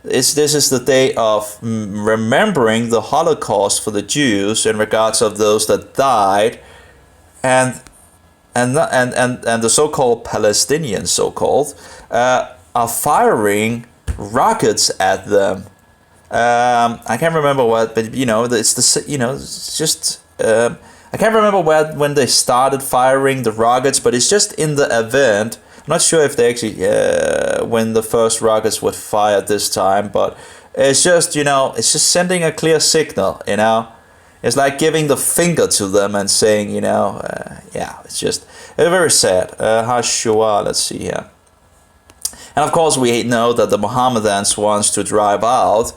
this is the day of remembering the Holocaust for the Jews in regards of those that died, and the so-called Palestinians, so-called, are firing rockets at them. I can't remember what, but it's the it's just I can't remember when they started firing the rockets, but it's just in the event. I'm not sure if they actually when the first rockets were fired this time, but it's just it's just sending a clear signal. It's like giving the finger to them and saying yeah, it's very sad. Hashua, let's see here. And of course we know that the Mohammedans wants to drive out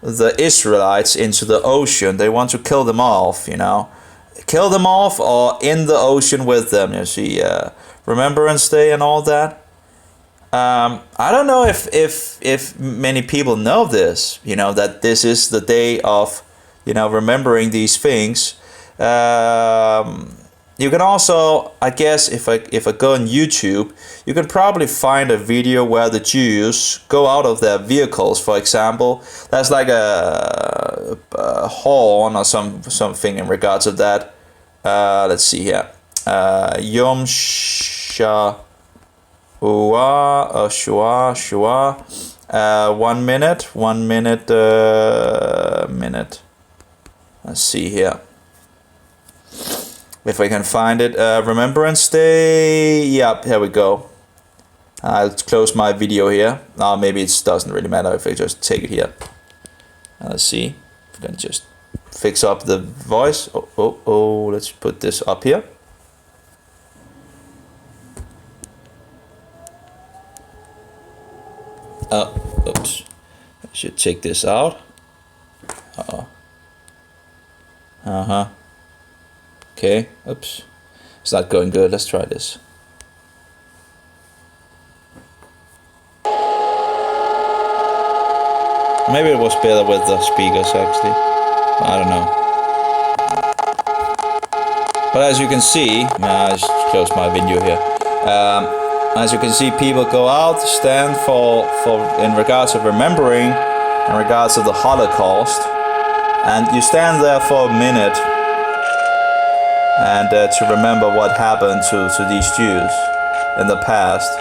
the Israelites into the ocean. They want to kill them off, kill them off or in the ocean with them. You see, Remembrance Day and all that. I don't know if many people know this, that this is the day of, remembering these things. You can also, I guess, if I go on YouTube, you can probably find a video where the Jews go out of their vehicles. For example, that's like a horn or something in regards of that. Let's see here. Yom Shua, Shua. 1 minute. Let's see here. If I can find it. Remembrance Day. Yep, here we go. I'll close my video here. Maybe it doesn't really matter if I just take it here. Let's see. If I can just fix up the voice. Oh, let's put this up here. Oops. I should take this out. Okay, oops. It's not going good. Let's try this. Maybe it was better with the speakers actually. I don't know. But as you can see, I just closed my video here. As you can see, people go out, stand for in regards of remembering, in regards of the Holocaust, and you stand there for a minute, and to remember what happened to these Jews in the past.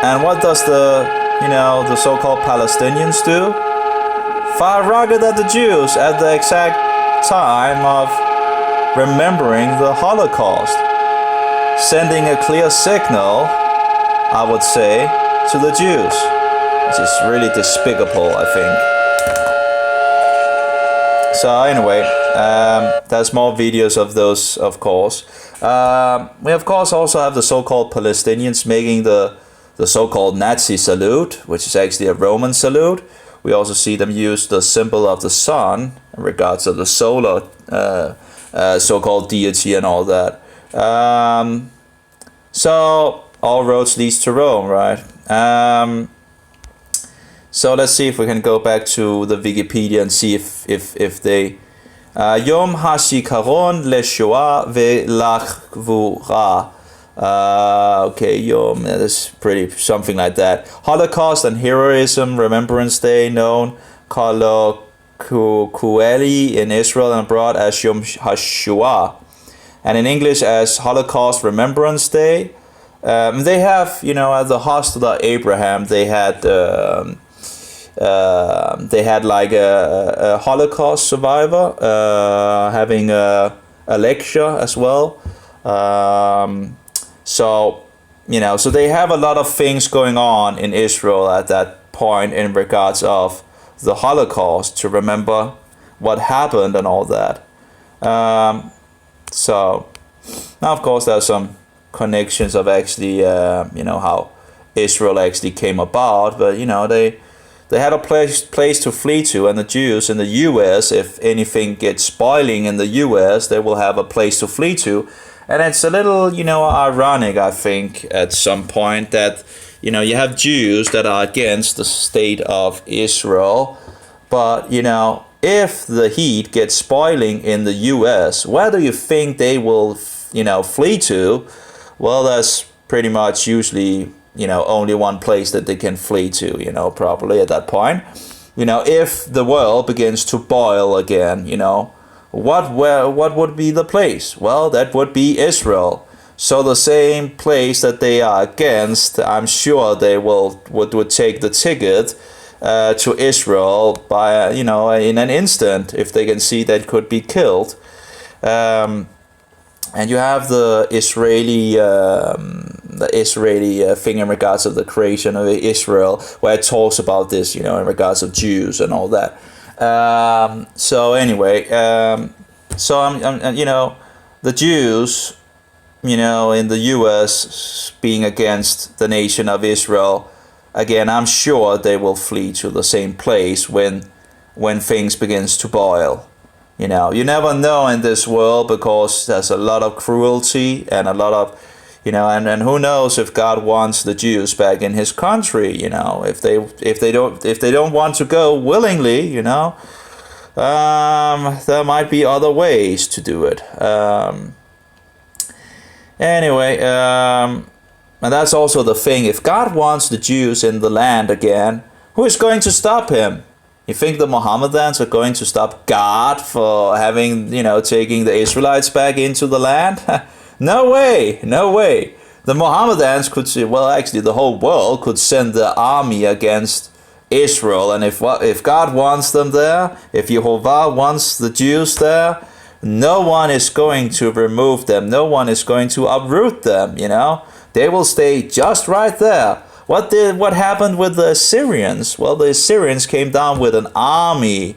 And what does the so-called Palestinians do? Fire rocket at the Jews at the exact time of remembering the Holocaust, sending a clear signal, I would say, to the Jews, which is really despicable, I think. So anyway, there's more videos of those, of course. We of course also have the so-called Palestinians making the so-called Nazi salute, which is actually a Roman salute. We also see them use the symbol of the sun in regards to the solar so-called deity and all that. So all roads leads to Rome, right? So let's see if we can go back to the Wikipedia and see if they Yom HaZikaron LeShoah VeLachvura. Okay, Yom, that's pretty something like that. Holocaust and Heroism Remembrance Day, known colloquially in Israel and abroad as Yom HaShoah, and in English as Holocaust Remembrance Day. They have, at the Hostel of Abraham, they had like a Holocaust survivor having a lecture as well. So they have a lot of things going on in Israel at that point in regards of the Holocaust to remember what happened and all that. So now, of course, there's some connections of actually, how Israel actually came about, but they had a place to flee to, and the Jews in the U.S., if anything gets spoiling in the U.S., they will have a place to flee to. And it's a little, ironic, I think, at some point that, you have Jews that are against the state of Israel, but, if the heat gets spoiling in the U.S., where do you think they will, flee to? Well, that's pretty much usually only one place that they can flee to, probably at that point. If the world begins to boil again, what would be the place? Well, that would be Israel. So the same place that they are against, I'm sure they would take the ticket to Israel by in an instant if they can see that could be killed. And you have the Israeli thing in regards of the creation of Israel, where it talks about this, in regards of Jews and all that. So anyway, so I'm the Jews, in the U.S. being against the nation of Israel, again, I'm sure they will flee to the same place when things begins to boil. You never know in this world, because there's a lot of cruelty and a lot of, and who knows if God wants the Jews back in His country. If they don't want to go willingly, there might be other ways to do it. Anyway, and that's also the thing. If God wants the Jews in the land again, who is going to stop Him? You think the Mohammedans are going to stop God for having, taking the Israelites back into the land? No way, no way. The Mohammedans could say, well, actually, the whole world could send the army against Israel. And if God wants them there, if Jehovah wants the Jews there, no one is going to remove them. No one is going to uproot them, They will stay just right there. What happened with the Assyrians? Well, the Assyrians came down with an army,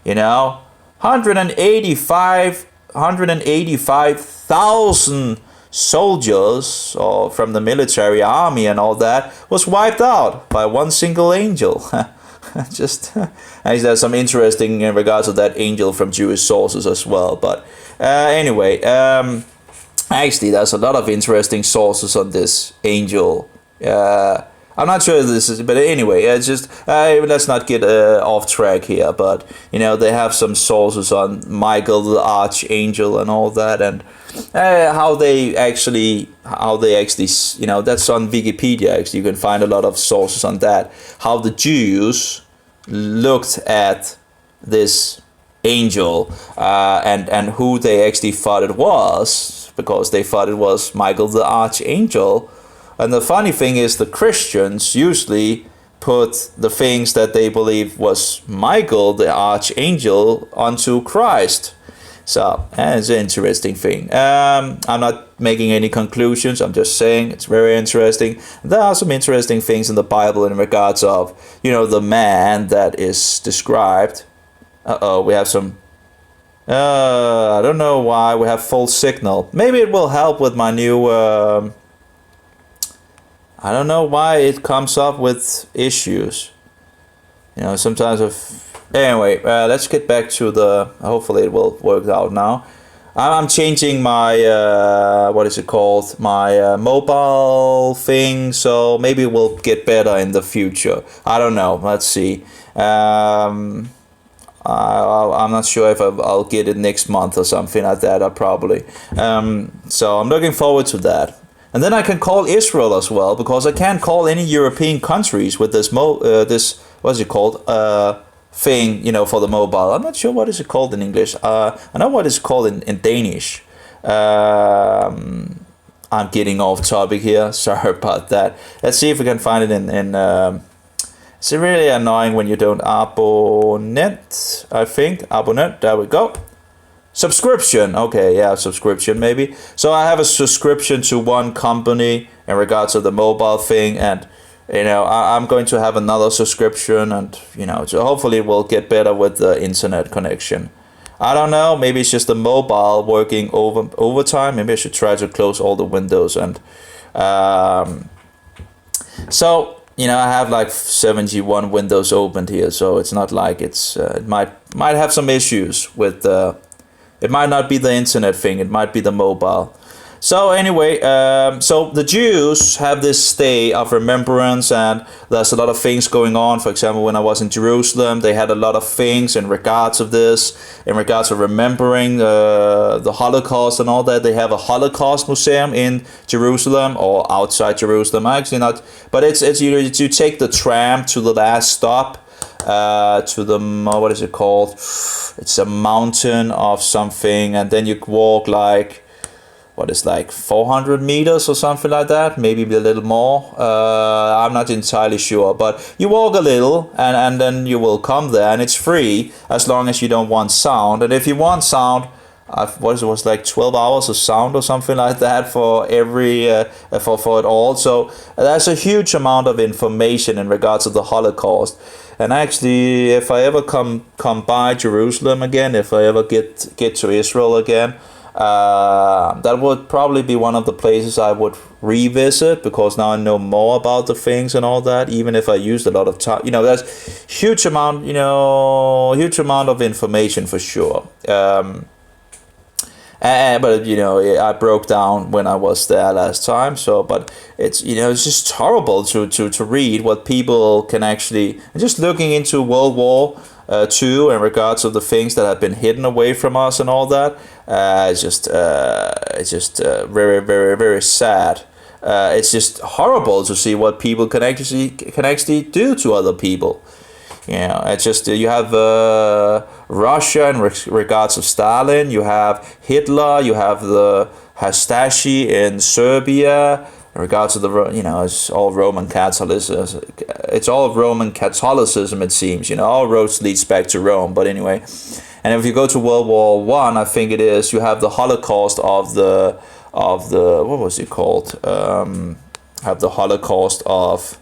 185,000 soldiers from the military army and all that was wiped out by one single angel. Just there's some interesting in regards to that angel from Jewish sources as well. But anyway, actually, there's a lot of interesting sources on this angel. I'm not sure if this is, but anyway, it's just let's not get off track here. But they have some sources on Michael the archangel and all that, and how they actually, that's on Wikipedia. Actually, you can find a lot of sources on that. How the Jews looked at this angel and who they actually thought it was, because they thought it was Michael the archangel. And the funny thing is, the Christians usually put the things that they believe was Michael, the archangel, onto Christ. So, it's an interesting thing. I'm not making any conclusions. I'm just saying it's very interesting. There are some interesting things in the Bible in regards of, the man that is described. We have some... I don't know why we have full signal. Maybe it will help with my new... I don't know why it comes up with issues. Sometimes anyway, let's get back to the... Hopefully it will work out now. I'm changing my... what is it called? My mobile thing. So maybe it will get better in the future. I don't know. Let's see. I'm not sure if I'll get it next month or something like that. Probably. So I'm looking forward to that. And then I can call Israel as well, because I can't call any European countries with this what's it called, thing, for the mobile. I'm not sure what is it called in English. I know what it's called in Danish. I'm getting off topic here. Sorry about that. Let's see if we can find it in it's really annoying when you don't abonnet, I think. Abonnet, there we go. Subscription, okay, yeah, subscription maybe. So I have a subscription to one company in regards to the mobile thing, and I'm going to have another subscription, and so hopefully it will get better with the internet connection. I don't know, maybe it's just the mobile working overtime. Maybe I should try to close all the windows, and so I have like 71 windows opened here, so it's not like it's it might have some issues with it might not be the internet thing, it might be the mobile. So anyway, so the Jews have this day of remembrance, and there's a lot of things going on. For example, when I was in Jerusalem, they had a lot of things in regards of this, in regards of remembering the Holocaust and all that. They have a Holocaust museum in Jerusalem or outside Jerusalem. Actually, not, but it's you take the tram to the last stop. To the what is it called? It's a mountain of something, and then you walk like what is like 400 meters or something like that, maybe a little more. I'm not entirely sure, but you walk a little, and then you will come there, and it's free as long as you don't want sound. And if you want sound, what was like 12 hours of sound or something like that for every for it all. So that's a huge amount of information in regards to the Holocaust. And actually, if I ever come by Jerusalem again, if I ever get to Israel again, that would probably be one of the places I would revisit, because now I know more about the things and all that, even if I used a lot of time. There's huge amount of information for sure. But I broke down when I was there last time. So, but it's it's just horrible to read what people can actually, just looking into World War II in regards of the things that have been hidden away from us and all that. It's just very, very, very sad. It's just horrible to see what people can actually do to other people. It's just you have Russia in regards of Stalin, you have Hitler, you have the Hastasi in Serbia. In regards to it's all Roman Catholicism. It's all Roman Catholicism, it seems. All roads leads back to Rome. But anyway, and if you go to World War One, I think it is, you have the Holocaust of the what was it called? Have the Holocaust of,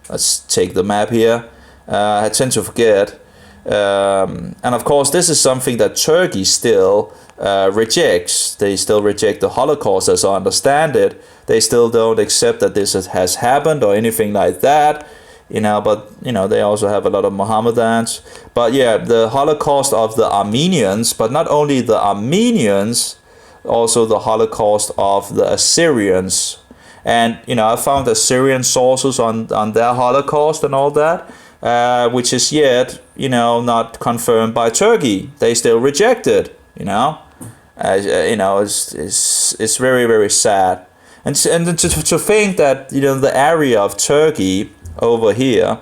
let's take the map here. I tend to forget. And of course, this is something that Turkey still rejects. They still reject the Holocaust, as I understand it. They still don't accept that this has happened or anything like that. But they also have a lot of Mohammedans. But yeah, the Holocaust of the Armenians, but not only the Armenians, also the Holocaust of the Assyrians. And I found Assyrian sources on their Holocaust and all that. Which is yet, not confirmed by Turkey. They still reject it, It's very, very sad. And to think that, the area of Turkey over here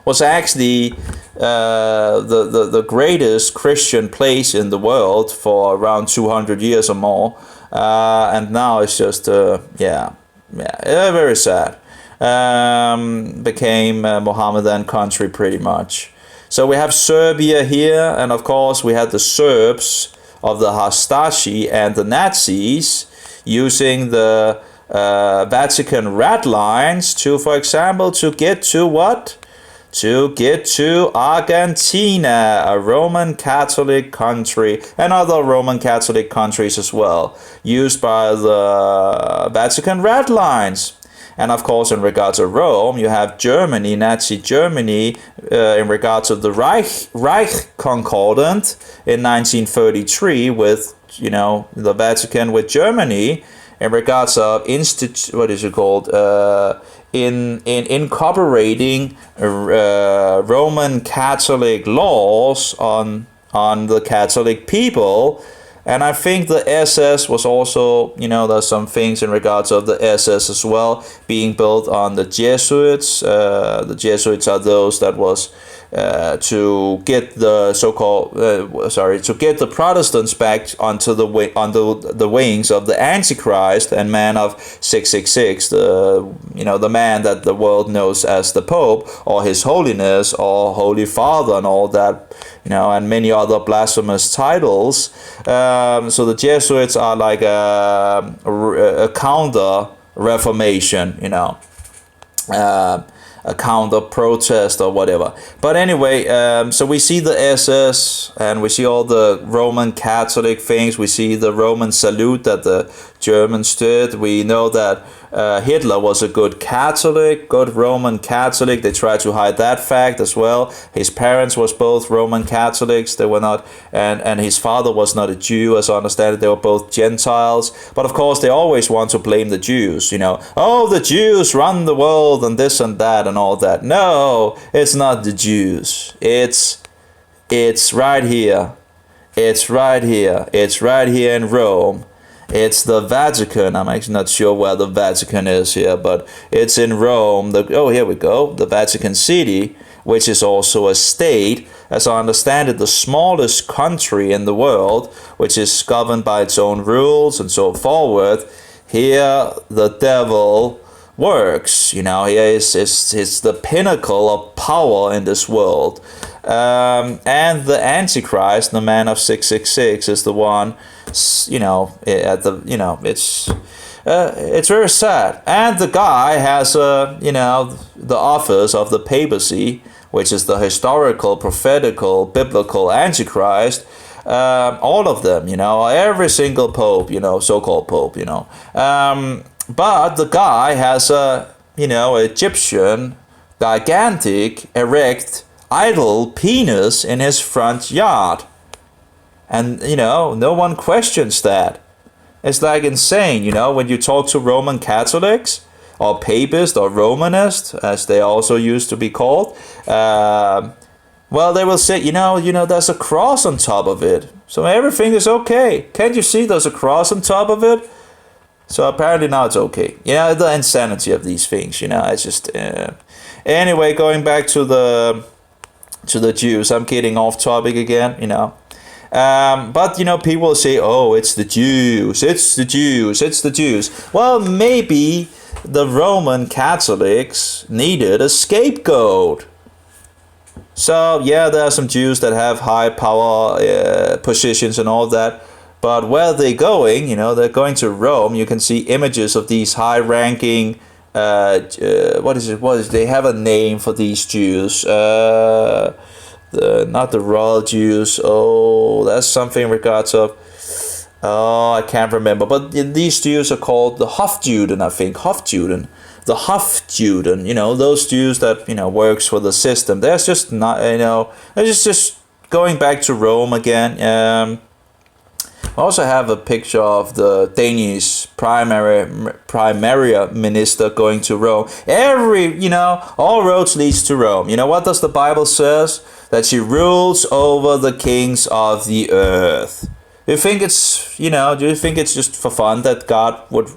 was actually the greatest Christian place in the world for around 200 years or more. And now it's just, very sad. Became a Mohammedan country pretty much. So we have Serbia here, and of course we had the Serbs of the Hastasi and the Nazis using the Vatican red lines to, for example, to get to what? To get to Argentina, a Roman Catholic country, and other Roman Catholic countries as well, used by the Vatican red lines. And of course, in regards to Rome, you have Germany, Nazi Germany, in regards of the Reich Concordat in 1933 with, the Vatican with Germany, in regards of in incorporating Roman Catholic laws on the Catholic people. And I think the SS was also, there's some things in regards of the SS as well, being built on the Jesuits. The Jesuits are those that was to get the to get the Protestants back onto the wings of the Antichrist and man of 666, the man that the world knows as the Pope or His Holiness or Holy Father and all that, and many other blasphemous titles. So the Jesuits are like a counter Reformation, a counter protest or whatever. But anyway, so we see the SS and we see all the Roman Catholic things. We see the Roman salute that the Germans did. We know that Hitler was a good Catholic, good Roman Catholic. They tried to hide that fact as well. His parents was both Roman Catholics. They were not, and his father was not a Jew, as I understand it. They were both Gentiles. But of course, they always want to blame the Jews. Oh, the Jews run the world and this and that and all that. No, it's not the Jews. It's right here. It's right here. It's right here in Rome. It's the Vatican. I'm actually not sure where the Vatican is here, but it's in Rome. Here we go. The Vatican City, which is also a state, as I understand it, the smallest country in the world, which is governed by its own rules and so forth. Here, the devil works. Here is the pinnacle of power in this world. And the Antichrist, the man of 666, is the one, it's very sad. And the guy has, the office of the papacy, which is the historical, prophetical, biblical Antichrist. All of them, every single pope, so-called pope, but the guy has a, Egyptian, gigantic, erect, idol penis in his front yard. And, no one questions that. It's like insane, when you talk to Roman Catholics, or Papist, or Romanist, as they also used to be called, well, they will say, there's a cross on top of it. So everything is okay. Can't you see there's a cross on top of it? So apparently now it's okay. The insanity of these things, it's just... Anyway, going back to the Jews. I'm getting off topic again, But, people say, oh, it's the Jews, it's the Jews, it's the Jews. Well, maybe the Roman Catholics needed a scapegoat. So, yeah, there are some Jews that have high power positions and all that. But where they're going, they're going to Rome. You can see images of these high-ranking what is it? They have a name for these Jews. Not the royal Jews. Oh, that's something in regards of. Oh, I can't remember. But these Jews are called the Hofjuden, I think. Hofjuden. The Hofjuden. Those Jews that works for the system. They're just not. They're just going back to Rome again. I also have a picture of the Danish primary minister going to Rome. All roads leads to Rome. What does the Bible says? That she rules over the kings of the earth. Do you think it's just for fun that God would,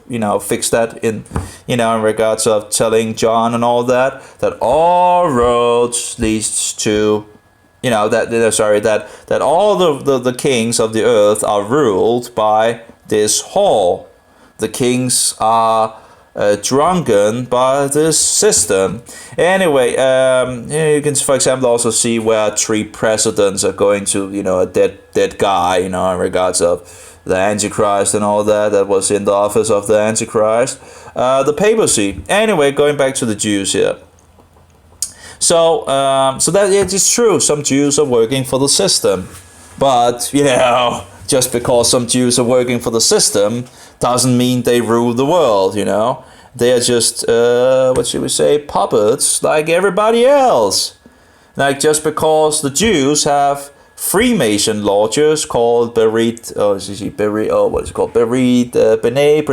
fix that in regards of telling John and all that all roads leads to that all the kings of the earth are ruled by this whore. The kings are drunken by this system. Anyway, you can, for example, also see where 3 presidents are going to, a dead guy, in regards of the Antichrist and all that was in the office of the Antichrist. The papacy. Anyway, going back to the Jews here. So that it is true. Some Jews are working for the system, but just because some Jews are working for the system doesn't mean they rule the world. They are just puppets like everybody else. Like just because the Jews have Freemason lodges called Berit, B'nai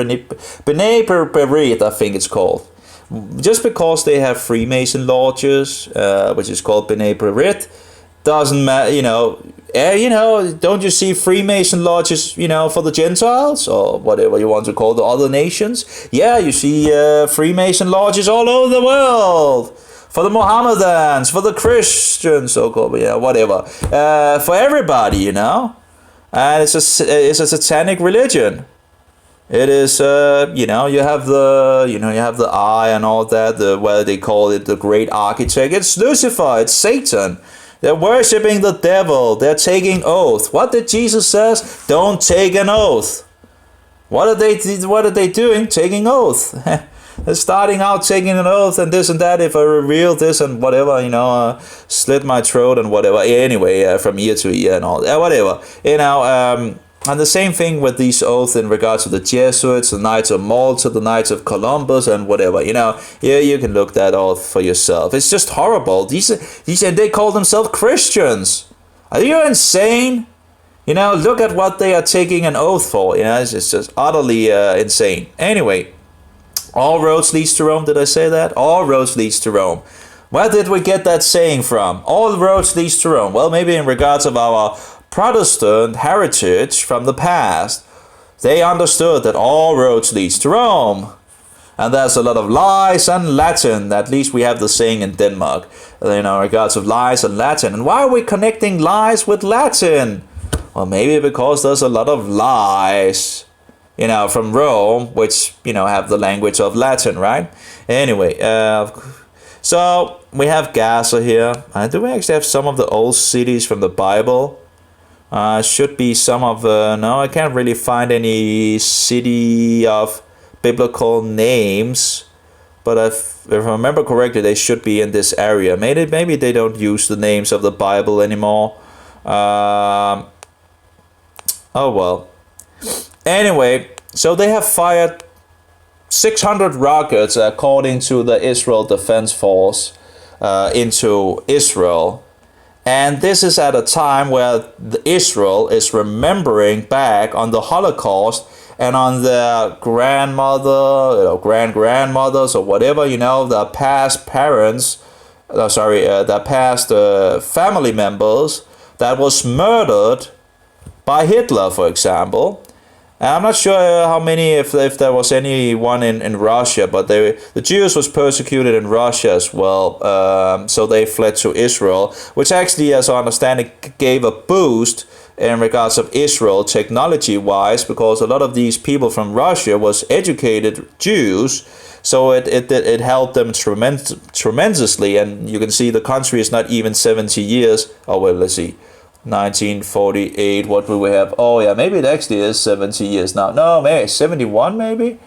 Berit, I think it's called. Just because they have Freemason lodges, which is called B'nai Berit, doesn't matter, don't you see Freemason lodges, for the Gentiles, or whatever you want to call the other nations? Yeah, you see Freemason lodges all over the world. For the Mohammedans, for the Christians, so-called, whatever. For everybody, And it's a satanic religion. It is, you have the eye and all that, where they call it the great architect. It's Lucifer, it's Satan. They're worshipping the devil. They're taking oath. What did Jesus says? Don't take an oath. What are they doing? Taking oath. They're starting out taking an oath and this and that. If I reveal this and whatever, slit my throat and whatever. Anyway, from ear to ear and all that, whatever. And the same thing with these oaths in regards to the Jesuits, the Knights of Malta, the Knights of Columbus, and whatever. Here you can look that all for yourself. It's just horrible. These and they call themselves Christians. Are you insane? Look at what they are taking an oath for. It's just utterly insane. Anyway, all roads leads to Rome. Did I say that? All roads leads to Rome. Where did we get that saying from? All roads leads to Rome. Well, maybe in regards of our Protestant heritage from the past, they understood that all roads leads to Rome. And there's a lot of lies and Latin. At least we have the saying in Denmark, in regards of lies and Latin. And why are we connecting lies with Latin? Well, maybe because there's a lot of lies, from Rome, which, have the language of Latin, right? Anyway, so we have Gaza here. Do we actually have some of the old cities from the Bible? Should be some of no, I can't really find any city of biblical names, but if I remember correctly, they should be in this area. Maybe they don't use the names of the Bible anymore. Oh well. Anyway, so they have fired 600 rockets, according to the Israel Defense Force, into Israel. And this is at a time where Israel is remembering back on the Holocaust and on their grandmother, grand-grandmothers or whatever, their past parents, their past family members that was murdered by Hitler, for example. And I'm not sure how many, if there was anyone in Russia, but the Jews was persecuted in Russia as well. So they fled to Israel, which actually, as I understand it, gave a boost in regards of Israel technology-wise, because a lot of these people from Russia was educated Jews. So it helped them tremendously. And you can see the country is not even 70 years. Oh, well, let's see. 1948, what will we have? Oh yeah, maybe it actually is 70 years now. No, maybe 71 maybe?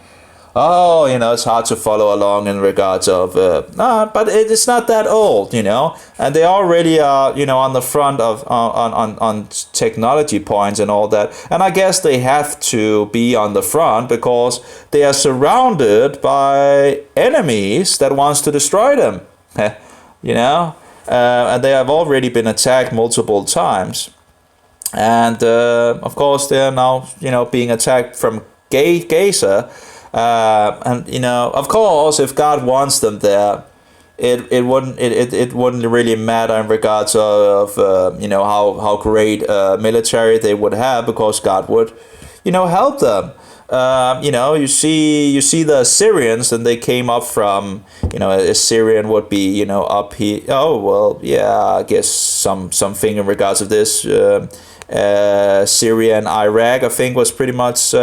Oh, it's hard to follow along in regards of, but it's not that old, and they already are, on the front of, on technology points and all that. And I guess they have to be on the front because they are surrounded by enemies that wants to destroy them, and they have already been attacked multiple times. And of course, they are now, being attacked from Gaza. And of course, if God wants them there, it wouldn't really matter in regards of how great military they would have, because God would help them. You see the Assyrians, and they came up from, Assyrian would be, up here. Oh, well, yeah, I guess something in regards of this. Syria and Iraq, I think, was pretty much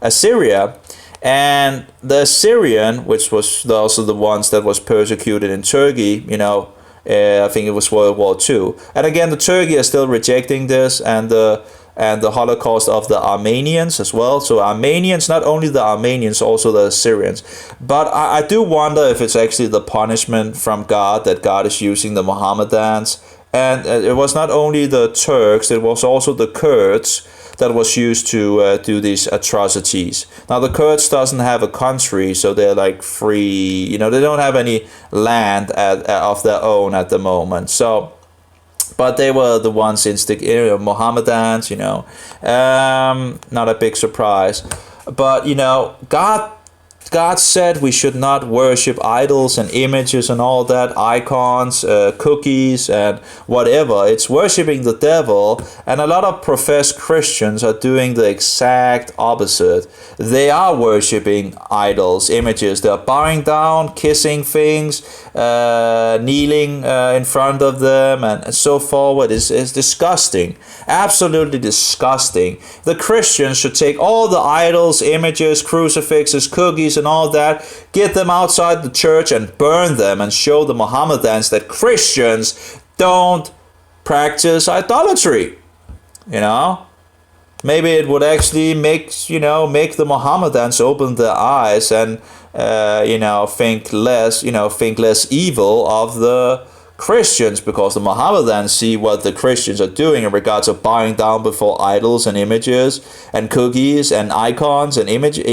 Assyria. And the Assyrian, which was also the ones that was persecuted in Turkey, I think it was World War II. And again, the Turkey is still rejecting this, and the Holocaust of the Armenians as well. So Armenians, not only the Armenians, also the Assyrians. But I do wonder if it's actually the punishment from God, that God is using the Mohammedans. And it was not only the Turks, it was also the Kurds that was used to do these atrocities. Now the Kurds doesn't have a country, so they're like free, they don't have any land of their own at the moment. So, but they were the ones Mohammedans, not a big surprise. But God said we should not worship idols and images and all that, icons, cookies and whatever. It's worshiping the devil, and a lot of professed Christians are doing the exact opposite. They are worshiping idols, images. They're bowing down, kissing things, kneeling in front of them, and so forward. Is disgusting. Absolutely disgusting. The Christians should take all the idols, images, crucifixes, cookies, and all that, get them outside the church and burn them, and show the Mohammedans that Christians don't practice idolatry. Maybe it would actually make the Mohammedans open their eyes and think less evil of the Christians, because the Mohammedans see what the Christians are doing in regards of bowing down before idols and images and cookies and icons and image. This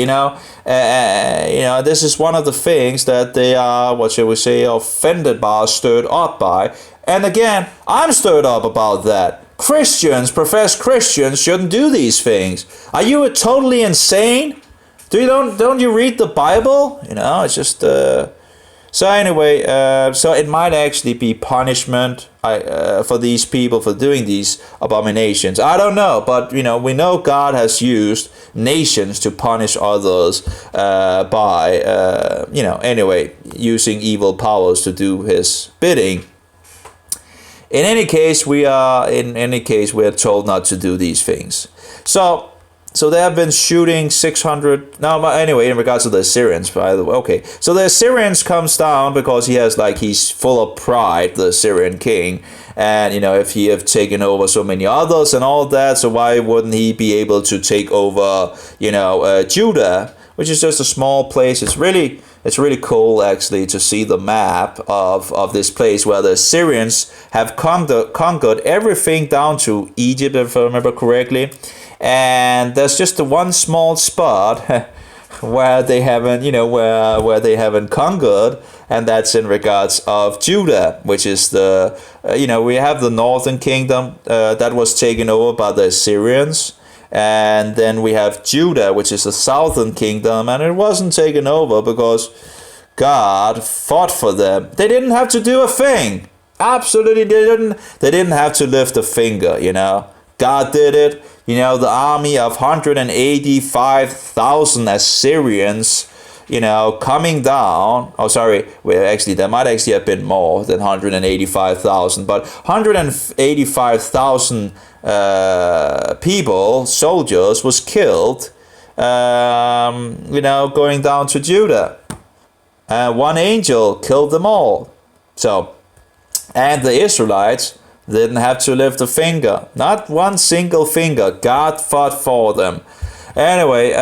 is one of the things that they are, what shall we say, offended by, stirred up by. And again, I'm stirred up about that. Christians, professed Christians, shouldn't do these things. Are you totally insane? Don't you read the Bible? It's just. So anyway, so it might actually be punishment for these people for doing these abominations. I don't know, but we know God has used nations to punish others by anyway, using evil powers to do His bidding. In any case, we are told not to do these things. So they have been shooting 600. Now, anyway, in regards to the Assyrians, by the way, okay. So the Assyrians comes down because he's full of pride, the Assyrian king, and if he have taken over so many others and all that, so why wouldn't he be able to take over, Judah, which is just a small place. It's really cool actually to see the map of this place where the Assyrians have conquered everything down to Egypt, if I remember correctly. And there's just the one small spot where they haven't, where they haven't conquered, and that's in regards of Judah, which is the, we have the northern kingdom that was taken over by the Assyrians. And then we have Judah, which is the southern kingdom, and it wasn't taken over because God fought for them. They didn't have to do a thing. Absolutely didn't. They didn't have to lift a finger, God did it. The army of 185,000 Assyrians, coming down. Oh, sorry. Well, actually, there might actually have been more than 185,000, but 185,000 people, soldiers, was killed, going down to Judah. One angel killed them all. So, and the Israelites didn't have to lift a finger. Not one single finger. God fought for them. Anyway,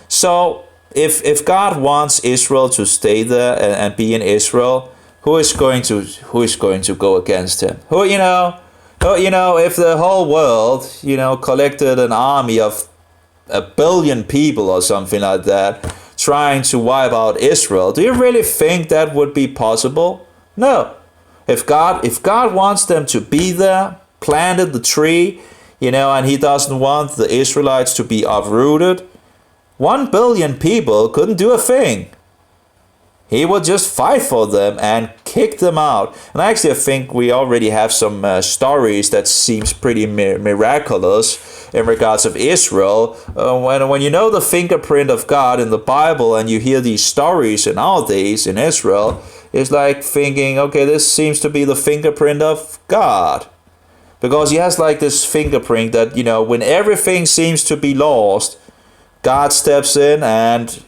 so if God wants Israel to stay there and be in Israel, who is going to go against him? If the whole world, collected an army of 1 billion people or something like that, trying to wipe out Israel, do you really think that would be possible? No. If God wants them to be there, planted the tree, and He doesn't want the Israelites to be uprooted, 1 billion people couldn't do a thing. He would just fight for them and kick them out. And actually, I think we already have some stories that seems pretty miraculous in regards of Israel. When you know the fingerprint of God in the Bible and you hear these stories nowadays in Israel, it's like thinking, okay, this seems to be the fingerprint of God. Because He has like this fingerprint that, when everything seems to be lost, God steps in and,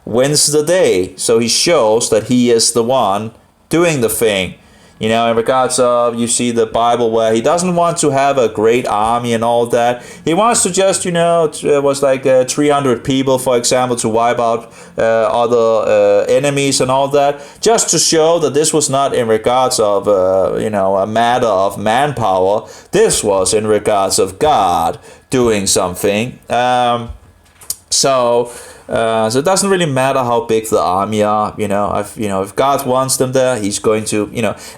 wins the day. So He shows that He is the one doing the thing. In regards of, you see the Bible where He doesn't want to have a great army and all that. He wants to just, it was like 300 people, for example, to wipe out other enemies and all that. Just to show that this was not in regards of, a matter of manpower. This was in regards of God doing something. So it doesn't really matter how big the army are, if God wants them there, He's going to,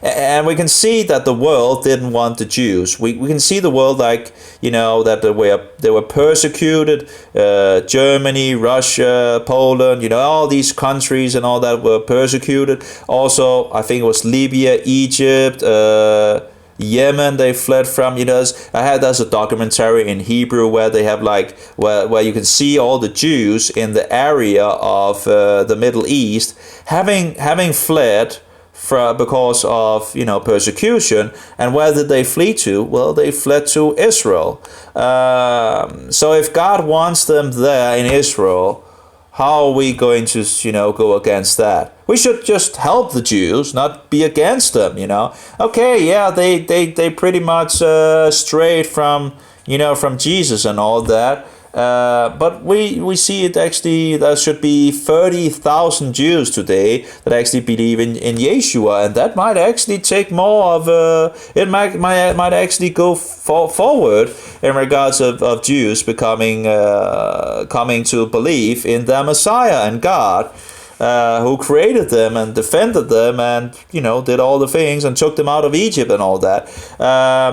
and we can see that the world didn't want the Jews. We can see the world like, that they were persecuted, Germany, Russia, Poland, all these countries and all that were persecuted. Also, I think it was Libya, Egypt, Yemen they fled from. There's a documentary in Hebrew where they have where you can see all the Jews in the area of the Middle East having fled because of persecution. And where did they flee to? Well, they fled to Israel. So if God wants them there in Israel, how are we going to, go against that? We should just help the Jews, not be against them, Okay, yeah, they pretty much strayed from, from Jesus and all that. But we see it actually, there should be 30,000 Jews today that actually believe in Yeshua, and that might actually take more of it might actually go forward in regards of Jews becoming coming to believe in their Messiah and God. Who created them and defended them and did all the things and took them out of Egypt and all that.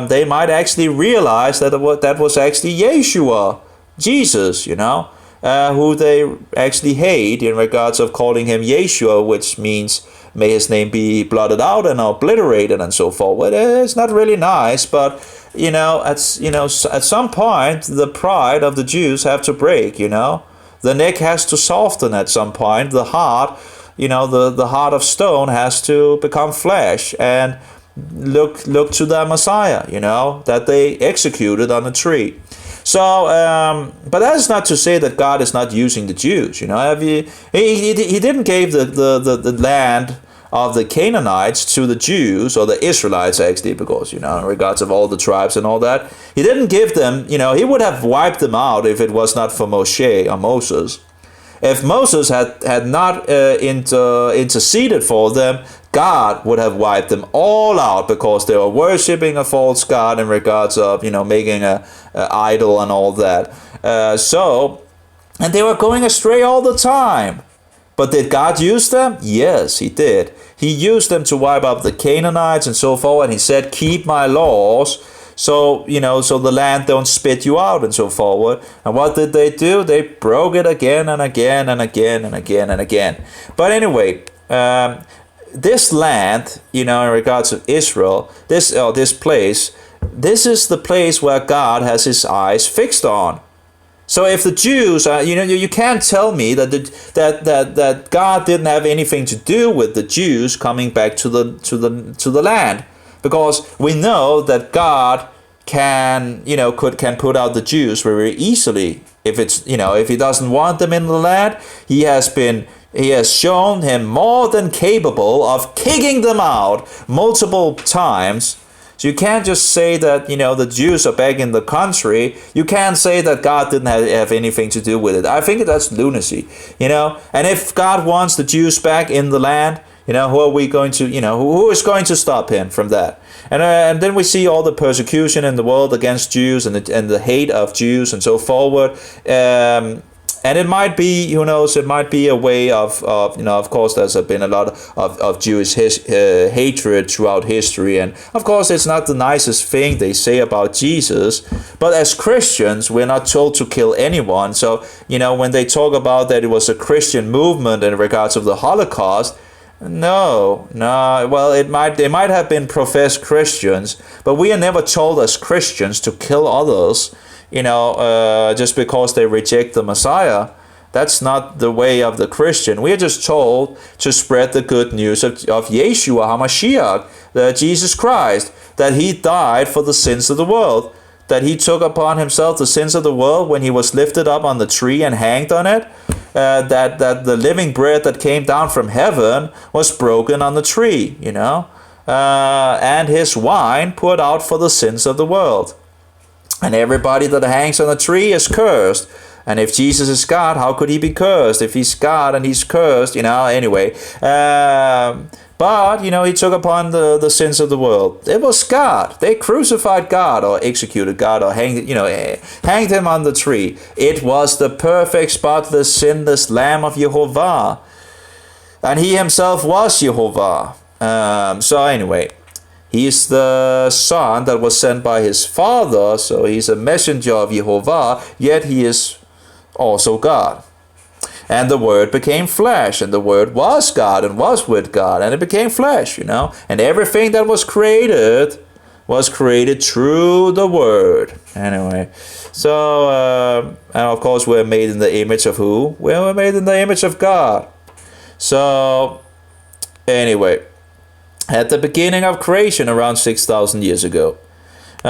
They might actually realize that that was actually Yeshua, Jesus, who they actually hate in regards of calling him Yeshua, which means may his name be blotted out and obliterated and so forth. Well, it's not really nice, but at some point the pride of the Jews have to break. The neck has to soften at some point. The heart, the heart of stone has to become flesh and look to their Messiah, that they executed on a tree. So, but that is not to say that God is not using the Jews. He didn't give the land of the Canaanites to the Jews, or the Israelites actually, because, in regards of all the tribes and all that, he didn't give them, he would have wiped them out if it was not for Moshe or Moses. If Moses had not interceded for them, God would have wiped them all out because they were worshipping a false god in regards of, making a idol and all that. And they were going astray all the time. But did God use them? Yes, he did. He used them to wipe out the Canaanites and so forth. And he said, keep my laws. So, so the land don't spit you out and so forward. And what did they do? They broke it again and again and again and again and again. But anyway, this land, in regards to Israel, this place, this is the place where God has his eyes fixed on. So if the Jews are, you can't tell me that that God didn't have anything to do with the Jews coming back to the land, because we know that God can put out the Jews very easily if it's if he doesn't want them in the land. He has shown him more than capable of kicking them out multiple times. So you can't just say that, the Jews are back in the country. You can't say that God didn't have anything to do with it. I think that's lunacy, And if God wants the Jews back in the land, who are we going to, who is going to stop him from that? And then we see all the persecution in the world against Jews and the hate of Jews and so forward. And it might be, who knows, it might be a way of course, there's been a lot of Jewish hatred throughout history. And of course, it's not the nicest thing they say about Jesus. But as Christians, we're not told to kill anyone. So, when they talk about that it was a Christian movement in regards of the Holocaust, no. Well, they might have been professed Christians, but we are never told as Christians to kill others. Just because they reject the Messiah. That's not the way of the Christian. We are just told to spread the good news of Yeshua HaMashiach, Jesus Christ, that he died for the sins of the world, that he took upon himself the sins of the world when he was lifted up on the tree and hanged on it, that the living bread that came down from heaven was broken on the tree, and his wine poured out for the sins of the world. And everybody that hangs on a tree is cursed. And if Jesus is God, how could he be cursed? If he's God and he's cursed, anyway. But, he took upon the sins of the world. It was God. They crucified God or executed God or hanged him on the tree. It was the perfect, spotless, sinless Lamb of Jehovah. And he himself was Jehovah. So anyway. He is the son that was sent by his father, so he's a messenger of Jehovah, yet he is also God. And the Word became flesh, and the Word was God and was with God, and it became flesh, And everything that was created through the Word. Anyway, so, and of course we're made in the image of who? Well, we're made in the image of God. So, anyway. At the beginning of creation, around 6,000 years ago. So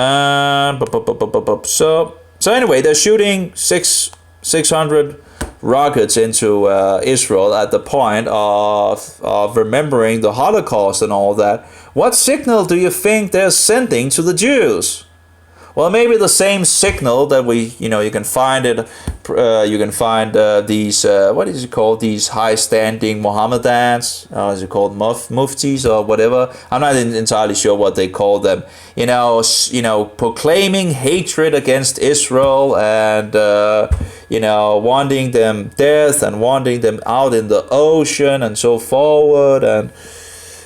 anyway, they're shooting 600 rockets into Israel at the point of remembering the Holocaust and all that. What signal do you think they're sending to the Jews? Well, maybe the same signal that you can find it. You can find these what is it called? These high-standing Mohammedans. Is it called muftis or whatever? I'm not entirely sure what they call them. Proclaiming hatred against Israel and wanting them death and wanting them out in the ocean and so forward. And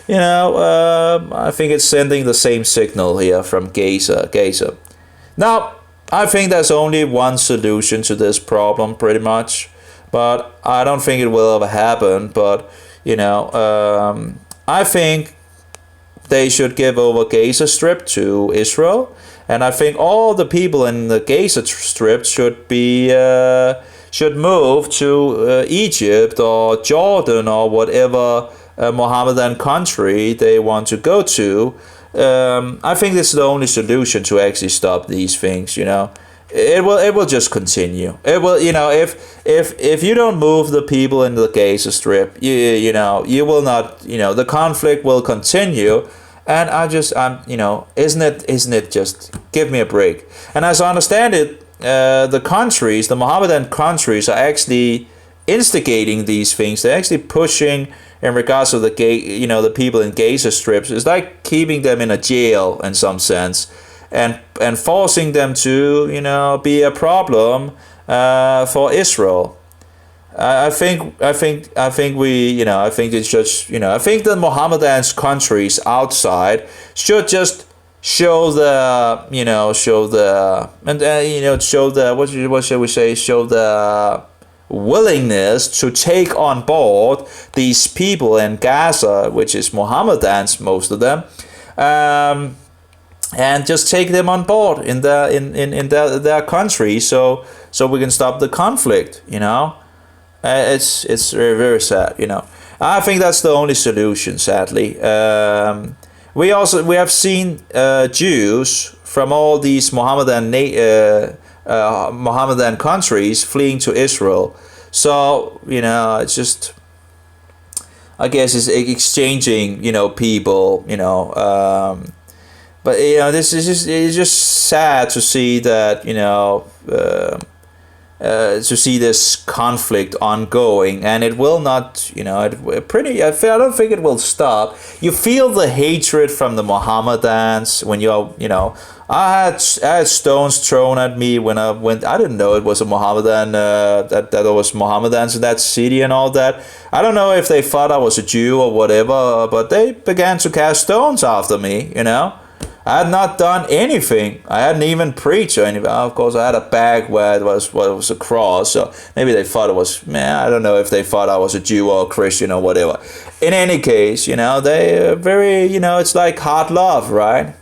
I think it's sending the same signal here from Gaza. Now, I think there's only one solution to this problem, pretty much, but I don't think it will ever happen. But I think they should give over Gaza Strip to Israel, and I think all the people in the Gaza Strip should move to Egypt or Jordan or whatever Mohammedan country they want to go to. I think this is the only solution to actually stop these things. It will just continue. It will, if you don't move the people in the Gaza Strip, you will not, the conflict will continue. And isn't it just give me a break? And as I understand it, the Mohammedan countries are actually instigating these things. They're actually pushing in regards to the people in Gaza Strips. It's like keeping them in a jail in some sense, and forcing them to be a problem for Israel. I think it's just I think the Mohammedan countries outside should just show the what shall we say, show the willingness to take on board these people in Gaza, which is Mohammedans, most of them, and just take them on board in their country, so we can stop the conflict. It's very, very sad. I think that's the only solution. Sadly, we have seen Jews from all these Mohammedan countries fleeing to Israel. So it's just, I guess it's exchanging people. But this is it's just sad to see that to see this conflict ongoing, and it will not, I don't think it will stop. You feel the hatred from the Mohammedans when I had stones thrown at me when I went. I didn't know it was a Mohammedan, that there was Mohammedans in that city and all that. I don't know if they thought I was a Jew or whatever, but they began to cast stones after me, I had not done anything. I hadn't even preached or anything. Of course, I had a bag where it was a cross, so maybe they thought it was, I don't know if they thought I was a Jew or a Christian or whatever. In any case, they are very, it's like hard love, right?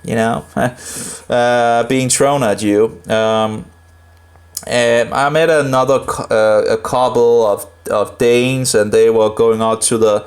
Being thrown at you. I met a couple of Danes, and they were going out to the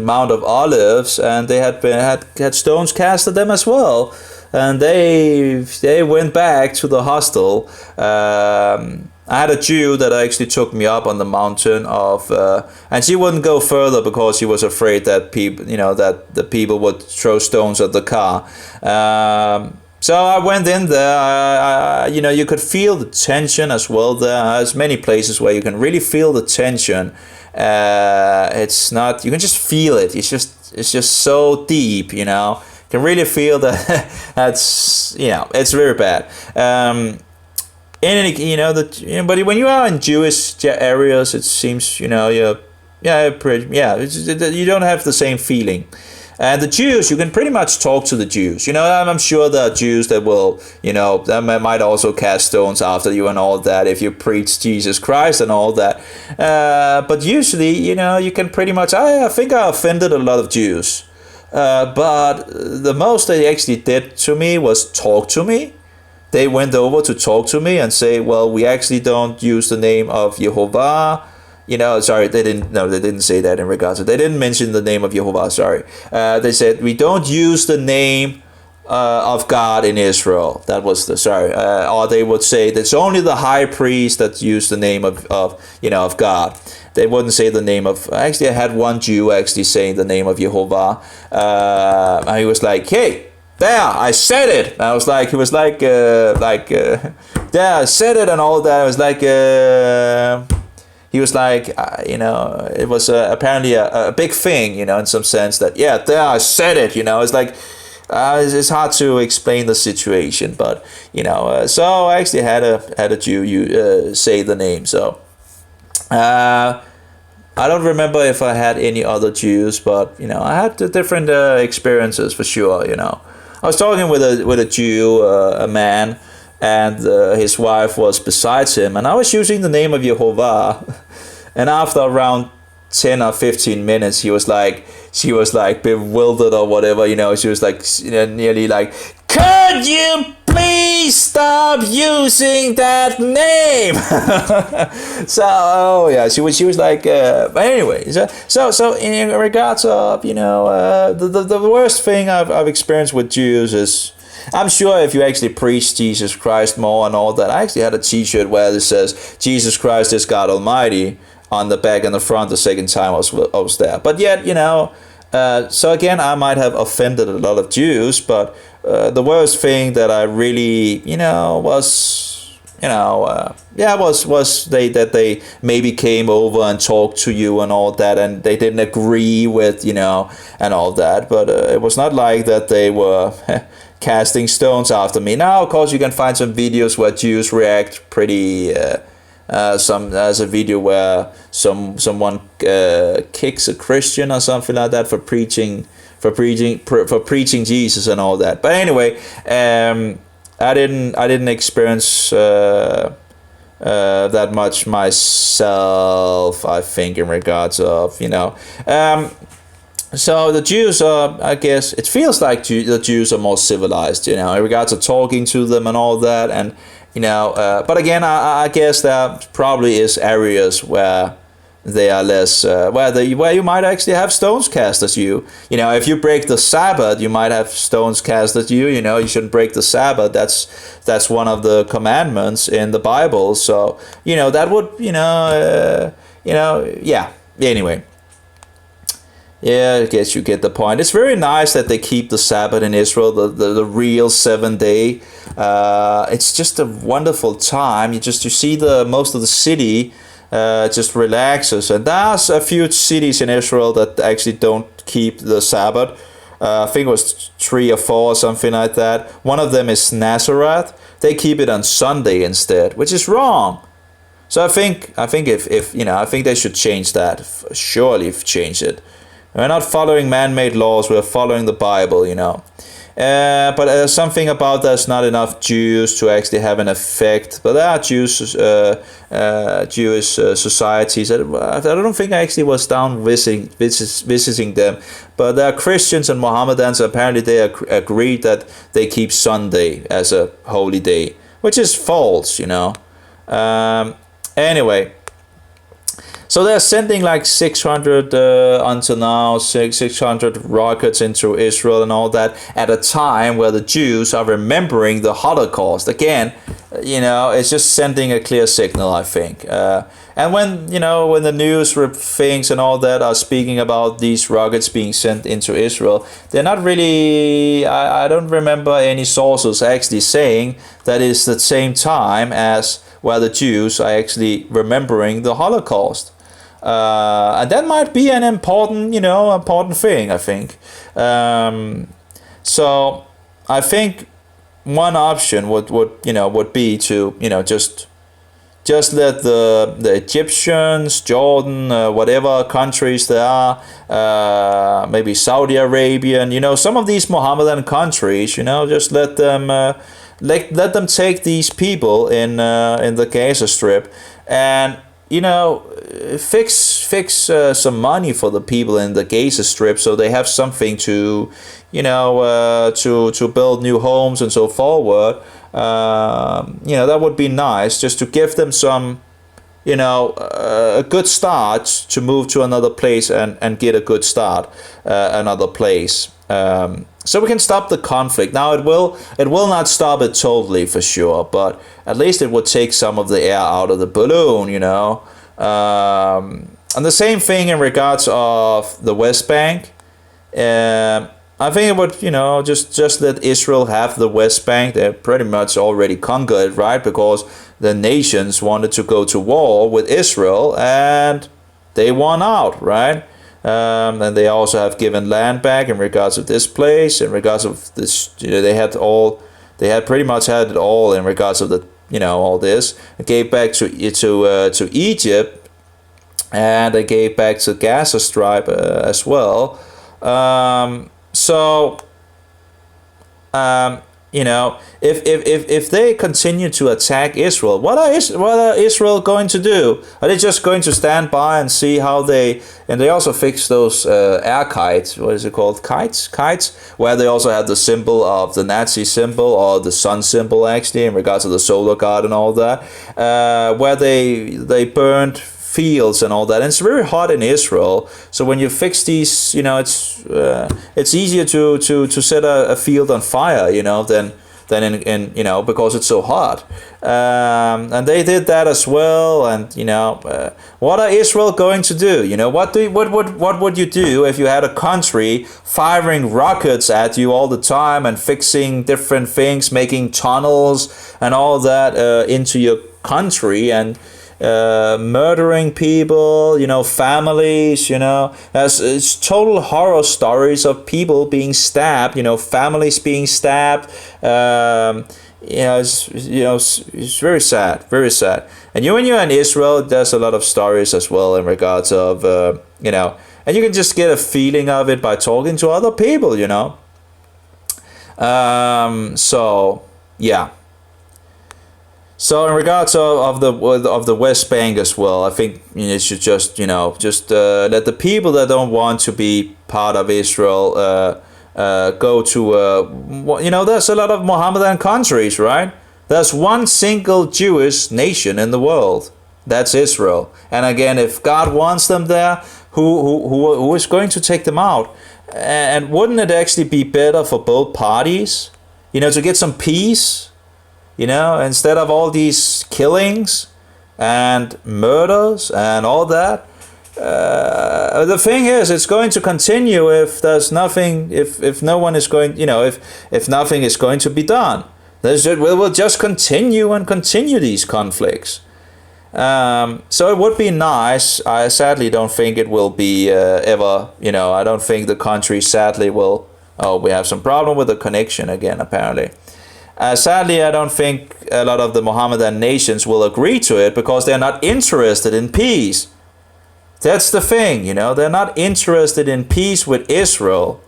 Mount of Olives, and they had stones cast at them as well, and they went back to the hostel. I had a Jew that actually took me up on the mountain and she wouldn't go further because she was afraid that that the people would throw stones at the car. So I went in there. You could feel the tension as well there. There's many places where you can really feel the tension. It's not, you can just feel it. It's just so deep, You can really feel that. It's very bad. But when you are in Jewish areas, it seems, you don't have the same feeling. And the Jews, you can pretty much talk to the Jews. I'm sure there are Jews that will, that might also cast stones after you and all that if you preach Jesus Christ and all that. But usually, you can pretty much, I think I offended a lot of Jews. But the most they actually did to me was talk to me. They went over to talk to me and say, well, we actually don't use the name of Jehovah. Sorry, they didn't say that in regards to, they didn't mention the name of Jehovah, sorry. They said, we don't use the name of God in Israel. That was or they would say, it's only the high priest that used the name of God. They wouldn't say the name of, actually I had one Jew actually saying the name of Jehovah. And he was like, hey, there, I said it. And I was like, he was there, I said it and all that. I was like, he was like, it was apparently a big thing, in some sense that, yeah, there, I said it, it's like, it's hard to explain the situation, but, so I actually had a Jew say the name, so, I don't remember if I had any other Jews, but, I had different experiences for sure, I was talking with a Jew, a man, and his wife was beside him, and I was using the name of Jehovah, and after around 10 or 15 minutes, she was like bewildered or whatever, she was like, nearly like, could you please stop using that name? So, oh yeah, she was like, but anyway, so in regards of, the worst thing I've experienced with Jews is, I'm sure if you actually preach Jesus Christ more and all that, I actually had a t-shirt where it says, Jesus Christ is God Almighty, on the back and the front the second time I was there. But yet, so again, I might have offended a lot of Jews, but the worst thing that I really, was, was they maybe came over and talked to you and all that, and they didn't agree with, and all that. But it was not like that they were casting stones after me. Now, of course, you can find some videos where Jews react pretty. There's a video where someone kicks a Christian or something like that for preaching Jesus and all that. But anyway, I didn't experience that much myself, I think, in regards of so the Jews are, I guess, it feels like the Jews are more civilized, in regards to talking to them and all that, and but again, I guess there probably is areas where they are less, where you might actually have stones cast at you. If you break the Sabbath, you might have stones cast at you. You shouldn't break the Sabbath. That's one of the commandments in the Bible. So that would yeah. Anyway. Yeah, I guess you get the point. It's very nice that they keep the Sabbath in Israel, the real 7 day. It's just a wonderful time. You see the most of the city just relaxes, and there's a few cities in Israel that actually don't keep the Sabbath. I think it was 3 or 4 or something like that. One of them is Nazareth. They keep it on Sunday instead, which is wrong. So I think if I think they should change that. Surely change it. We're not following man-made laws, we're following the Bible, But something about there's not enough Jews to actually have an effect. But there are Jewish societies. I don't think I actually was down visiting them. But there are Christians and Mohammedans. Apparently they agreed that they keep Sunday as a holy day, which is false, Anyway. So they're sending like 600 until now, 600 rockets into Israel and all that at a time where the Jews are remembering the Holocaust. Again, it's just sending a clear signal, I think. And when the news things and all that are speaking about these rockets being sent into Israel, they're not really, I don't remember any sources actually saying that it's the same time as where the Jews are actually remembering the Holocaust. And that might be an important thing, I think. So I think one option would be to just let the Egyptians, Jordan, whatever countries there are, maybe Saudi Arabia, and some of these Mohammedan countries, just let them take these people in the Gaza Strip and fix some money for the people in the Gaza Strip so they have something to to build new homes and so forward. That would be nice, just to give them some a good start to move to another place and get a good start another place. So we can stop the conflict. Now it will not stop it totally for sure, but at least it would take some of the air out of the balloon, And the same thing in regards of the West Bank. I think it would, just let Israel have the West Bank. They're pretty much already conquered, right? Because the nations wanted to go to war with Israel, and they won out, right? And they also have given land back in regards of this place, in regards of this. They had pretty much had it all in regards of the, all this. They gave back to Egypt, and they gave back to Gaza Strip as well. So, if they continue to attack Israel, what are Israel going to do? Are they just going to stand by and see how and they also fix those air kites, what is it called, kites, where they also have the symbol of the Nazi symbol, or the sun symbol actually, in regards to the solar guard and all that, where they burned fields and all that, and it's very hot in Israel. So when you fix these, it's easier to set a field on fire, than in because it's so hot. And they did that as well. And what are Israel going to do? What would you do if you had a country firing rockets at you all the time and fixing different things, making tunnels and all that into your country, and murdering people, families, it's total horror stories of people being stabbed, families being stabbed. It's very sad, very sad. And when you're in Israel, there's a lot of stories as well in regards of, and you can just get a feeling of it by talking to other people, So, yeah. So in regards of the West Bank as well, I think you should just let the people that don't want to be part of Israel go to there's a lot of Mohammedan countries, right? There's one single Jewish nation in the world, that's Israel. And again, if God wants them there, who is going to take them out? And wouldn't it actually be better for both parties, to get some peace? Instead of all these killings and murders and all that. The thing is, it's going to continue if there's nothing, if no one is going, if nothing is going to be done. We'll just continue these conflicts. So it would be nice. I sadly don't think it will be ever, I don't think the country sadly will. Oh, we have some problem with the connection again, apparently. Sadly, I don't think a lot of the Mohammedan nations will agree to it because they're not interested in peace. That's the thing, they're not interested in peace with Israel.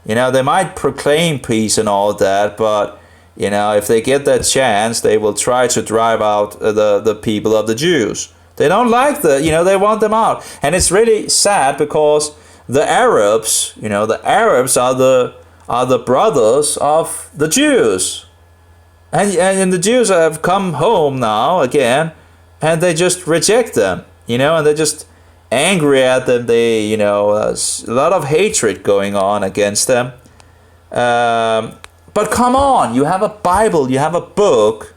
They might proclaim peace and all that, but, if they get that chance, they will try to drive out the people of the Jews. They don't like they want them out. And it's really sad because the Arabs, are the brothers of the Jews. And the Jews have come home now again, and they just reject them, and they're just angry at them. They, there's a lot of hatred going on against them. But come on, you have a Bible, you have a book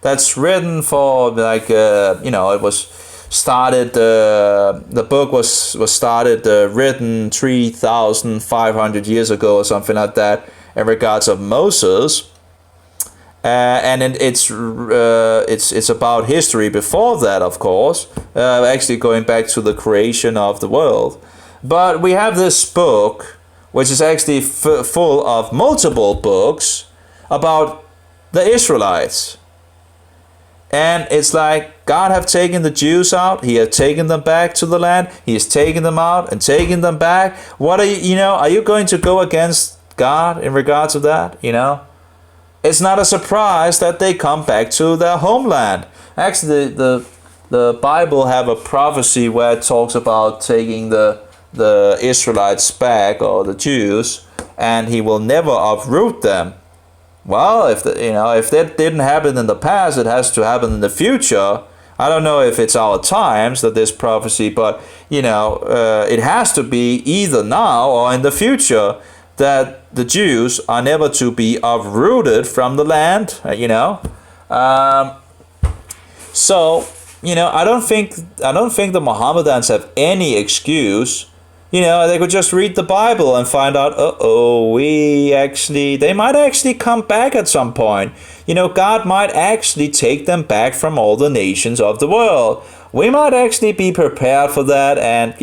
that's written for it was started, the book was started, written 3,500 years ago or something like that in regards of Moses. And it's about history before that, of course, actually going back to the creation of the world. But we have this book, which is actually full of multiple books about the Israelites. And it's like God have taken the Jews out. He has taken them back to the land. He has taken them out and taken them back. What are are you going to go against God in regards to that? It's not a surprise that they come back to their homeland. Actually, the Bible have a prophecy where it talks about taking the Israelites back, or the Jews, and he will never uproot them. Well, if that didn't happen in the past, it has to happen in the future. I don't know if it's our times that this prophecy, but it has to be either now or in the future that the Jews are never to be uprooted from the land. So I don't think the Mohammedans have any excuse They could just read the Bible and find out, they might actually come back at some point. God might actually take them back from all the nations of the world. We might actually be prepared for that, and,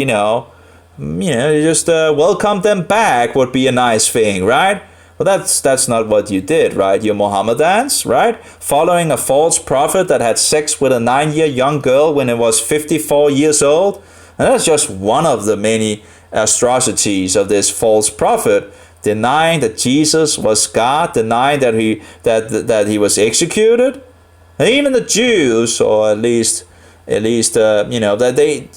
just welcome them back would be a nice thing, right? Well, that's not what you did, right? You Mohammedans, right? Following a false prophet that had sex with a 9-year young girl when it was 54 years old. And that's just one of the many atrocities of this false prophet, denying that Jesus was God, denying that he was executed. And even the Jews, or at least that they,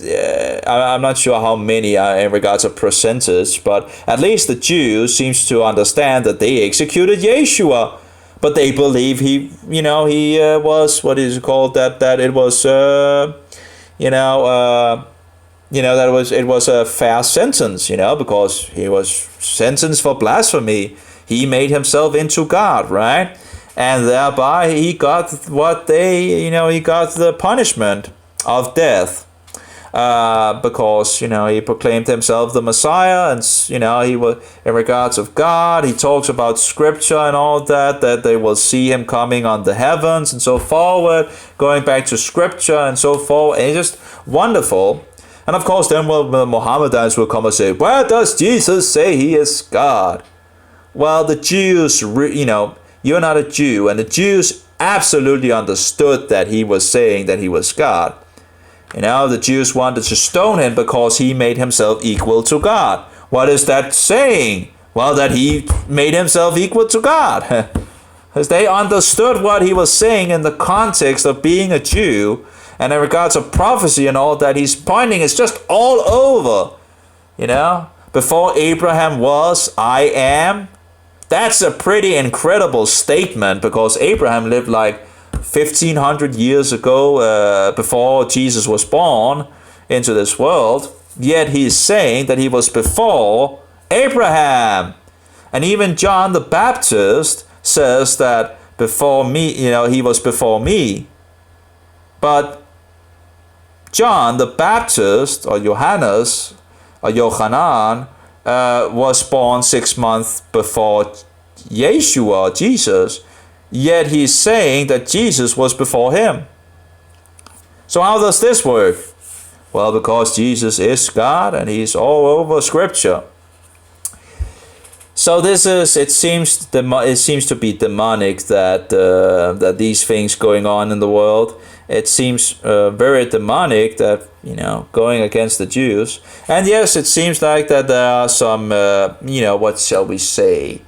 I'm not sure how many in regards of percentage, but at least the Jews seems to understand that they executed Yeshua, but they believe he was, what is it called, that it was, that it was a fair sentence, because he was sentenced for blasphemy. He made himself into God, right? And thereby he got he got the punishment of death, because he proclaimed himself the Messiah, and he was, in regards of God, he talks about Scripture and all that they will see him coming on the heavens and so forward, going back to Scripture and so forward, and it's just wonderful. And of course, then the Mohammedans will come and say, "Where does Jesus say he is God?" Well, the Jews, you're not a Jew, and the Jews absolutely understood that he was saying that he was God. The Jews wanted to stone him because he made himself equal to God. What is that saying? Well, that he made himself equal to God. Because they understood what he was saying in the context of being a Jew, and in regards of prophecy and all that he's pointing, it's just all over. Before Abraham was, I am. That's a pretty incredible statement, because Abraham lived like 1,500 years ago, before Jesus was born into this world. Yet he's saying that he was before Abraham. And even John the Baptist says that before me, he was before me. But John the Baptist, or Johannes, or Yohanan, was born 6 months before Yeshua, Jesus. Yet he's saying that Jesus was before him. So how does this work? Well, because Jesus is God and he's all over Scripture. So it seems to be demonic that these things going on in the world. It seems very demonic that, going against the Jews. And yes, it seems like that there are some, what shall we say,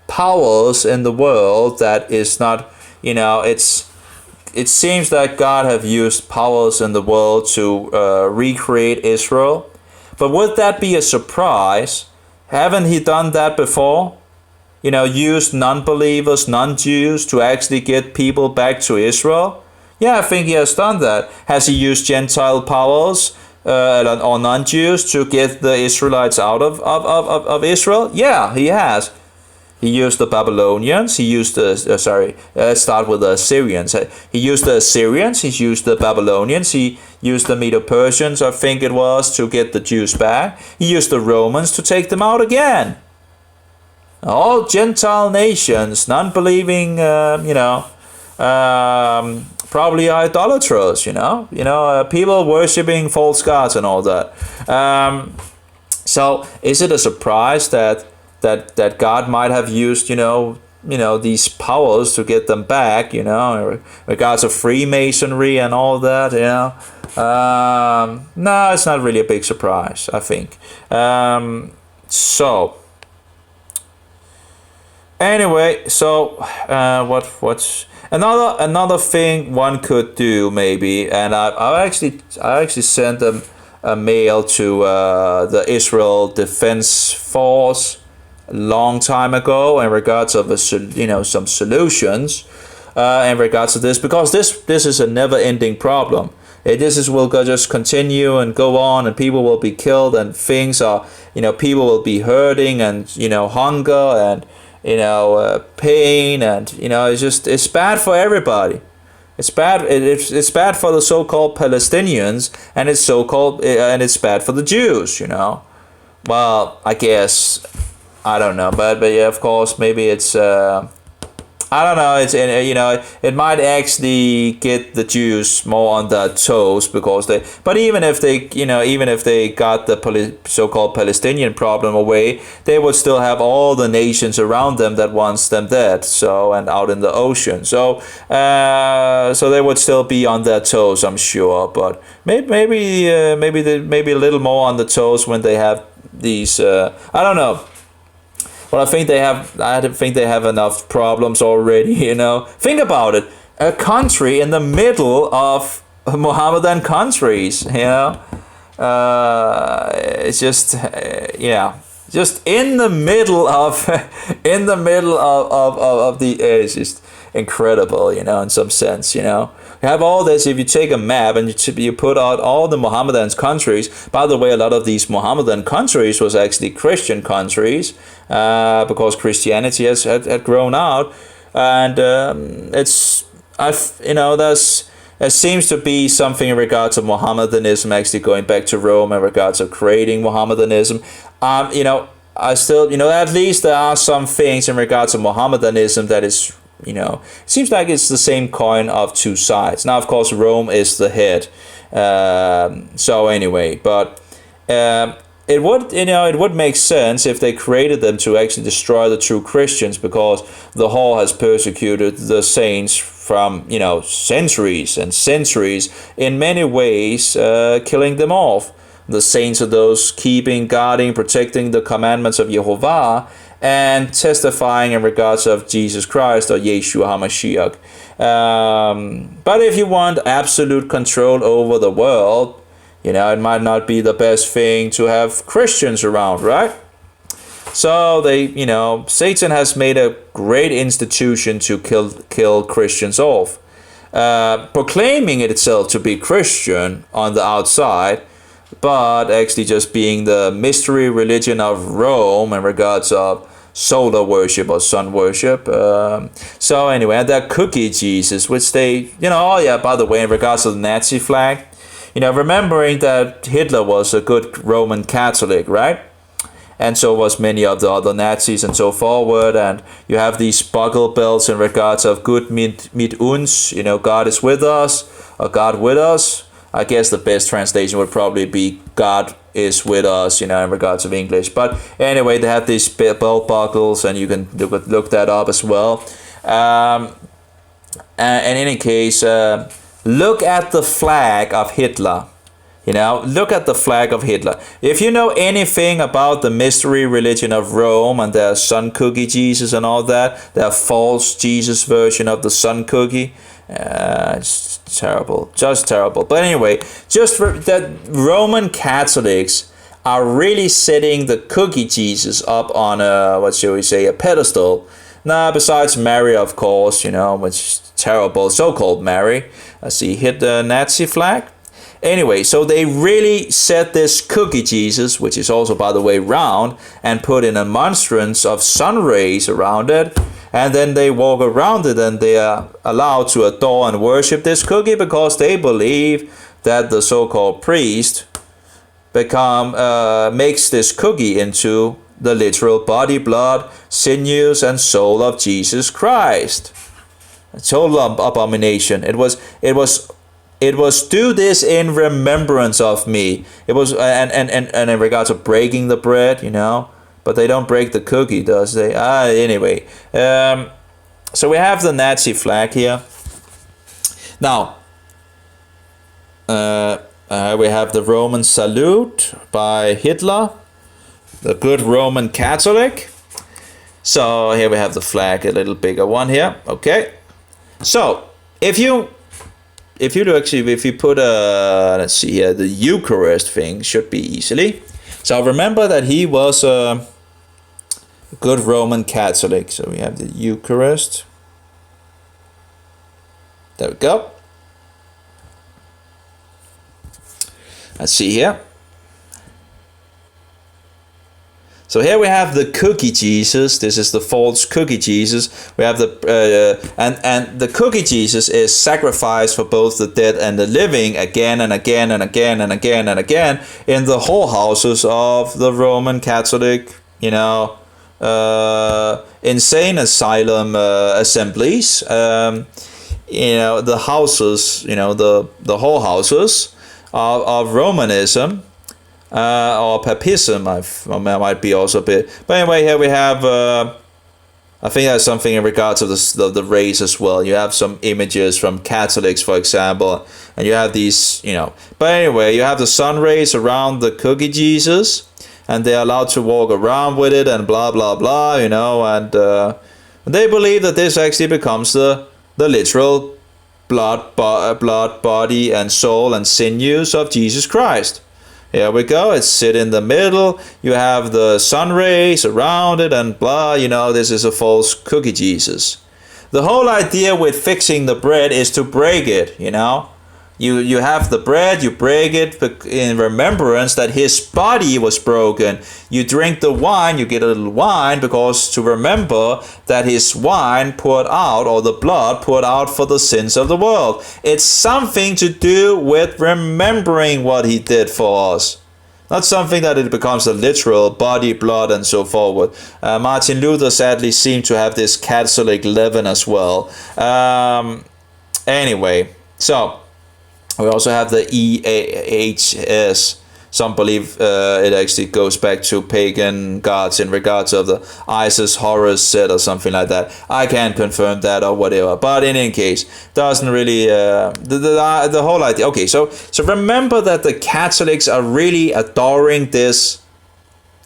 powers in the world that is not, it seems that God have used powers in the world to recreate Israel. But would that be a surprise? Haven't he done that before? Used non-believers, non-Jews to actually get people back to Israel? Yeah, I think he has done that. Has he used Gentile powers or non-Jews to get the Israelites out of Israel? Yeah, he has. He used the Babylonians. He used let's start with the Assyrians. He used the Assyrians. He used the Babylonians. He used the Medo-Persians, I think it was, to get the Jews back. He used the Romans to take them out again. All Gentile nations, non-believing, probably idolaters, people worshipping false gods and all that. So is it a surprise that God might have used, these powers to get them back, in regards of Freemasonry and all that, No, it's not really a big surprise, I think. Anyway, what's another thing one could do maybe, and I actually sent a mail to the Israel Defense Force a long time ago in regards of some solutions in regards to this, because this is a never-ending problem. Will just continue and go on, and people will be killed, and things are, people will be hurting, and hunger, and pain, and it's bad for everybody. It's bad. It's bad for the so-called Palestinians, and it's bad for the Jews. Well, I guess I don't know, but yeah, of course, maybe it's I don't know. It might actually get the Jews more on their toes because they. But even if they got the so-called Palestinian problem away, they would still have all the nations around them that wants them dead. So and out in the ocean. So they would still be on their toes, I'm sure. But maybe a little more on the toes when they have these. I don't know. Well, I think they have enough problems already. Think about it: a country in the middle of Mohammedan countries. It's just just in the middle of it's just incredible. In some sense. You have all this. If you take a map and you put out all the Mohammedan countries. By the way, a lot of these Mohammedan countries was actually Christian countries, because Christianity had grown out, and there seems to be something in regards to Mohammedanism actually going back to Rome in regards of creating Mohammedanism. I still, at least there are some things in regards to Mohammedanism that is. It seems like it's the same coin of two sides. Now, of course, Rome is the head. So anyway, but it would make sense if they created them to actually destroy the true Christians, because the whole has persecuted the saints from centuries and centuries in many ways, killing them off. The saints are those keeping, guarding, protecting the commandments of Jehovah, and testifying in regards of Jesus Christ or Yeshua HaMashiach. But if you want absolute control over the world, it might not be the best thing to have Christians around, right? So Satan has made a great institution to kill Christians off, proclaiming itself to be Christian on the outside, but actually just being the mystery religion of Rome in regards of solar worship or sun worship. So anyway, and that cookie Jesus, which they, by the way, in regards to the Nazi flag, remembering that Hitler was a good Roman Catholic, right? And so was many of the other Nazis and so forward. And you have these buckle belts in regards of Gott mit uns, God is with us, or God with us. I guess the best translation would probably be God is with us, in regards of English. But anyway, they have these belt buckles, and you can look that up as well. And in any case, look at the flag of Hitler. Look at the flag of Hitler. If you know anything about the mystery religion of Rome and their sun cookie Jesus and all that, their false Jesus version of the sun cookie, it's terrible, just terrible. But anyway, just that Roman Catholics are really setting the cookie Jesus up on a pedestal. Now, besides Mary, of course, which is terrible, so-called Mary. I see hit the Nazi flag. Anyway, so they really set this cookie Jesus, which is also, by the way, round, and put in a monstrance of sun rays around it. And then they walk around it, and they are allowed to adore and worship this cookie because they believe that the so-called priest makes this cookie into the literal body, blood, sinews, and soul of Jesus Christ. A total abomination. It was do this in remembrance of me. It was and in regards of breaking the bread, but they don't break the cookie, does they? Anyway, so we have the Nazi flag here. Now, we have the Roman salute by Hitler, the good Roman Catholic. So here we have the flag, a little bigger one here. Okay. So if you put let's see here, the Eucharist thing should be easily. So remember that he was a good Roman Catholic. So we have the Eucharist. There we go. Let's see here. So here we have the cookie Jesus. This is the false cookie Jesus. We have the and the cookie Jesus is sacrificed for both the dead and the living again and again and again and again and again in the whorehouses of the Roman Catholic, insane asylum assemblies. The houses, the whorehouses of Romanism. Or papism, I might be also a bit. But anyway, here we have, I think that's something in regards of the race as well. You have some images from Catholics, for example, and you have these, But anyway, you have the sun rays around the cookie Jesus, and they're allowed to walk around with it and blah, blah, blah, and they believe that this actually becomes the literal blood, body, and soul and sinews of Jesus Christ. Here we go, it's sit in the middle, you have the sun rays around it and blah, this is a false cookie Jesus. The whole idea with fixing the bread is to break it, You have the bread, you break it in remembrance that his body was broken. You drink the wine, you get a little wine because to remember that his wine poured out, or the blood poured out for the sins of the world. It's something to do with remembering what he did for us. Not something that it becomes a literal body, blood, and so forward. Martin Luther sadly seemed to have this Catholic leaven as well. Anyway, so we also have the EHS. Some believe it actually goes back to pagan gods in regards of the Isis Horus set or something like that. I can't confirm that or whatever. But in any case, doesn't really the whole idea. Okay, so remember that the Catholics are really adoring this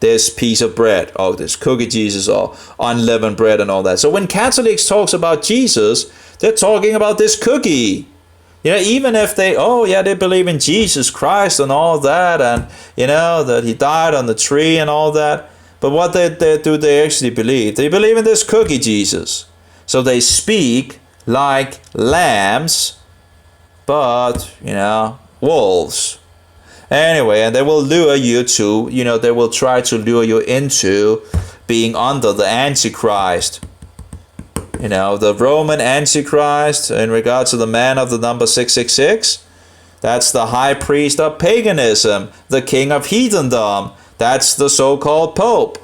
piece of bread, or this cookie Jesus, or unleavened bread and all that. So when Catholics talks about Jesus, they're talking about this cookie. Even if they believe in Jesus Christ and all that, and that he died on the tree and all that, but what do they actually believe? They believe in this cookie Jesus. So they speak like lambs, but wolves. Anyway, and they will lure you to, they will try to lure you into being under the Antichrist. The Roman Antichrist, in regards to the man of the number 666, that's the high priest of paganism, the king of heathendom. That's the so-called Pope.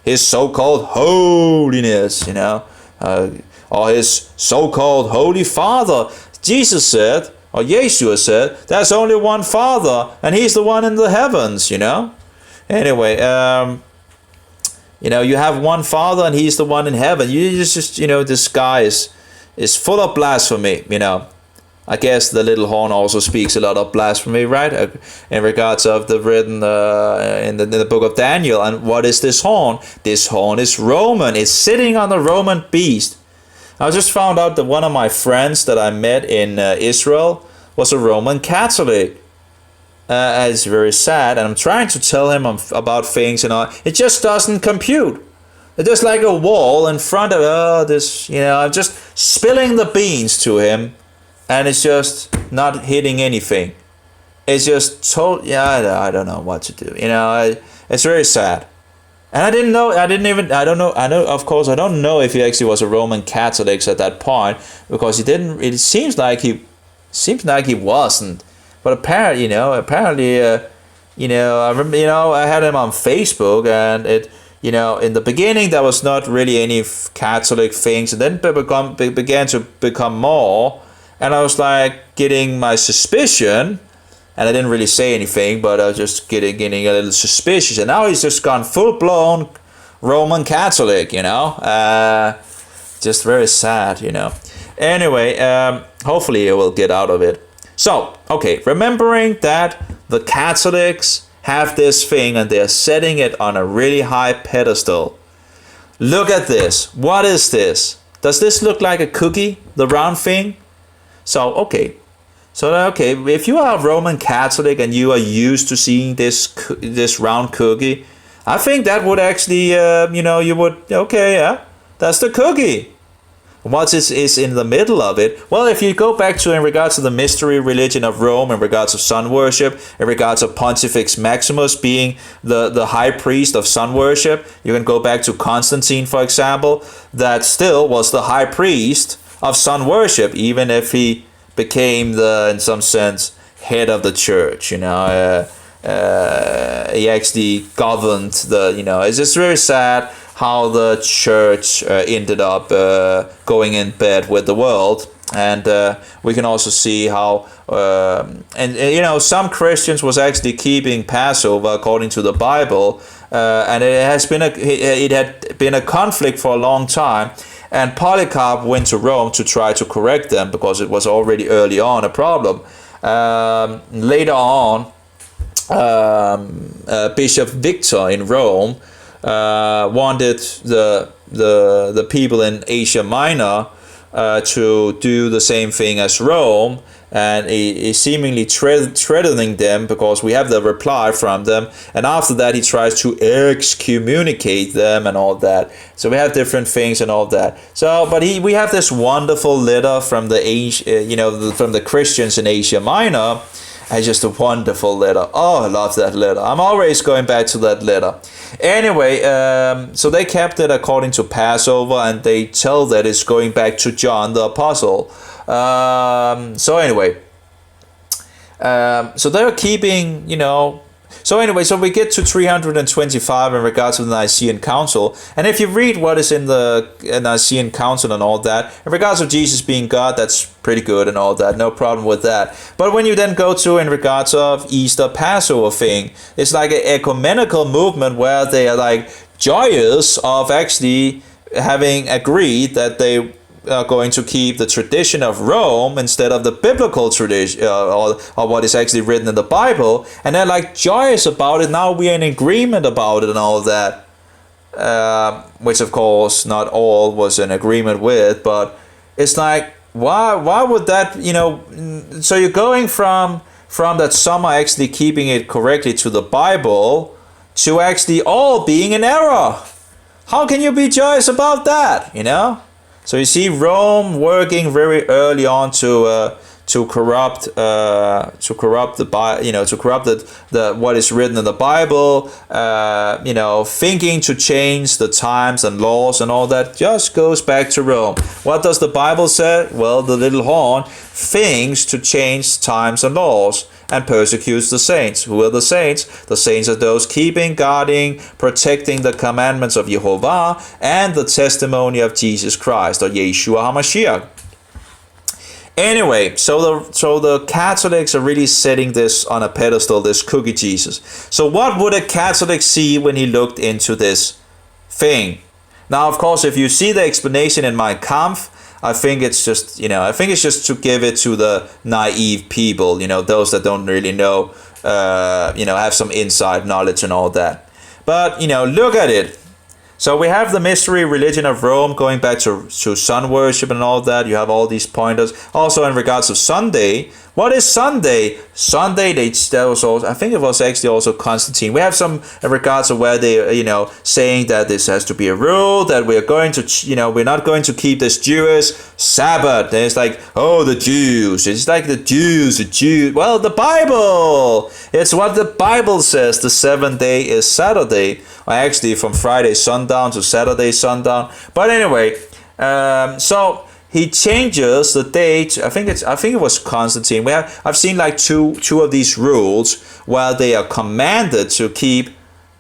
His so-called holiness, or his so-called Holy Father. Jesus said, or Yeshua said, there's only one Father, and he's the one in the heavens, Anyway, you have one Father and he's the one in heaven. You just this guy is full of blasphemy, I guess the little horn also speaks a lot of blasphemy, right? In regards of the written in the book of Daniel. And what is this horn? This horn is Roman. It's sitting on the Roman beast. I just found out that one of my friends that I met in Israel was a Roman Catholic. It's very sad, and I'm trying to tell him about things, it just doesn't compute. It's just like a wall in front of this, I'm just spilling the beans to him, and it's just not hitting anything. It's just I don't know what to do. It's very sad. And I don't know if he actually was a Roman Catholic at that point, because it seems like he wasn't. But apparently, I remember, I had him on Facebook, and it, in the beginning there was not really any Catholic things, and then began to become more, and I was like getting my suspicion, and I didn't really say anything, but I was just getting a little suspicious, and now he's just gone full blown Roman Catholic, just very sad, Anyway, hopefully he will get out of it. So, okay, remembering that the Catholics have this thing and they're setting it on a really high pedestal. Look at this. What is this? Does this look like a cookie, the round thing? So, okay, if you are a Roman Catholic and you are used to seeing this round cookie, I think that would actually, that's the cookie. What is in the middle of it? Well, if you go back to in regards to the mystery religion of Rome, in regards of sun worship, in regards of Pontifex Maximus being the high priest of sun worship, you can go back to Constantine, for example, that still was the high priest of sun worship, even if he became in some sense, head of the church. He actually governed it's just very sad how the church ended up going in bed with the world. And we can also see how some Christians was actually keeping Passover according to the Bible, and it had been a conflict for a long time. And Polycarp went to Rome to try to correct them, because it was already early on a problem. Later on, Bishop Victor in Rome wanted the people in Asia Minor to do the same thing as Rome, and he seemingly threatening them, because we have the reply from them, and after that he tries to excommunicate them and all that. So we have different things and all that. So, but we have this wonderful letter from from the Christians in Asia Minor. It's just a wonderful letter. Oh, I love that letter. I'm always going back to that letter. Anyway, so they kept it according to Passover, and they tell that it's going back to John the Apostle. So they're keeping, So we get to 325 in regards to the Nicene Council. And if you read what is in the Nicene Council and all that, in regards of Jesus being God, that's pretty good and all that, no problem with that. But when you then go to in regards of Easter Passover thing, it's like an ecumenical movement where they are like joyous of actually having agreed that they are going to keep the tradition of Rome instead of the biblical tradition or what is actually written in the Bible, and they're like joyous about it. Now we are in agreement about it and all that, which of course not all was in agreement with, but it's like why would that, so you're going from that some are actually keeping it correctly to the Bible to actually all being in error. How can you be joyous about that, So you see Rome working very early on to corrupt the what is written in the Bible, thinking to change the times and laws and all that just goes back to Rome. What does the Bible say? Well, the little horn thinks to change times and laws and persecutes the saints. Who are the saints? The saints are those keeping, guarding, protecting the commandments of Jehovah and the testimony of Jesus Christ, or Yeshua HaMashiach. Anyway, so the Catholics are really setting this on a pedestal, this cookie Jesus. So what would a Catholic see when he looked into this thing? Now, of course, if you see the explanation in Mein Kampf, I think it's just, to give it to the naive people, those that don't really know, have some inside knowledge and all that. But, look at it. So we have the mystery religion of Rome going back to sun worship and all that. You have all these pointers. Also in regards of Sunday. What is Sunday? Sunday, I think it was actually also Constantine. We have some in regards of where they, saying that this has to be a rule, that we're going to, we're not going to keep this Jewish Sabbath. And it's like, oh, the Jews. It's like the Jews. Well, the Bible. It's what the Bible says. The seventh day is Saturday. Or actually from Friday sundown to Saturday sundown. But anyway, so he changes the date. I think it was Constantine. I've seen like two of these rules where they are commanded to keep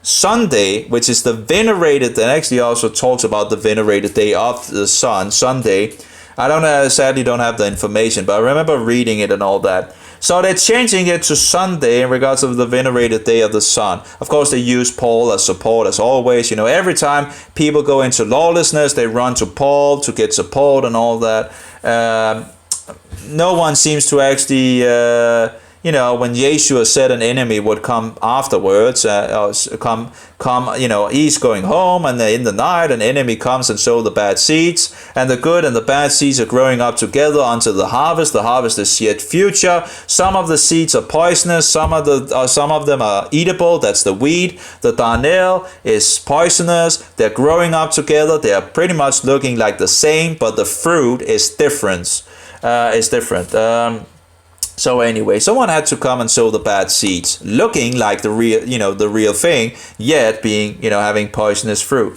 Sunday, which is the venerated, and actually also talks about the venerated day of the sun, Sunday. I sadly don't have the information, but I remember reading it and all that. So they're changing it to Sunday in regards of the venerated day of the sun. Of course, they use Paul as support as always. Every time people go into lawlessness, they run to Paul to get support and all that. No one seems to actually when Yeshua said an enemy would come afterwards, he's going home, and in the night an enemy comes and sow the bad seeds, and the good and the bad seeds are growing up together until the harvest. The harvest is yet future. Some of the seeds are poisonous, some of them are eatable. That's the wheat. The darnel is poisonous. They're growing up together. They are pretty much looking like the same, but the fruit is different. So anyway, someone had to come and sow the bad seeds, looking like the real thing, yet being, having poisonous fruit.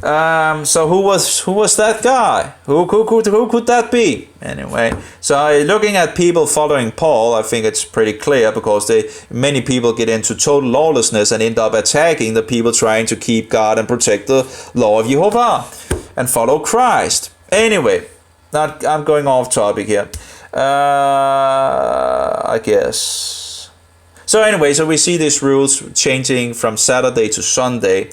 So who was that guy? Who could that be? Anyway, so looking at people following Paul, I think it's pretty clear, because many people get into total lawlessness and end up attacking the people trying to keep God and protect the law of Jehovah and follow Christ. Anyway, I'm going off topic here. I guess. So anyway, so we see these rules changing from Saturday to Sunday.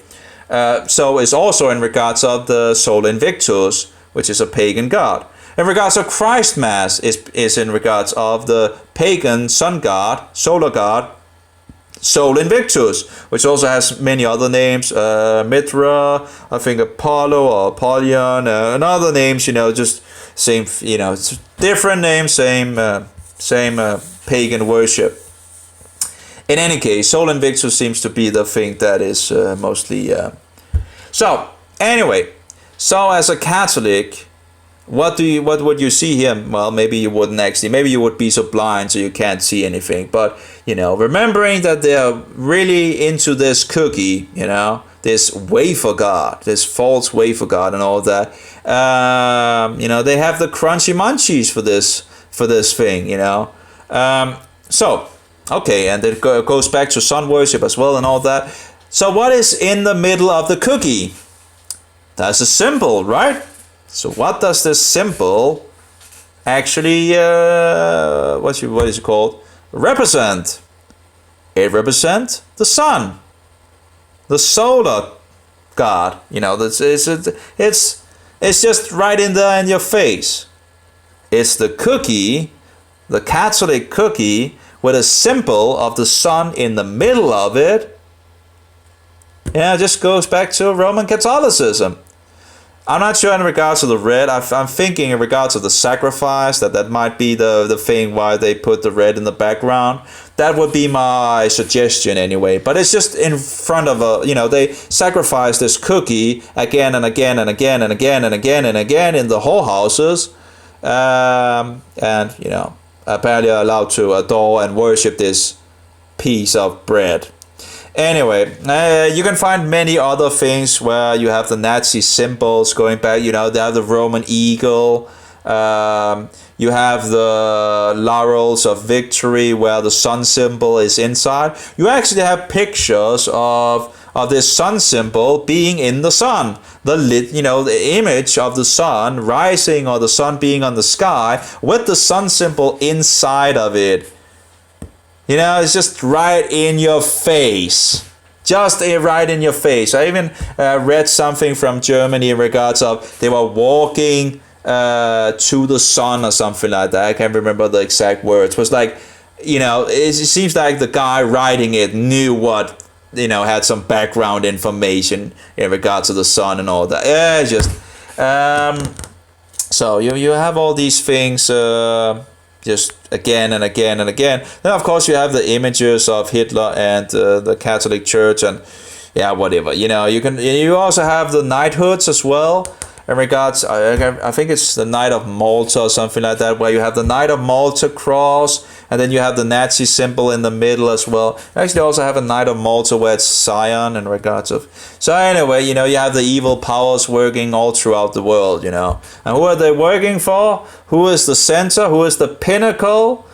So it's also in regards of the Sol Invictus, which is a pagan god. In regards of Christ Mass is in regards of the pagan sun god, solar god, Sol Invictus, which also has many other names, Mithra, I think Apollo or Apollyon, and other names, just same, different names, same pagan worship. In any case, Sol Invictus seems to be the thing that is mostly. So anyway, so as a Catholic, what would you see here? Well, maybe you wouldn't actually. Maybe you would be so blind so you can't see anything. But remembering that they are really into this cookie, this wafer god, this false wafer god, and all that. They have the crunchy munchies for this thing. So okay, and it goes back to sun worship as well and all that. So what is in the middle of the cookie? That's a symbol, right? So what does this symbol actually, what is it called? Represent? It represents the sun, the solar god. It's just right in there in your face. It's the cookie, the Catholic cookie, with a symbol of the sun in the middle of it. It just goes back to Roman Catholicism. I'm not sure in regards to the red. I'm thinking in regards to the sacrifice, that might be the thing why they put the red in the background. That would be my suggestion anyway. But it's just in front of they sacrifice this cookie again and again and again and again and again and again in the whorehouses. And apparently are allowed to adore and worship this piece of bread. Anyway, you can find many other things where you have the Nazi symbols going back. They have the Roman eagle. You have the laurels of victory where the sun symbol is inside. You actually have pictures of this sun symbol being in the sun. The image of the sun rising or the sun being on the sky with the sun symbol inside of it. It's just right in your face. Just right in your face. I even read something from Germany in regards of they were walking to the sun or something like that. I can't remember the exact words. It was like, it seems like the guy writing it knew what, had some background information in regards to the sun and all that. So you have all these things just again and again and again. Then of course you have the images of Hitler and the Catholic Church and whatever. You also have the knighthoods as well. In regards, I think it's the Knight of Malta or something like that, where you have the Knight of Malta cross, and then you have the Nazi symbol in the middle as well. You actually also have a Knight of Malta where it's Zion in regards of. So anyway, you have the evil powers working all throughout the world, And who are they working for? Who is the center? Who is the pinnacle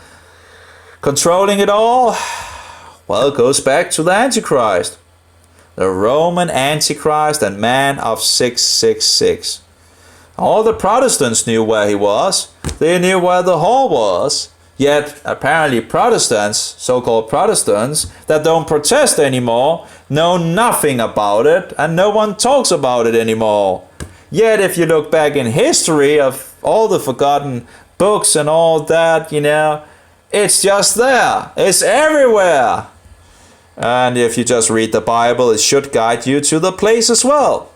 controlling it all? Well, it goes back to the Antichrist. The Roman Antichrist and man of 666. All the Protestants knew where he was. They knew where the whore was. Yet, apparently Protestants, so-called Protestants, that don't protest anymore, know nothing about it, and no one talks about it anymore. Yet, if you look back in history of all the forgotten books and all that, It's just there. It's everywhere. And if you just read the Bible, it should guide you to the place as well.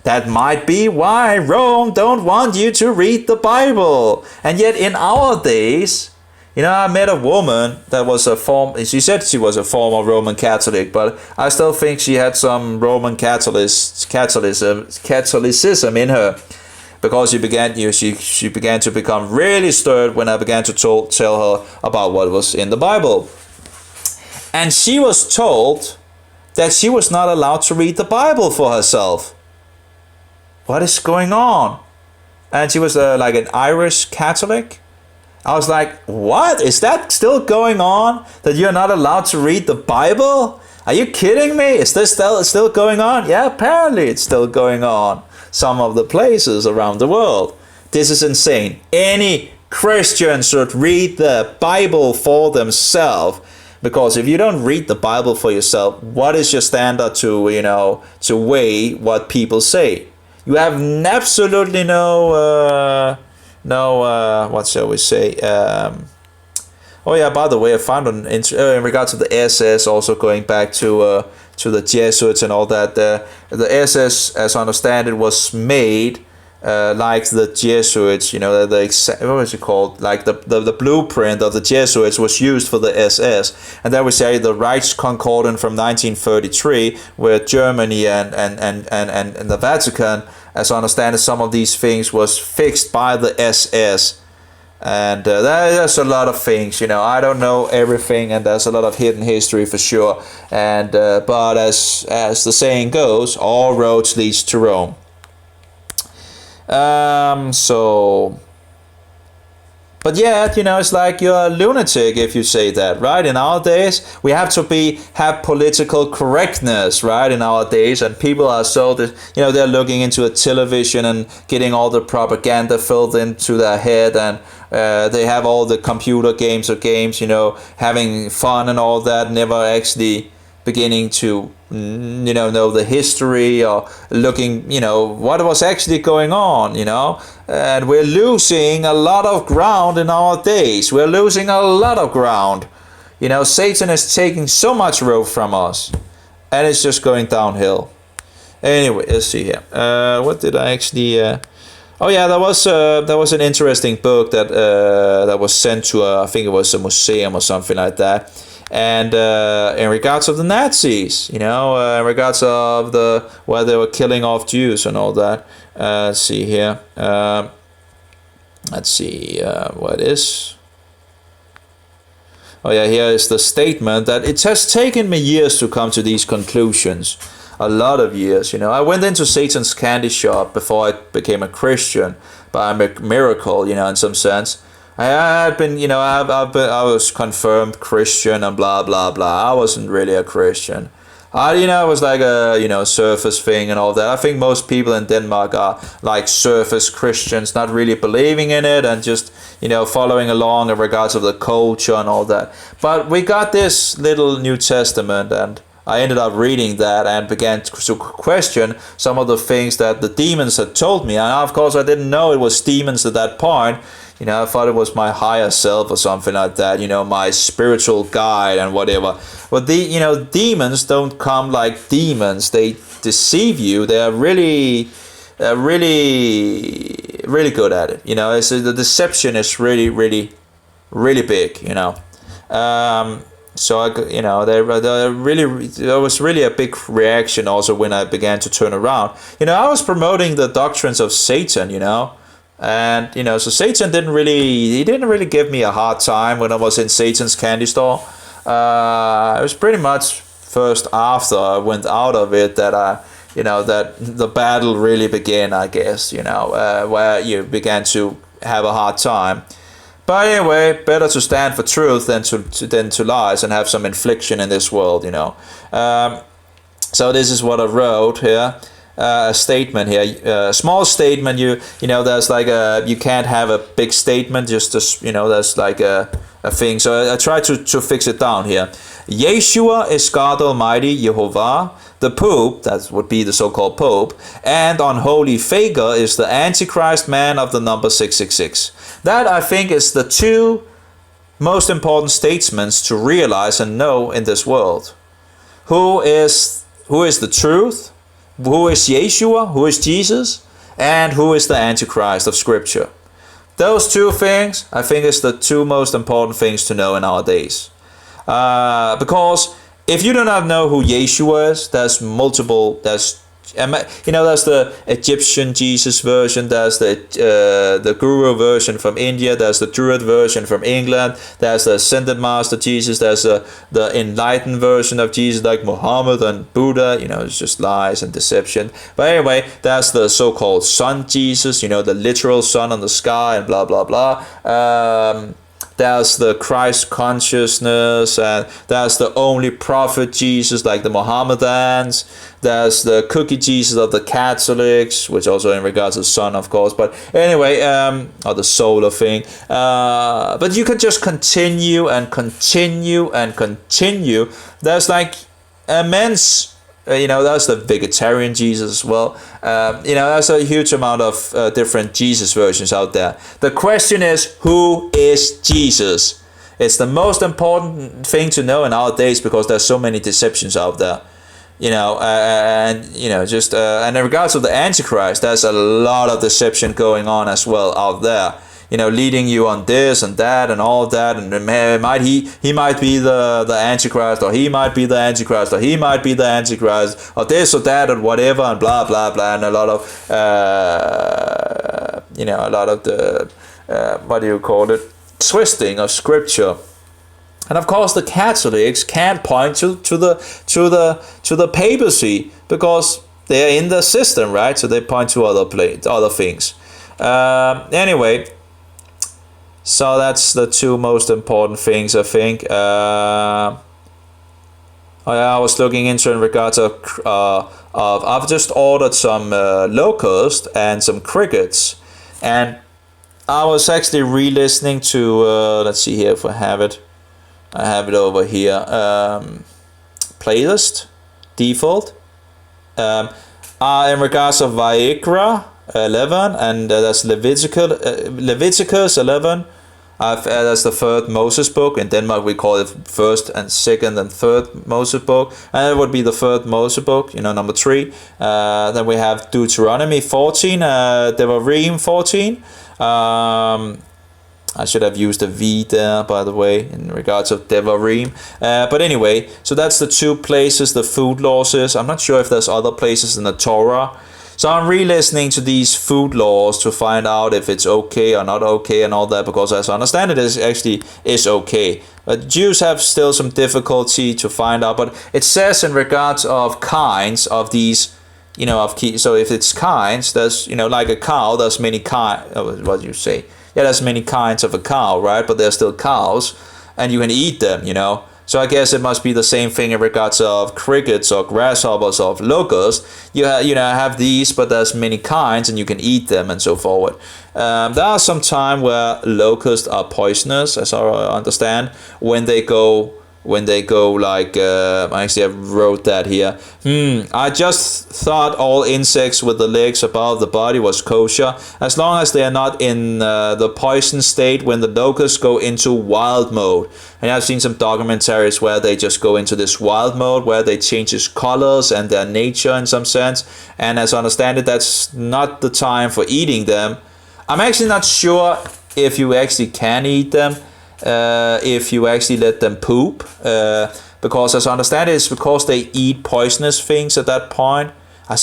That might be why Rome don't want you to read the Bible. And yet in our days, I met a woman that was she said she was a former Roman Catholic, but I still think she had some Roman Catholicism in her. Because she began to become really stirred when I began to tell her about what was in the Bible. And she was told that she was not allowed to read the Bible for herself. What is going on? And she was like an Irish Catholic. I was like, what? Is that still going on? That you're not allowed to read the Bible? Are you kidding me? Is this still going on? Yeah, apparently it's still going on. Some of the places around the world. This is insane. Any Christian should read the Bible for themselves. Because if you don't read the Bible for yourself, what is your standard to weigh what people say? You have absolutely what shall we say? Oh yeah, by the way, I found in regards to the SS, also going back to the Jesuits and all that. The SS, as I understand it, was made like the Jesuits. What was it called? Like the blueprint of the Jesuits was used for the SS, and then we say the Reichskonkordat from 1933, where Germany and the Vatican, as I understand it, some of these things was fixed by the SS. And there's a lot of things, I don't know everything, and there's a lot of hidden history for sure. And but as the saying goes, all roads leads to Rome. But yet, it's like you're a lunatic if you say that, right? In our days, we have to have political correctness, right? In our days, and people are so that, they're looking into a television and getting all the propaganda filled into their head, and they have all the computer games, having fun and all that, never actually beginning to know the history or looking what was actually going on, and we're losing a lot of ground in our days. We're losing a lot of ground. Satan is taking so much road from us, and it's just going downhill. Anyway, let's see here. What did I actually oh yeah, there was an interesting book that was sent to I think it was a museum or something like that. And in regards of the Nazis, in regards of where they were killing off Jews and all that. Let's see here. Let's see what it is. Oh yeah, here is the statement that it has taken me years to come to these conclusions. A lot of years, I went into Satan's candy shop before I became a Christian by a miracle, in some sense. I had been, I was confirmed Christian and blah, blah, blah. I wasn't really a Christian. It was like a, surface thing and all that. I think most people in Denmark are like surface Christians, not really believing in it and just, following along in regards of the culture and all that. But we got this little New Testament, and I ended up reading that and began to question some of the things that the demons had told me. And of course, I didn't know it was demons at that point. I thought it was my higher self or something like that, my spiritual guide and whatever. But demons don't come like demons. They deceive you. They are really, really good at it. The deception is really, really, really big. So there was really a big reaction also when I began to turn around. I was promoting the doctrines of Satan. And so Satan didn't really give me a hard time when I was in Satan's candy store. It was pretty much first after I went out of it that that the battle really began, I guess. Where you began to have a hard time. But anyway, better to stand for truth than to lies and have some infliction in this world. So this is what I wrote here. A statement here, a small statement. There's like you can't have a big statement. There's like a thing. So I try to fix it down here. Yeshua is God Almighty, Jehovah. The Pope, that would be the so-called Pope, and unholy Fager is the Antichrist man of the number 666. That I think is the two most important statements to realize and know in this world. Who is the truth? Who is Yeshua? Who is Jesus? And who is the Antichrist of Scripture? Those two things, I think, is the two most important things to know in our days. Because if you do not know who Yeshua is, there's the Egyptian Jesus version, there's the Guru version from India, there's the Druid version from England, there's the Ascended Master Jesus, there's the enlightened version of Jesus like Muhammad and Buddha, it's just lies and deception. But anyway, there's the so-called Sun Jesus, the literal sun on the sky and blah blah blah. There's the Christ consciousness, and there's the only prophet Jesus like the Mohammedans. There's the cookie Jesus of the Catholics, which also in regards to the sun, of course. But anyway, or the solar thing. But you could just continue and continue and continue. There's like immense. That's the vegetarian Jesus as well. There's a huge amount of different Jesus versions out there. The question is, who is Jesus? It's the most important thing to know in our days because there's so many deceptions out there. And in regards to the Antichrist, there's a lot of deception going on as well out there. Leading you on this and that and all that, and he might be the Antichrist, or he might be the Antichrist, or he might be the Antichrist, or this or that or whatever, and blah blah blah, and a lot of the what do you call it, twisting of Scripture. And of course, the Catholics can't point to the papacy because they're in the system, right? So they point to other things. Anyway. So that's the two most important things, I think. I was looking into in regards of I've just ordered some locusts and some crickets, and I was actually re-listening to let's see here if I have it. I have it over here. Playlist default. In regards of Vayikra 11, and that's Leviticus 11. That's the third Moses book. In Denmark we call it first and second and third Moses book, and it would be the third Moses book, number 3. Then we have Deuteronomy 14, Devarim 14. I should have used a V there, by the way, in regards of Devarim. But anyway, so that's the two places the food laws is. I'm not sure if there's other places in the Torah. So I'm re-listening to these food laws to find out if it's okay or not okay and all that, because as I understand it, is okay. But Jews have still some difficulty to find out. But it says in regards of kinds of these, so if it's kinds, there's, like a cow, there's many kinds, what do you say? Yeah, there's many kinds of a cow, right? But they're still cows, and you can eat them, So I guess it must be the same thing in regards of crickets or grasshoppers or locusts. You have these, but there's many kinds, and you can eat them and so forward. There are some time where locusts are poisonous, as I understand, when they go like, actually I wrote that here. I just thought all insects with the legs above the body was kosher, as long as they are not in the poison state when the locusts go into wild mode. And I've seen some documentaries where they just go into this wild mode, where they change its colors and their nature in some sense. And as I understand it, that's not the time for eating them. I'm actually not sure if you actually can eat them. If you actually let them poop, because as I understand it, it's because they eat poisonous things at that point. I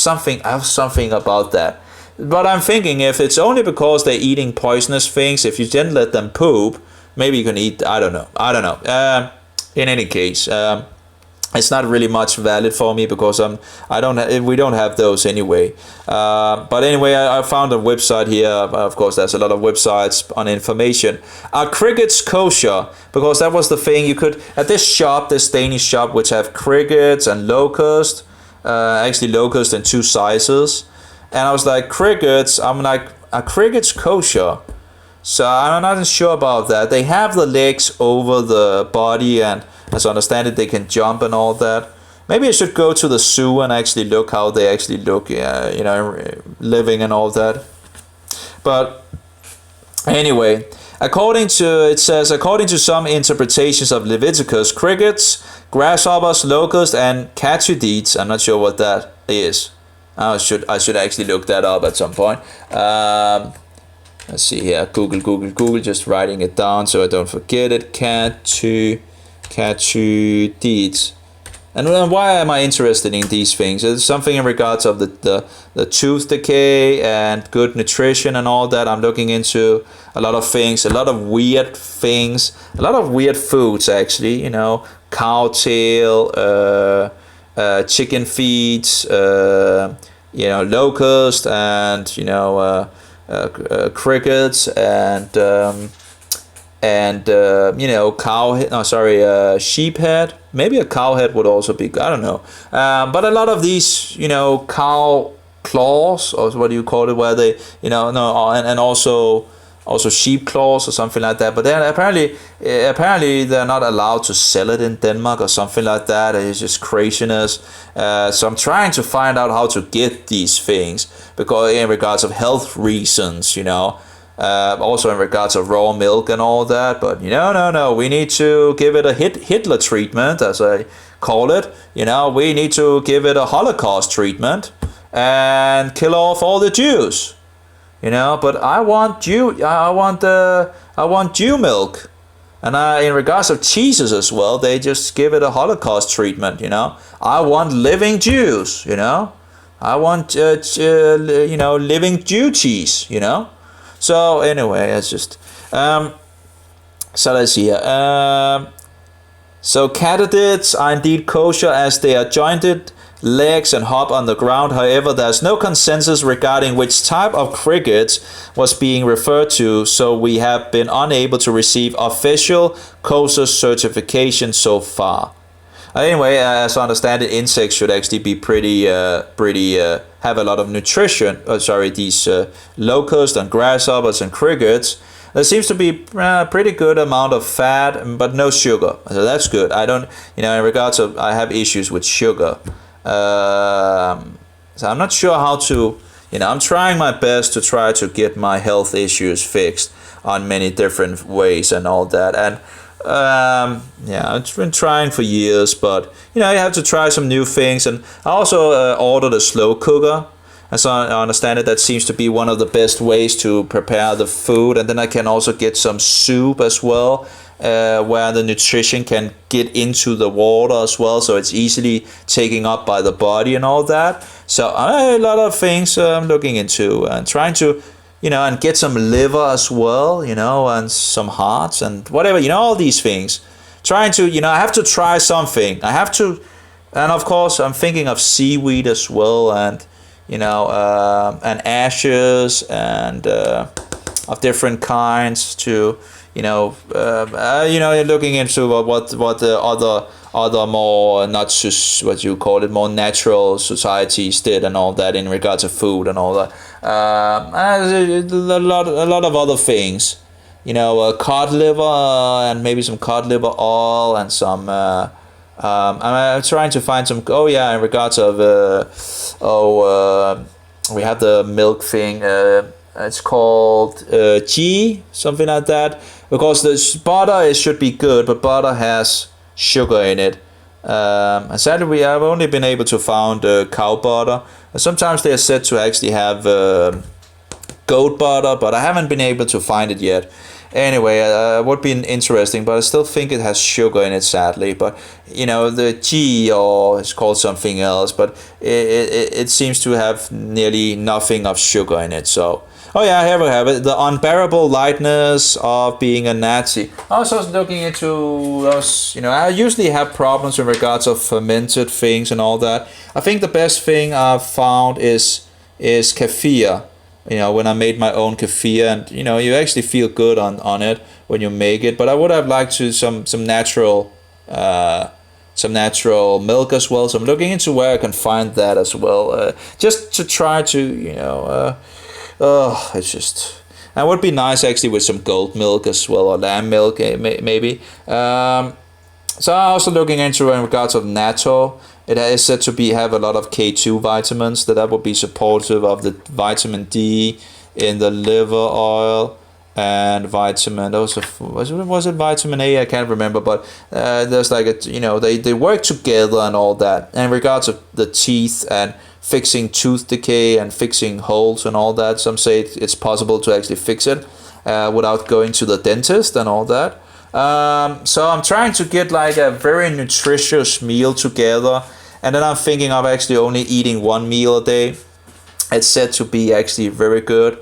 have something about that, but I'm thinking if it's only because they're eating poisonous things, if you didn't let them poop, maybe you can eat. I don't know. In any case, it's not really much valid for me because we don't have those anyway. But anyway, I found a website here. Of course, there's a lot of websites on information. Are crickets kosher? Because that was the thing you could at this Danish shop, which have crickets and locusts. Actually, locusts in 2 sizes. And I was like, crickets. I'm like, are crickets kosher? So I'm not sure about that. They have the legs over the body, and as I understand it, they can jump and all that. Maybe I should go to the zoo and actually look how they actually look, living and all that. But anyway, According to some interpretations of Leviticus, crickets, grasshoppers, locusts, and katydids. I'm not sure what that is. I should actually look that up at some point. Let's see here. Google. Just writing it down so I don't forget it. Katydids. And why am I interested in these things? It's something in regards of the tooth decay and good nutrition and all that. I'm looking into a lot of things, a lot of weird things, a lot of weird foods actually. You know, cow tail, chicken feet, you know, locust, and you know, crickets, and you know, sheep head. Maybe a cow head would also be good. I don't know. But a lot of these, you know, cow claws, or what do you call it, where they, you know, no, and also sheep claws or something like that. But then apparently they're not allowed to sell it in Denmark or something like that. It's just craziness. So I'm trying to find out how to get these things, because in regards of health reasons, you know. Also in regards of raw milk and all that, but no, we need to give it a Hitler treatment, as I call it. You know, we need to give it a Holocaust treatment and kill off all the Jews. You know, but I want Jew milk, and in regards of cheeses as well, they just give it a Holocaust treatment. You know, I want living Jews. You know, I want you know, living Jew cheese. You know. So anyway, it's just so let's see here. So katydids are indeed kosher as they are jointed legs and hop on the ground. However, there's no consensus regarding which type of crickets was being referred to, so we have been unable to receive official kosher certification so far. Anyway, as I understand it, insects should actually be pretty have a lot of nutrition. These locusts and grasshoppers and crickets. There seems to be pretty good amount of fat, but no sugar. So that's good. I don't, you know, in regards of, I have issues with sugar. So I'm not sure how to, you know, I'm trying my best to try to get my health issues fixed on many different ways and all that. And yeah, I've been trying for years, but you know, you have to try some new things. And I also ordered a slow cooker, as I understand it. That seems to be one of the best ways to prepare the food. And then I can also get some soup as well, where the nutrition can get into the water as well, so it's easily taken up by the body and all that. So a lot of things I'm looking into and trying to, you know, and get some liver as well, you know, and some hearts and whatever, you know, all these things. Trying to, you know, I have to try something. I have to, and of course, I'm thinking of seaweed as well, and, you know, and ashes and of different kinds to, you know, looking into what the other more, not just what you call it, more natural societies did and all that in regards to food and all that. A lot of other things, you know, cod liver and maybe some cod liver oil and some. I'm trying to find some. Oh yeah, in regards of we have the milk thing. It's called ghee, something like that. Because the butter, it should be good, but butter has sugar in it. And sadly, we have only been able to find cow butter. Sometimes they are said to actually have goat butter, but I haven't been able to find it yet. Anyway, it would be interesting, but I still think it has sugar in it, sadly. But, you know, the ghee, or it's called something else, but it seems to have nearly nothing of sugar in it. So, oh yeah, here we have it. The unbearable lightness of being a Nazi. I was also looking into those, you know, I usually have problems in regards of fermented things and all that. I think the best thing I've found is kefir. You know, when I made my own kefir, and you know, you actually feel good on it when you make it. But I would have liked to some natural milk as well. So I'm looking into where I can find that as well, just to try to, you know, it's just, and it would be nice actually with some goat milk as well, or lamb milk maybe. So I'm also looking into in regards of natto. It is said to have a lot of K2 vitamins that would be supportive of the vitamin D in the liver oil. and vitamin. Was it vitamin A? I can't remember, but there's like they work together and all that. And in regards of the teeth and fixing tooth decay and fixing holes and all that, some say it's possible to actually fix it without going to the dentist and all that. So I'm trying to get like a very nutritious meal together, and then I'm thinking of actually only eating one meal a day. It's said to be actually very good.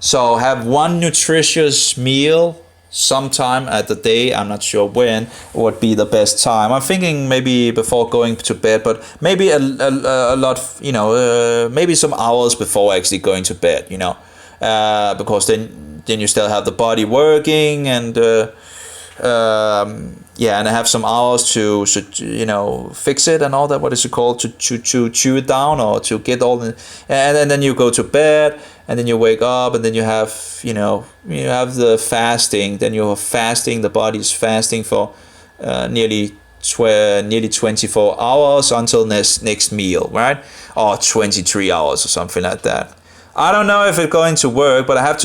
So have one nutritious meal sometime at the day. I'm not sure when would be the best time. I'm thinking maybe before going to bed, but maybe a lot, maybe some hours before actually going to bed, because then you still have the body working, and and I have some hours to fix it and all that. What is it called? To chew it down, or to get all the, and then you go to bed, and then you wake up, and then you have you have the fasting. Then you're fasting. The body is fasting for nearly 24 hours until next meal, right? Or 23 hours or something like that. I don't know if it's going to work, but I have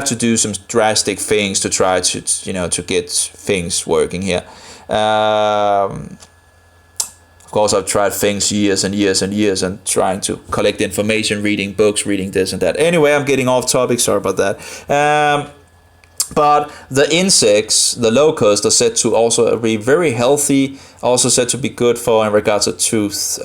to do some drastic things to try to get things working here. Of course, I've tried things years and years and years, and trying to collect information, reading books, reading this and that. Anyway, I'm getting off topic. Sorry about that. But the insects, the locusts, are said to also be very healthy, also said to be good for in regards to tooth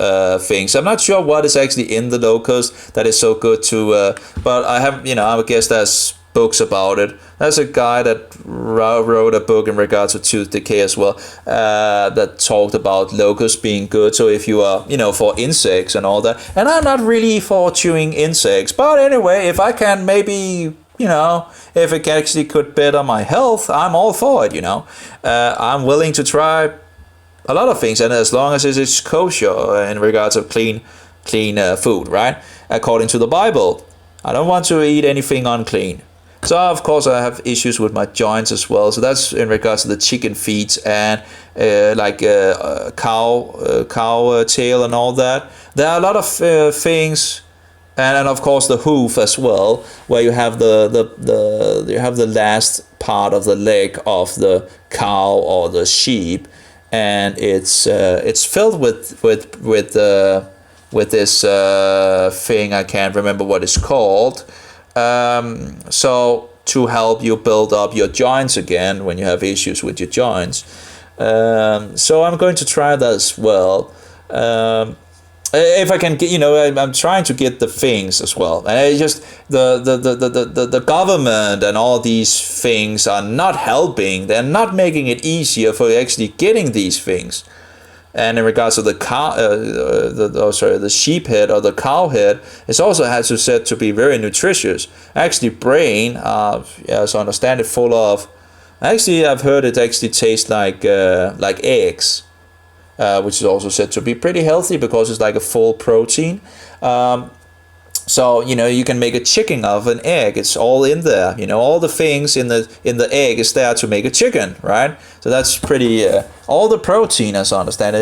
things. I'm not sure what is actually in the locust that is so good to, but I have, I guess there's books about it. There's a guy that wrote a book in regards to tooth decay as well, that talked about locusts being good. So if you are, for insects and all that, and I'm not really for chewing insects, but anyway, if I can maybe, if it actually could better my health, I'm all for it, I'm willing to try a lot of things, and as long as it's kosher in regards of clean food, right? According to the Bible. I don't want to eat anything unclean. So of course I have issues with my joints as well. So that's in regards to the chicken feet and cow tail and all that. There are a lot of things. And of course the hoof as well, where you have the last part of the leg of the cow or the sheep, and it's filled with this thing. I can't remember what it's called. So to help you build up your joints again when you have issues with your joints. So I'm going to try that as well. If I can get, I'm trying to get the things as well. And it's just the government and all these things are not helping. They're not making it easier for actually getting these things. And in regards to the the sheep head or the cow head, it's also said to be very nutritious. Actually, brain, as I understand it, full of. Actually, I've heard it actually tastes like eggs. Which is also said to be pretty healthy because it's like a full protein. So you can make a chicken of an egg. It's all in there. All the things in the egg is there to make a chicken, right? So that's pretty. All the protein, as I understand it,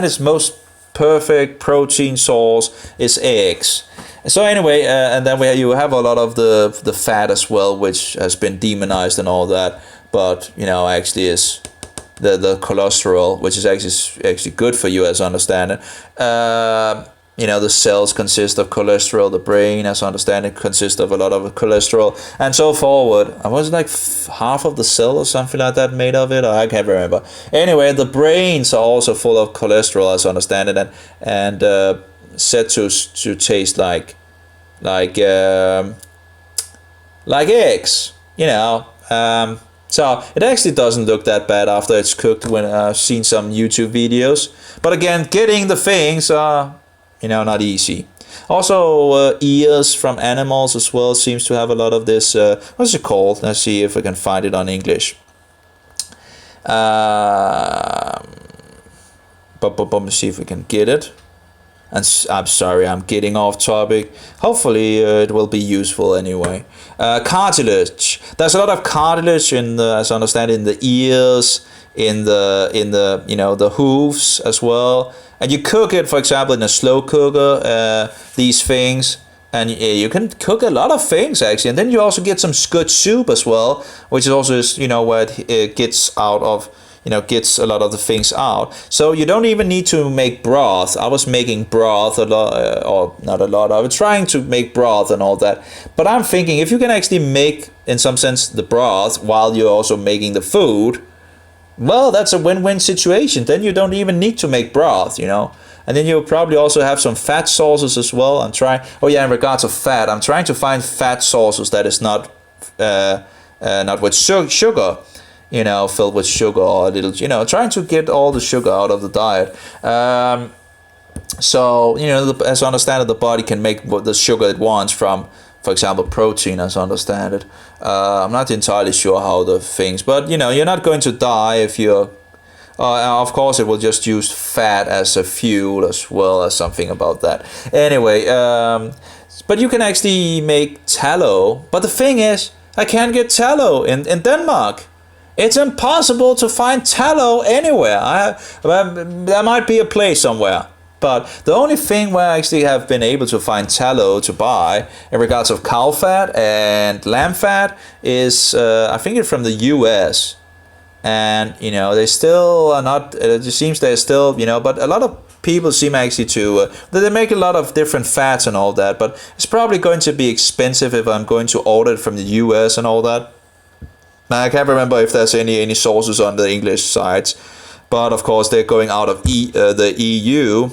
its most perfect protein source is eggs. So anyway, and then you have a lot of the fat as well, which has been demonized and all that, but actually is. The cholesterol, which is actually good for you, as I understand it. The cells consist of cholesterol. The brain, as I understand it, consists of a lot of cholesterol, and so forward. I was like half of the cell or something like that made of it. I can't remember. Anyway, the brains are also full of cholesterol, as I understand it, and said to taste like eggs. So it actually doesn't look that bad after it's cooked when I've seen some YouTube videos. But again, getting the things are, not easy. Also, ears from animals as well seems to have a lot of this, what's it called? Let's see if I can find it on English. Let's see if we can get it. And I'm sorry, I'm getting off topic. Hopefully it will be useful anyway. Cartilage. There's a lot of cartilage as I understand, in the ears, in the the hooves as well. And you cook it, for example, in a slow cooker. These things, and you can cook a lot of things actually, and then you also get some good soup as well, which is also where it gets out of gets a lot of the things out. So you don't even need to make broth. I was making broth a lot, or not a lot. I was trying to make broth and all that. But I'm thinking if you can actually make, in some sense, the broth while you're also making the food, well, that's a win-win situation. Then you don't even need to make broth, And then you'll probably also have some fat sauces as well. I'm trying. Oh yeah, in regards of fat, I'm trying to find fat sauces that is not with sugar. Filled with sugar or a little, trying to get all the sugar out of the diet. So, as I understand it, the body can make the sugar it wants from, for example, protein, as I understand it. I'm not entirely sure how the things, but, you're not going to die if you're, of course, it will just use fat as a fuel as well as something about that. Anyway, but you can actually make tallow. But the thing is, I can't get tallow in Denmark. It's impossible to find tallow anywhere. There might be a place somewhere. But the only thing where I actually have been able to find tallow to buy in regards of cow fat and lamb fat is, I think it's from the US. And, they still are not, it just seems they're still, but a lot of people seem actually to, they make a lot of different fats and all that. But it's probably going to be expensive if I'm going to order it from the US and all that. I can't remember if there's any sources on the English sites, but of course they're going out of the EU,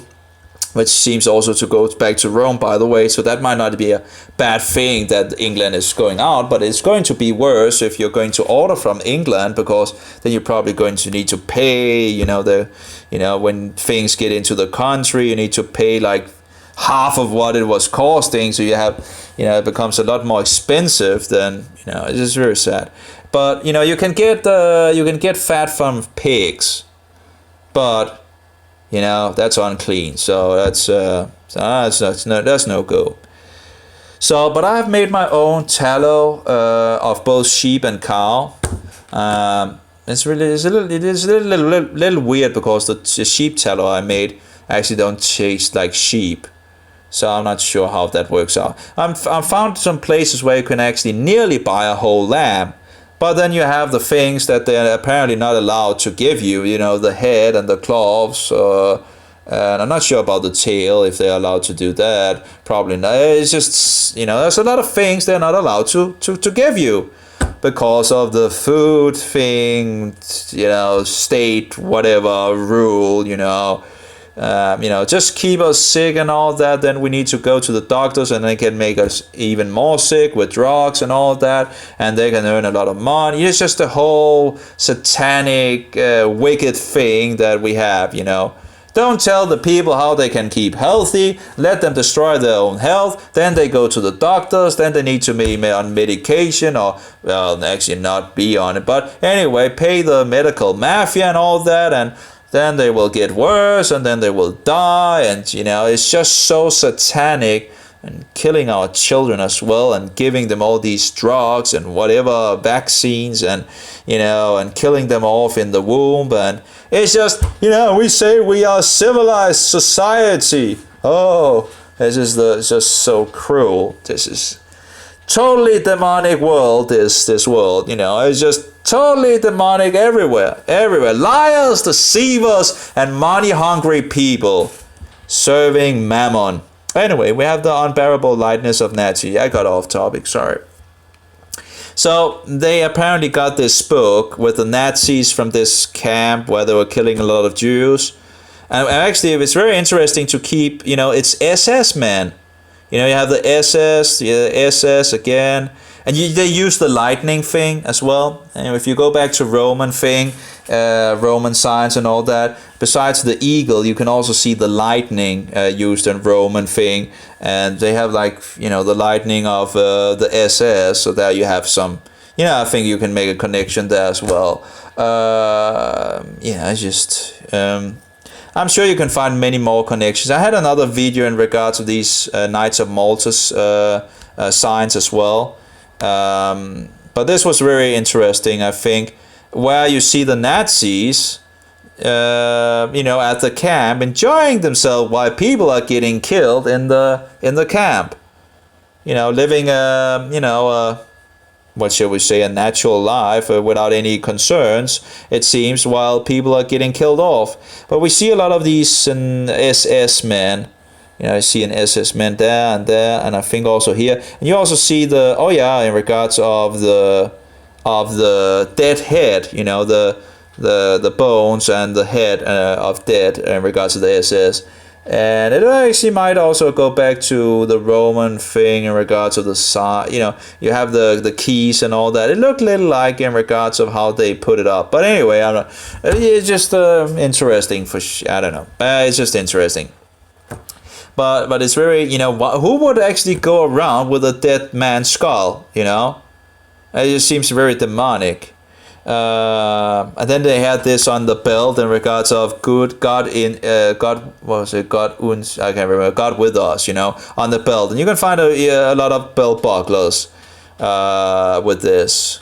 which seems also to go back to Rome, by the way, so that might not be a bad thing that England is going out, but it's going to be worse if you're going to order from England, because then you're probably going to need to pay, when things get into the country, you need to pay like half of what it was costing, so you have, it becomes a lot more expensive than, it's just very sad. But you can get fat from pigs, but that's unclean. So that's no go. So, but I've made my own tallow of both sheep and cow. It's a little weird because the sheep tallow I made actually don't taste like sheep. So I'm not sure how that works out. I found some places where you can actually nearly buy a whole lamb. But then you have the things that they're apparently not allowed to give you, the head and the claws. And I'm not sure about the tail, if they're allowed to do that. Probably not. It's just, there's a lot of things they're not allowed to give you. Because of the food thing, state, whatever, rule, just keep us sick and all that, then we need to go to the doctors and they can make us even more sick with drugs and all that, and they can earn a lot of money. It's just a whole satanic, wicked thing that we have, Don't tell the people how they can keep healthy, let them destroy their own health, then they go to the doctors, then they need to be on medication, or, well, actually not be on it, but anyway, pay the medical mafia and all that, and then they will get worse, and then they will die, and it's just so satanic, and killing our children as well, and giving them all these drugs and whatever vaccines, and and killing them off in the womb, and it's just we say we are civilized society. Oh, this is just so cruel. This is totally demonic world. This world, it's just totally demonic everywhere. Liars, deceivers, and money-hungry people serving mammon. Anyway, we have the unbearable lightness of Nazi. I got off topic, sorry. So they apparently got this book with the Nazis from this camp where they were killing a lot of Jews. And actually, it's very interesting to keep, it's SS men. You have the SS again. And they use the lightning thing as well. And if you go back to Roman thing, Roman signs and all that, besides the eagle, you can also see the lightning used in Roman thing. And they have the lightning of the SS. So there you have some, I think you can make a connection there as well. I'm sure you can find many more connections. I had another video in regards to these Knights of Malta's signs as well. But this was very interesting, I think, where you see the Nazis, at the camp enjoying themselves while people are getting killed in the camp. living what shall we say, a natural life without any concerns, it seems, while people are getting killed off. But we see a lot of these SS men. I see an SS man there, and I think also here. And you also see in regards of the dead head, the bones and the head of dead in regards to the SS. And it actually might also go back to the Roman thing in regards of the size. You have the keys and all that. It looked a little like in regards of how they put it up. But anyway, I don't know. It's just interesting I don't know. It's just interesting. But it's very, who would actually go around with a dead man's skull? It just seems very demonic. And then they had this on the belt in regards of God with us, on the belt, and you can find a lot of belt bucklers with this.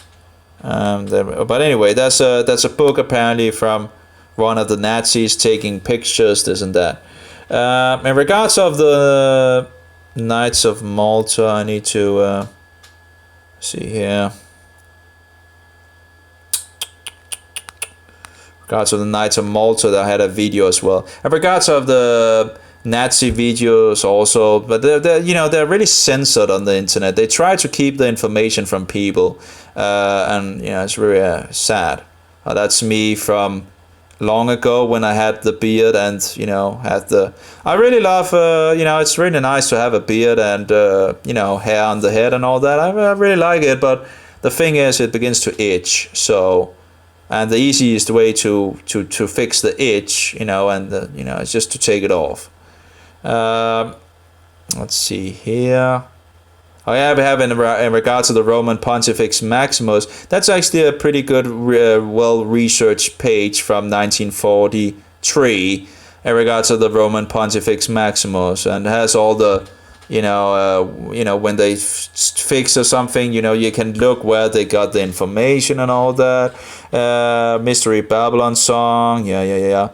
But anyway, that's a book apparently from one of the Nazis taking pictures, this and that. In regards of the Knights of Malta, I need to see here. Regards of the Knights of Malta, I had a video as well. In regards of the Nazi videos also, but they're really censored on the internet. They try to keep the information from people, and it's really sad. That's me from long ago when I had the beard and I really love it's really nice to have a beard and hair on the head and all that. I really like it, but the thing is, it begins to itch. And the easiest way to fix the itch, is just to take it off. Let's see here. Oh yeah, we have in regards to the Roman Pontifex Maximus. That's actually a pretty good, well-researched page from 1943 in regards to the Roman Pontifex Maximus, and has all the, when they fix or something, you can look where they got the information and all that. Mystery Babylon song, yeah.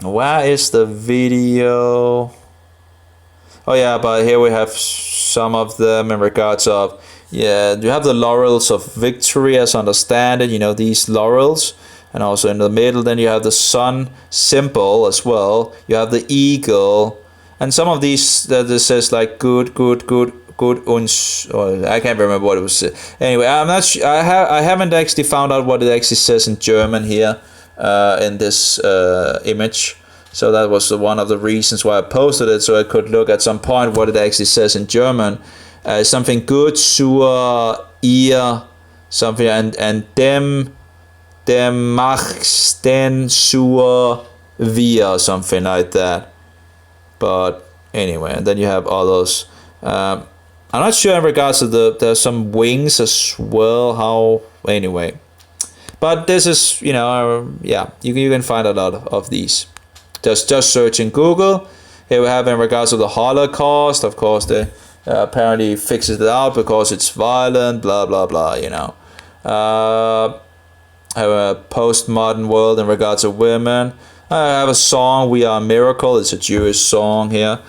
Where is the video? Oh yeah, but here we have some of them in regards of, you have the laurels of victory, as I understand it, these laurels. And also in the middle, then you have the sun symbol as well. You have the eagle. And some of these, that it says like good uns, or I can't remember what it was. Anyway, I'm not sure, I haven't actually found out what it actually says in German here, in this image. So that was one of the reasons why I posted it, so I could look at some point what it actually says in German. Something good, zur ihr, something, and dem machst den zur wir, something like that. But anyway, and then you have all those. I'm not sure in regards to there's some wings as well. Anyway. But this is, you can find a lot of these. Just search in Google. Here we have in regards to the Holocaust. Of course, they apparently fixes it out because it's violent, blah, blah, blah, have a postmodern world in regards to women. I have a song, We Are a Miracle. It's a Jewish song here.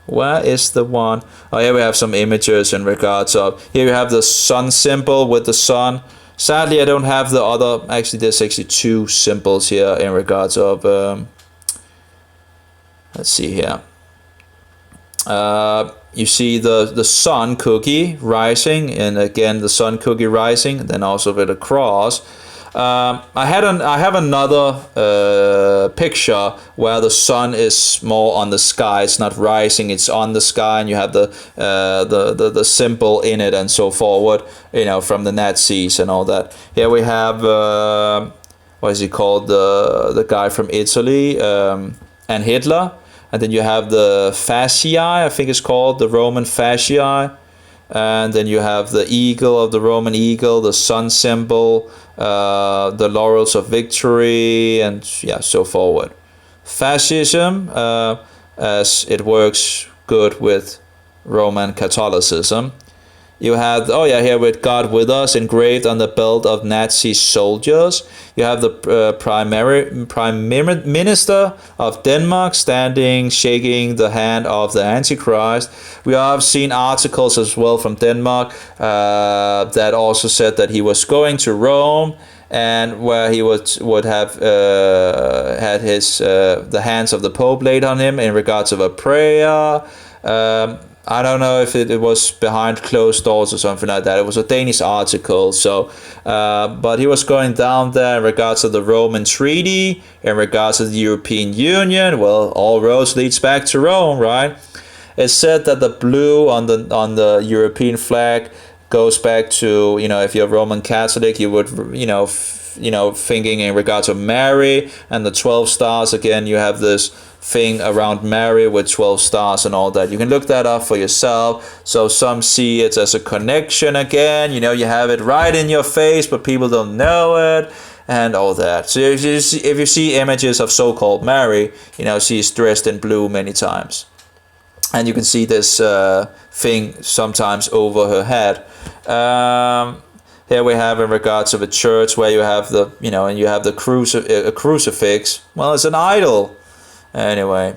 Where is the one? Oh, here we have some images in regards of... Here we have the sun symbol with the sun. Sadly, I don't have the other... Actually, there's actually two symbols here in regards of... let's see here. You see the sun cookie rising, and again the sun cookie rising, then also with a cross. I have another picture where the sun is more on the sky. It's not rising; it's on the sky, and you have the symbol in it and so forward. From the Nazis and all that. Here we have what is he called? The guy from Italy, and Hitler. And then you have the fasciae, I think it's called, the Roman fasciae. And then you have the eagle of the Roman eagle, the sun symbol, the laurels of victory, and so forward. Fascism, as it works good with Roman Catholicism. You have, oh yeah, here with God with us engraved on the belt of Nazi soldiers. You have the prime minister of Denmark standing, shaking the hand of the Antichrist. We have seen articles as well from Denmark that also said that he was going to Rome, and where he would have had his the hands of the Pope laid on him in regards of a prayer. I don't know if it was behind closed doors or something like that. It was a Danish article. So, but he was going down there in regards to the Roman Treaty, in regards to the European Union. Well, all roads leads back to Rome, right? It's said that the blue on the European flag goes back to, if you're Roman Catholic, you would, thinking in regards to Mary, and the 12 stars. Again, you have this thing around Mary with 12 stars and all that. You can look that up for yourself. So some see it as a connection again. You have it right in your face, but people don't know it, and all that. So if you see images of so-called Mary, she's dressed in blue many times. And you can see this thing sometimes over her head. Here we have in regards of a church where you have the, and you have the crucifix. Well, it's an idol. Anyway,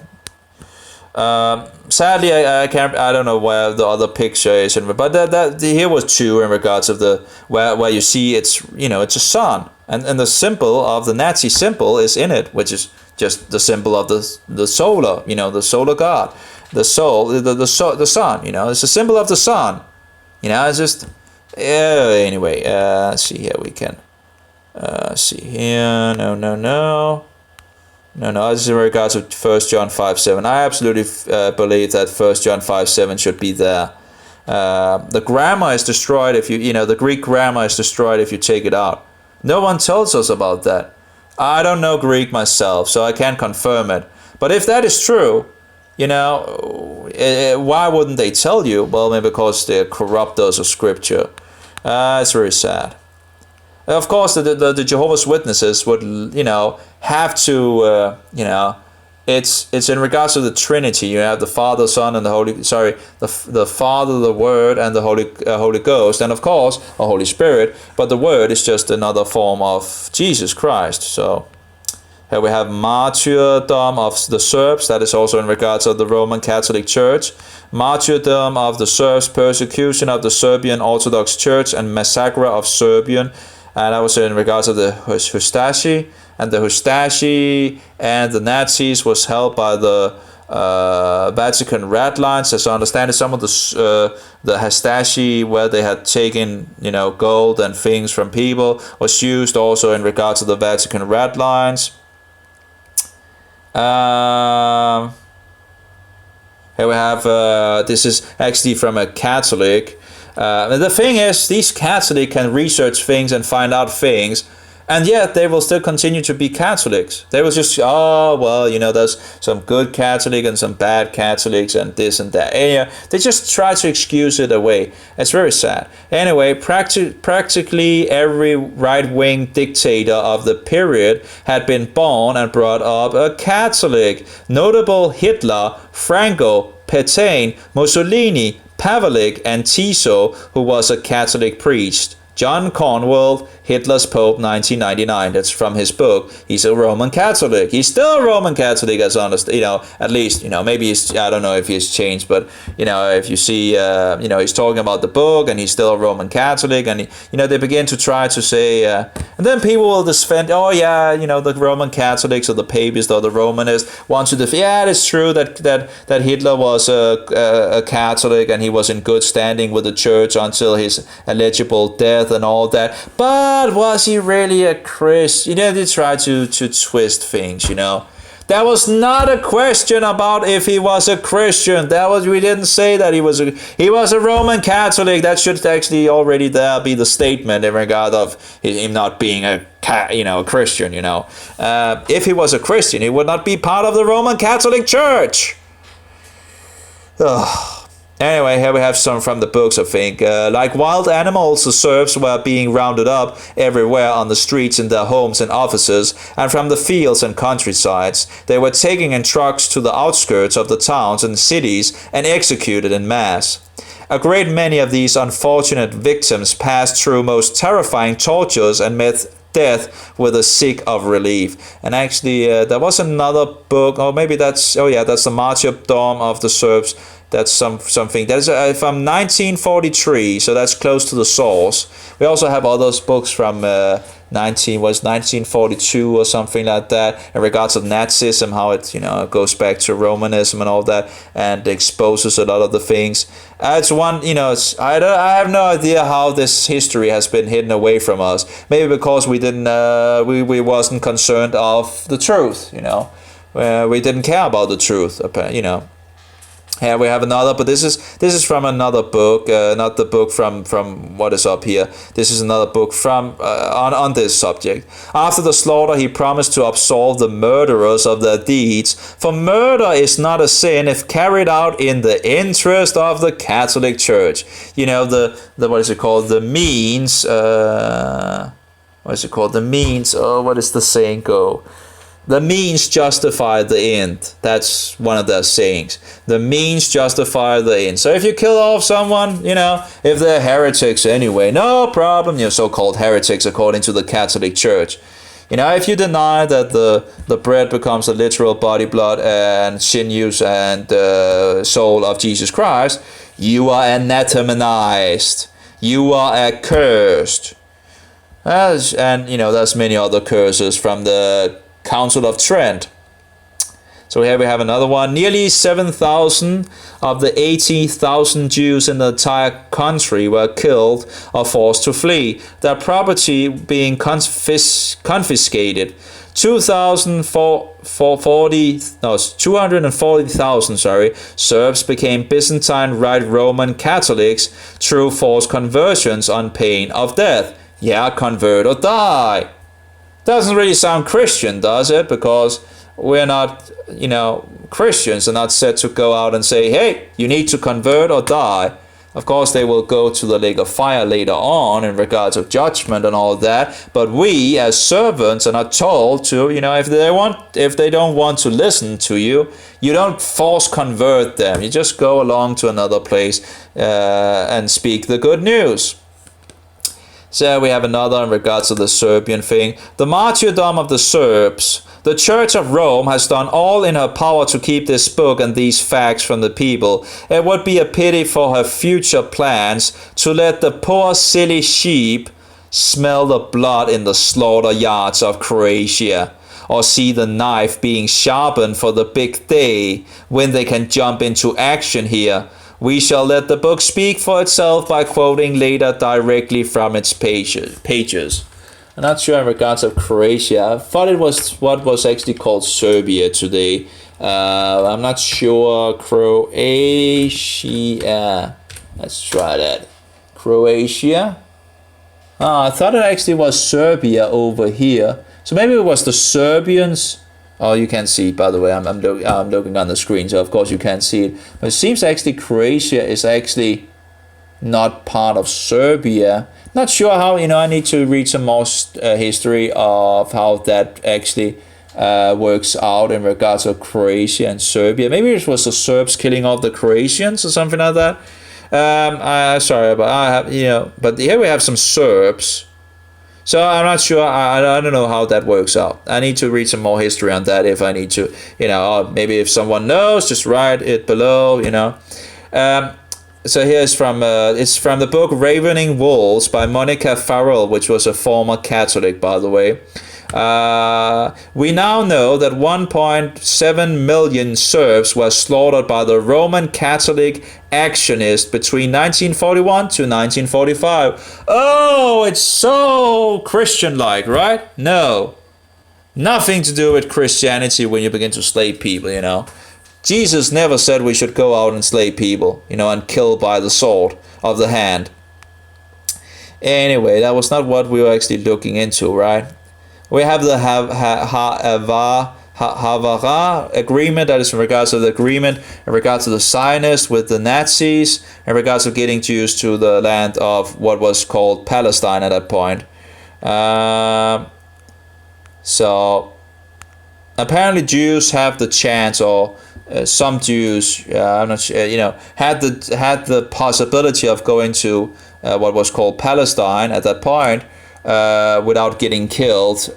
sadly, I can't. I don't know where the other picture is, but that here was two in regards of the where you see it's it's a sun, and the symbol of the Nazi symbol is in it, which is just the symbol of the solar, the solar god, the soul, the sun. It's a symbol of the sun. It's just anyway. Let's see here. We can see here. No, this is in regards to 1 John 5:7. I absolutely believe that 1 John 5:7 should be there. The grammar is destroyed if the Greek grammar is destroyed if you take it out. No one tells us about that. I don't know Greek myself, so I can't confirm it. But if that is true, why wouldn't they tell you? Well, maybe because they're corruptors of Scripture. It's very sad. Of course, the Jehovah's Witnesses would, have to, it's in regards to the Trinity. You have the Father, Son, and the Father, the Word, and the Holy Ghost, and of course, a Holy Spirit. But the Word is just another form of Jesus Christ. So here we have martyrdom of the Serbs. That is also in regards of the Roman Catholic Church. Martyrdom of the Serbs, persecution of the Serbian Orthodox Church, and massacre of Serbian. And that was in regards of the Hustashi. And the Hustashi and the Nazis was held by the Vatican Red Lines. As I understand it, some of the Hustashi, where they had taken, gold and things from people, was used also in regards to the Vatican Red Lines. Here we have, this is actually from a Catholic. The thing is, these Catholics can research things and find out things, and yet they will still continue to be Catholics. They will just, there's some good Catholic and some bad Catholics and this and that. And, they just try to excuse it away. It's very sad. Anyway, practically every right-wing dictator of the period had been born and brought up a Catholic. Notable Hitler, Franco, Petain, Mussolini, Pavlik, and Tiso, who was a Catholic priest. John Cornwall, Hitler's Pope, 1999. That's from his book. He's a Roman Catholic. He's still a Roman Catholic, as honest, at least, maybe he's, I don't know if he's changed, but, if you see, he's talking about the book, and he's still a Roman Catholic, and, they begin to try to say, and then people will defend, the Roman Catholics or the Papists or the Romanists want to defend, it's true that Hitler was a Catholic, and he was in good standing with the church until his alleged death and all that, but was he really a Christian? They try to twist things, That was not a question about if he was a Christian. We didn't say that he was a Roman Catholic. That should actually already there be the statement in regard of him not being a Christian, If he was a Christian, he would not be part of the Roman Catholic Church. Ugh. Anyway, here we have some from the books, I think. Like wild animals, the serfs were being rounded up everywhere on the streets, in their homes and offices, and from the fields and countrysides. They were taken in trucks to the outskirts of the towns and cities and executed in mass. A great many of these unfortunate victims passed through most terrifying tortures and met death with a sick of relief. And actually, there was another book, or maybe that's, oh yeah, that's the Martyrdom of the Serbs. That's something that is from 1943, so that's close to the source. We also have other books from 1942 or something like that in regards of Nazism, how it goes back to Romanism and all that, and exposes a lot of the things. It's one, I have no idea how this history has been hidden away from us. Maybe because we didn't we wasn't concerned of the truth. We didn't care about the truth. Here we have another, but this is from another book, not the book from what is up here. This is another book from on this subject. After the slaughter, he promised to absolve the murderers of their deeds, for murder is not a sin if carried out in the interest of the Catholic Church. The what is it called? The means. What is it called? The means. Oh, what is the saying go? The means justify the end. That's one of their sayings. The means justify the end. So if you kill off someone, if they're heretics anyway, no problem. So-called heretics according to the Catholic Church. If you deny that the bread becomes the literal body, blood, and sinews and soul of Jesus Christ, you are anathemanized. You are accursed. And there's many other curses from the Council of Trent. So here we have another one. Nearly 7,000 of the 80,000 Jews in the entire country were killed or forced to flee, their property being confiscated. 240,000 Serbs became Byzantine Rite Roman Catholics through forced conversions on pain of death. Yeah, convert or die. Doesn't really sound Christian, does it? Because we're not, Christians are not set to go out and say, hey, you need to convert or die. Of course, they will go to the lake of fire later on in regards of judgment and all that. But we, as servants, are not told to, if they don't want to listen to you, you don't force convert them. You just go along to another place and speak the good news. So we have another in regards to the Serbian thing. The martyrdom of the Serbs. The Church of Rome has done all in her power to keep this book and these facts from the people. It would be a pity for her future plans to let the poor silly sheep smell the blood in the slaughter yards of Croatia, or see the knife being sharpened for the big day when they can jump into action here. We shall let the book speak for itself by quoting later directly from its pages. I'm not sure in regards of Croatia. I thought it was what was actually called Serbia today. I'm not sure. Croatia. Let's try that. Croatia. I thought it actually was Serbia over here. So maybe it was the Serbians. Oh, you can see it, by the way. I'm looking on the screen, so of course you can't see it. But it seems actually Croatia is actually not part of Serbia. Not sure how, I need to read some more history of how that actually works out in regards to Croatia and Serbia. Maybe it was the Serbs killing off the Croatians or something like that. Sorry, but but here we have some Serbs. So I'm not sure. I don't know how that works out. I need to read some more history on that if I need to. Maybe if someone knows, just write it below. So here's from it's from the book Ravening Wolves by Monica Farrell, which was a former Catholic, by the way. We now know that 1.7 million Serbs were slaughtered by the Roman Catholic actionists between 1941 to 1945. Oh, it's so Christian-like, right? No. Nothing to do with Christianity when you begin to slay people, Jesus never said we should go out and slay people, and kill by the sword of the hand. Anyway, that was not what we were actually looking into, right? We have the Havara agreement, that is in regards to the agreement in regards to the Zionists with the Nazis, in regards to getting Jews to the land of what was called Palestine at that point. apparently Jews have the chance, or some Jews, I'm not sure, had the possibility of going to what was called Palestine at that point without getting killed,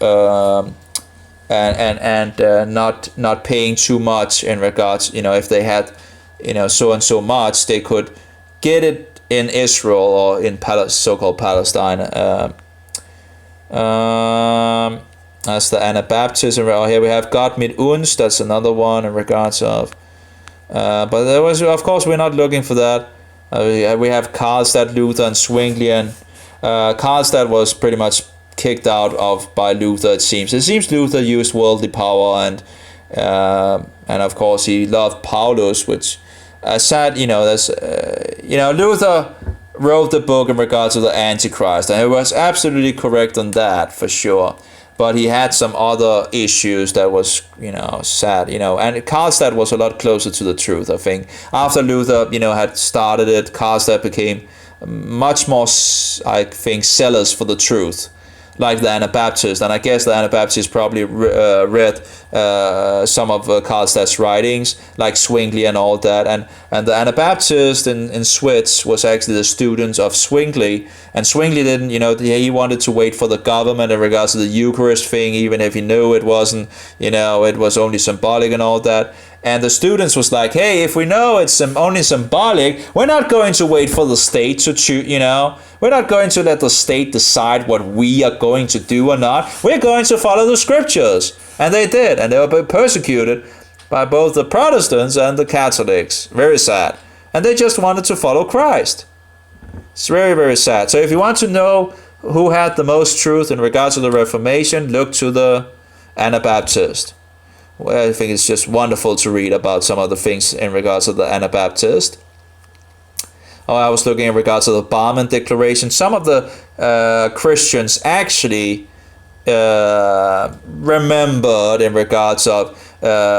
and not paying too much in regards, if they had, so and so much, they could get it in Israel or in so-called Palestine. That's the Anabaptists. And here we have Gott mit uns. That's another one in regards of. But there was, of course, we're not looking for that. We have Karlstadt, Luther, and Zwinglian. Karlstadt was pretty much kicked out of by Luther. It seems. It seems Luther used worldly power, and of course he loved Paulus, which sad. That's Luther wrote the book in regards to the Antichrist, and he was absolutely correct on that for sure. But he had some other issues that was, sad, and Karlstadt was a lot closer to the truth, I think. After Luther, had started it, Karlstadt became much more, I think, zealous for the truth, like the Anabaptists. And I guess the Anabaptists probably read some of Karlstadt's writings, like Zwingli and all that. And the Anabaptist in Swiss was actually the students of Zwingli. And Zwingli didn't, he wanted to wait for the government in regards to the Eucharist thing, even if he knew it wasn't, it was only symbolic and all that. And the students was like, hey, if we know it's only symbolic, we're not going to wait for the state to choose, We're not going to let the state decide what we are going to do or not. We're going to follow the scriptures. And they did. And they were persecuted by both the Protestants and the Catholics. Very sad. And they just wanted to follow Christ. It's very, very sad. So if you want to know who had the most truth in regards to the Reformation, look to the Anabaptist. Well, I think it's just wonderful to read about some of the things in regards to the Anabaptist. Oh, I was looking in regards to the Barmen Declaration. Some of the Christians actually remembered in regards of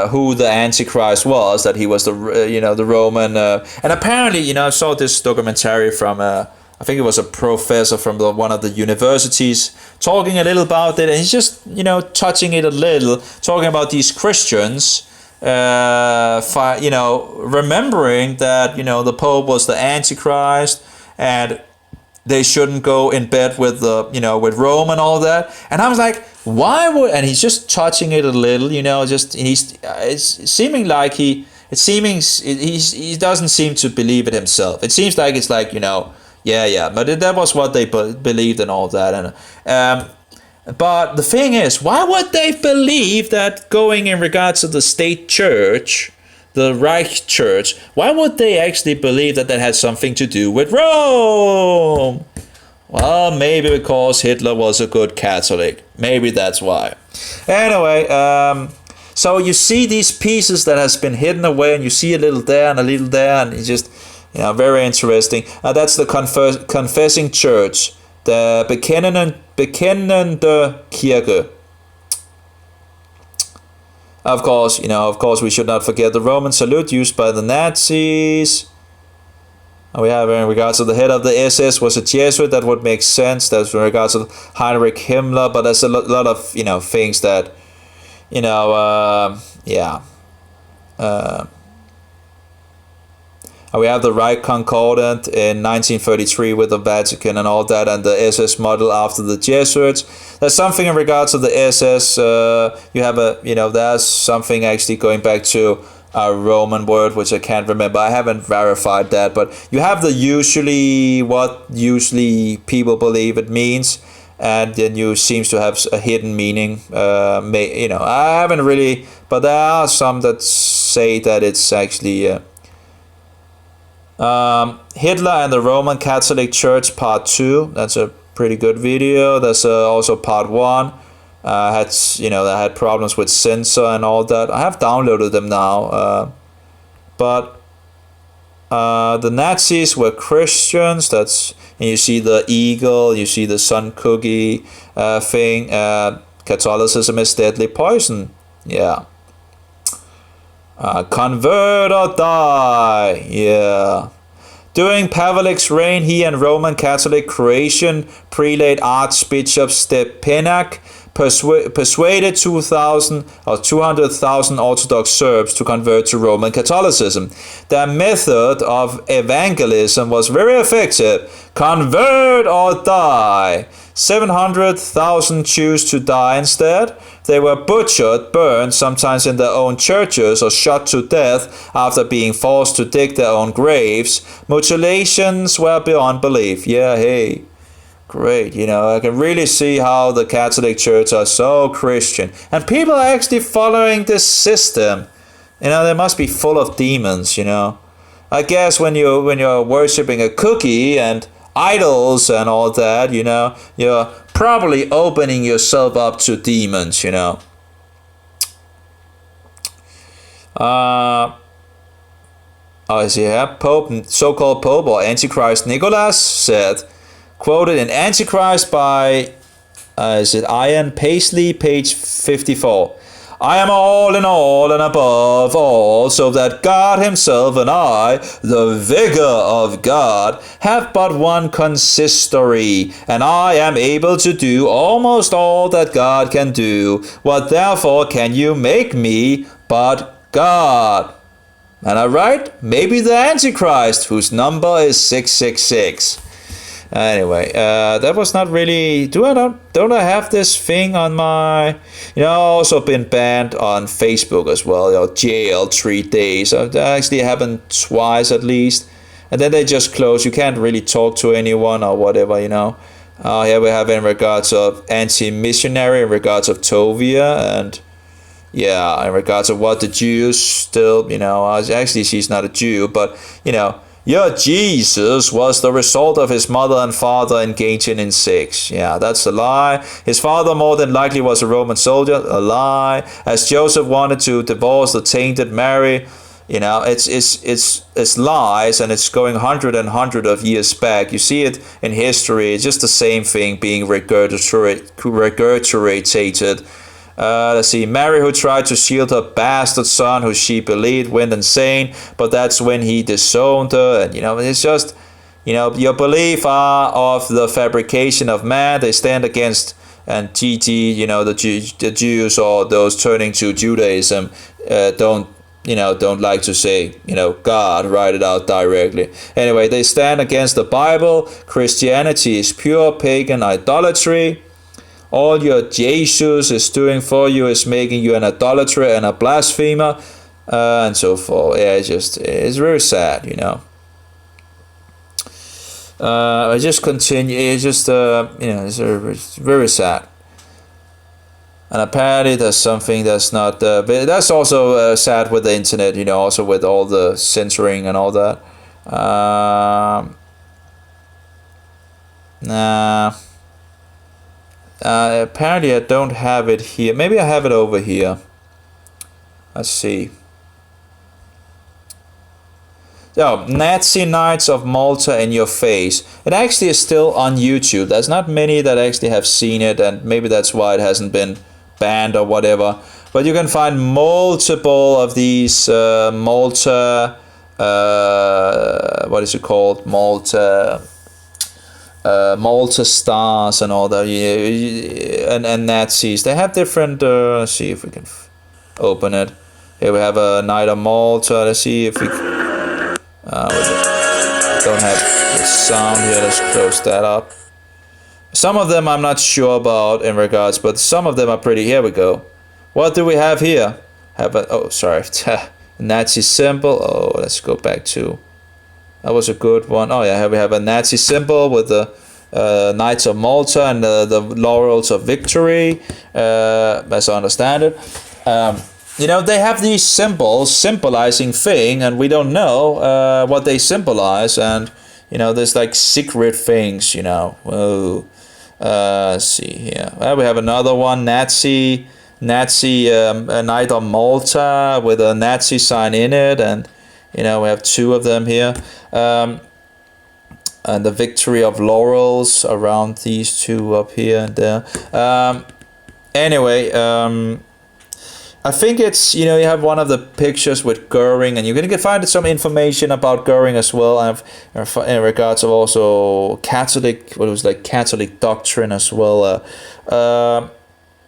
who the Antichrist was, that he was the Roman. And apparently, I saw this documentary from I think it was a professor from one of the universities talking a little about it, and he's just touching it a little, talking about these Christians. Remembering that the Pope was the Antichrist, and they shouldn't go in bed with with Rome and all that. And I was like, why would? And he's just touching it a little, it's seeming like he doesn't seem to believe it himself. It seems like it's like but that was what they believed and all that. And but the thing is, why would they believe that going in regards to the state church, the Reich Church, why would they actually believe that had something to do with Rome? Well, maybe because Hitler was a good Catholic. Maybe that's why. Anyway, so you see these pieces that has been hidden away, and you see a little there and a little there, and it's just, very interesting. That's the Confessing Church. The Bekennende Kirche. Of course, we should not forget the Roman salute used by the Nazis. We have in regards to the head of the SS was a Jesuit. That would make sense. That's in regards to Heinrich Himmler. But there's a lot of things that we have the Reich Concordant in 1933 with the Vatican and all that, and the SS model after the Jesuits. There's something in regards to the SS. You have there's something actually going back to a Roman word, which I can't remember. I haven't verified that, but you have the what usually people believe it means, and then you seems to have a hidden meaning. I haven't really, but there are some that say that it's actually. Hitler and the Roman Catholic Church Part 2. That's a pretty good video. There's also Part 1. I had problems with censor and all that. I have downloaded them now. But the Nazis were Christians. And you see the eagle, you see the sun cookie thing. Catholicism is deadly poison. Yeah. Convert or die. Yeah. During Pavlik's reign, he and Roman Catholic Croatian prelate Archbishop Stepanak persuaded 2,000 or 200,000 Orthodox Serbs to convert to Roman Catholicism. Their method of evangelism was very effective. Convert or die. 700,000 chose to die instead. They were butchered, burned, sometimes in their own churches, or shot to death after being forced to dig their own graves. Mutilations were beyond belief. Yeah, hey. Great, I can really see how the Catholic Church are so Christian. And people are actually following this system. They must be full of demons, I guess when you're worshipping a cookie and idols and all that, you're probably opening yourself up to demons, I see here, Pope, so-called Pope or Antichrist Nicholas said, quoted in Antichrist by, is it Ian Paisley, page 54. I am all in all and above all, so that God himself and I, the vicar of God, have but one consistory, and I am able to do almost all that God can do. What therefore can you make me but God? Am I right? Maybe the Antichrist, whose number is 666. Anyway, that was not really. Don't I have this thing on my? I've also been banned on Facebook as well. Jail 3 days. That actually happened twice at least, and then they just close. You can't really talk to anyone or whatever. Here we have in regards of anti-missionary, in regards of Tovia, and yeah, in regards of what the Jews still. Actually she's not a Jew, but your Jesus was the result of his mother and father engaging in sex. Yeah, that's a lie. His father more than likely was a Roman soldier. A lie. As Joseph wanted to divorce the tainted Mary, it's lies, and it's going hundred of years back. You see it in history. It's just the same thing being regurgitated. Let's see, Mary, who tried to shield her bastard son, who she believed went insane, but that's when he disowned her. And it's just, your belief are of the fabrication of man. They stand against and TT, the Jews or those turning to Judaism don't like to say, God, write it out directly. Anyway, they stand against the Bible. Christianity is pure pagan idolatry. All your Jesus is doing for you is making you an idolater and a blasphemer, and so forth. Yeah, it's very sad, I just continue. It's just it's very sad. And apparently there's something that's not. But that's also sad with the internet, also with all the censoring and all that. Nah. Apparently I don't have it here. Maybe I have it over here. Let's see. So, Nazi Knights of Malta in your face. It actually is still on YouTube. There's not many that actually have seen it, and maybe that's why it hasn't been banned or whatever. But you can find multiple of these Malta, what is it called? Malta stars and all that, and Nazis. They have different. Let's see if we can open it. Here we have a Knight of Malta. Let's see if we. Don't have the sound here. Let's close that up. Some of them I'm not sure about in regards, but some of them are pretty. Here we go. What do we have here? Sorry, Nazi symbol. Oh, let's go back to. That was a good one. Oh yeah, here we have a Nazi symbol with the Knights of Malta and the Laurels of Victory, as I understand it. They have these symbols symbolizing thing, and we don't know what they symbolize, and there's like secret things. Whoa. Let's see here. Well, we have another one, Nazi Knight of Malta with a Nazi sign in it, and we have two of them here. And the Victory of Laurels around these two up here and there. Anyway, I think it's, you have one of the pictures with Goering, and you're going to find some information about Goering as well, and in regards of also Catholic, Catholic doctrine as well.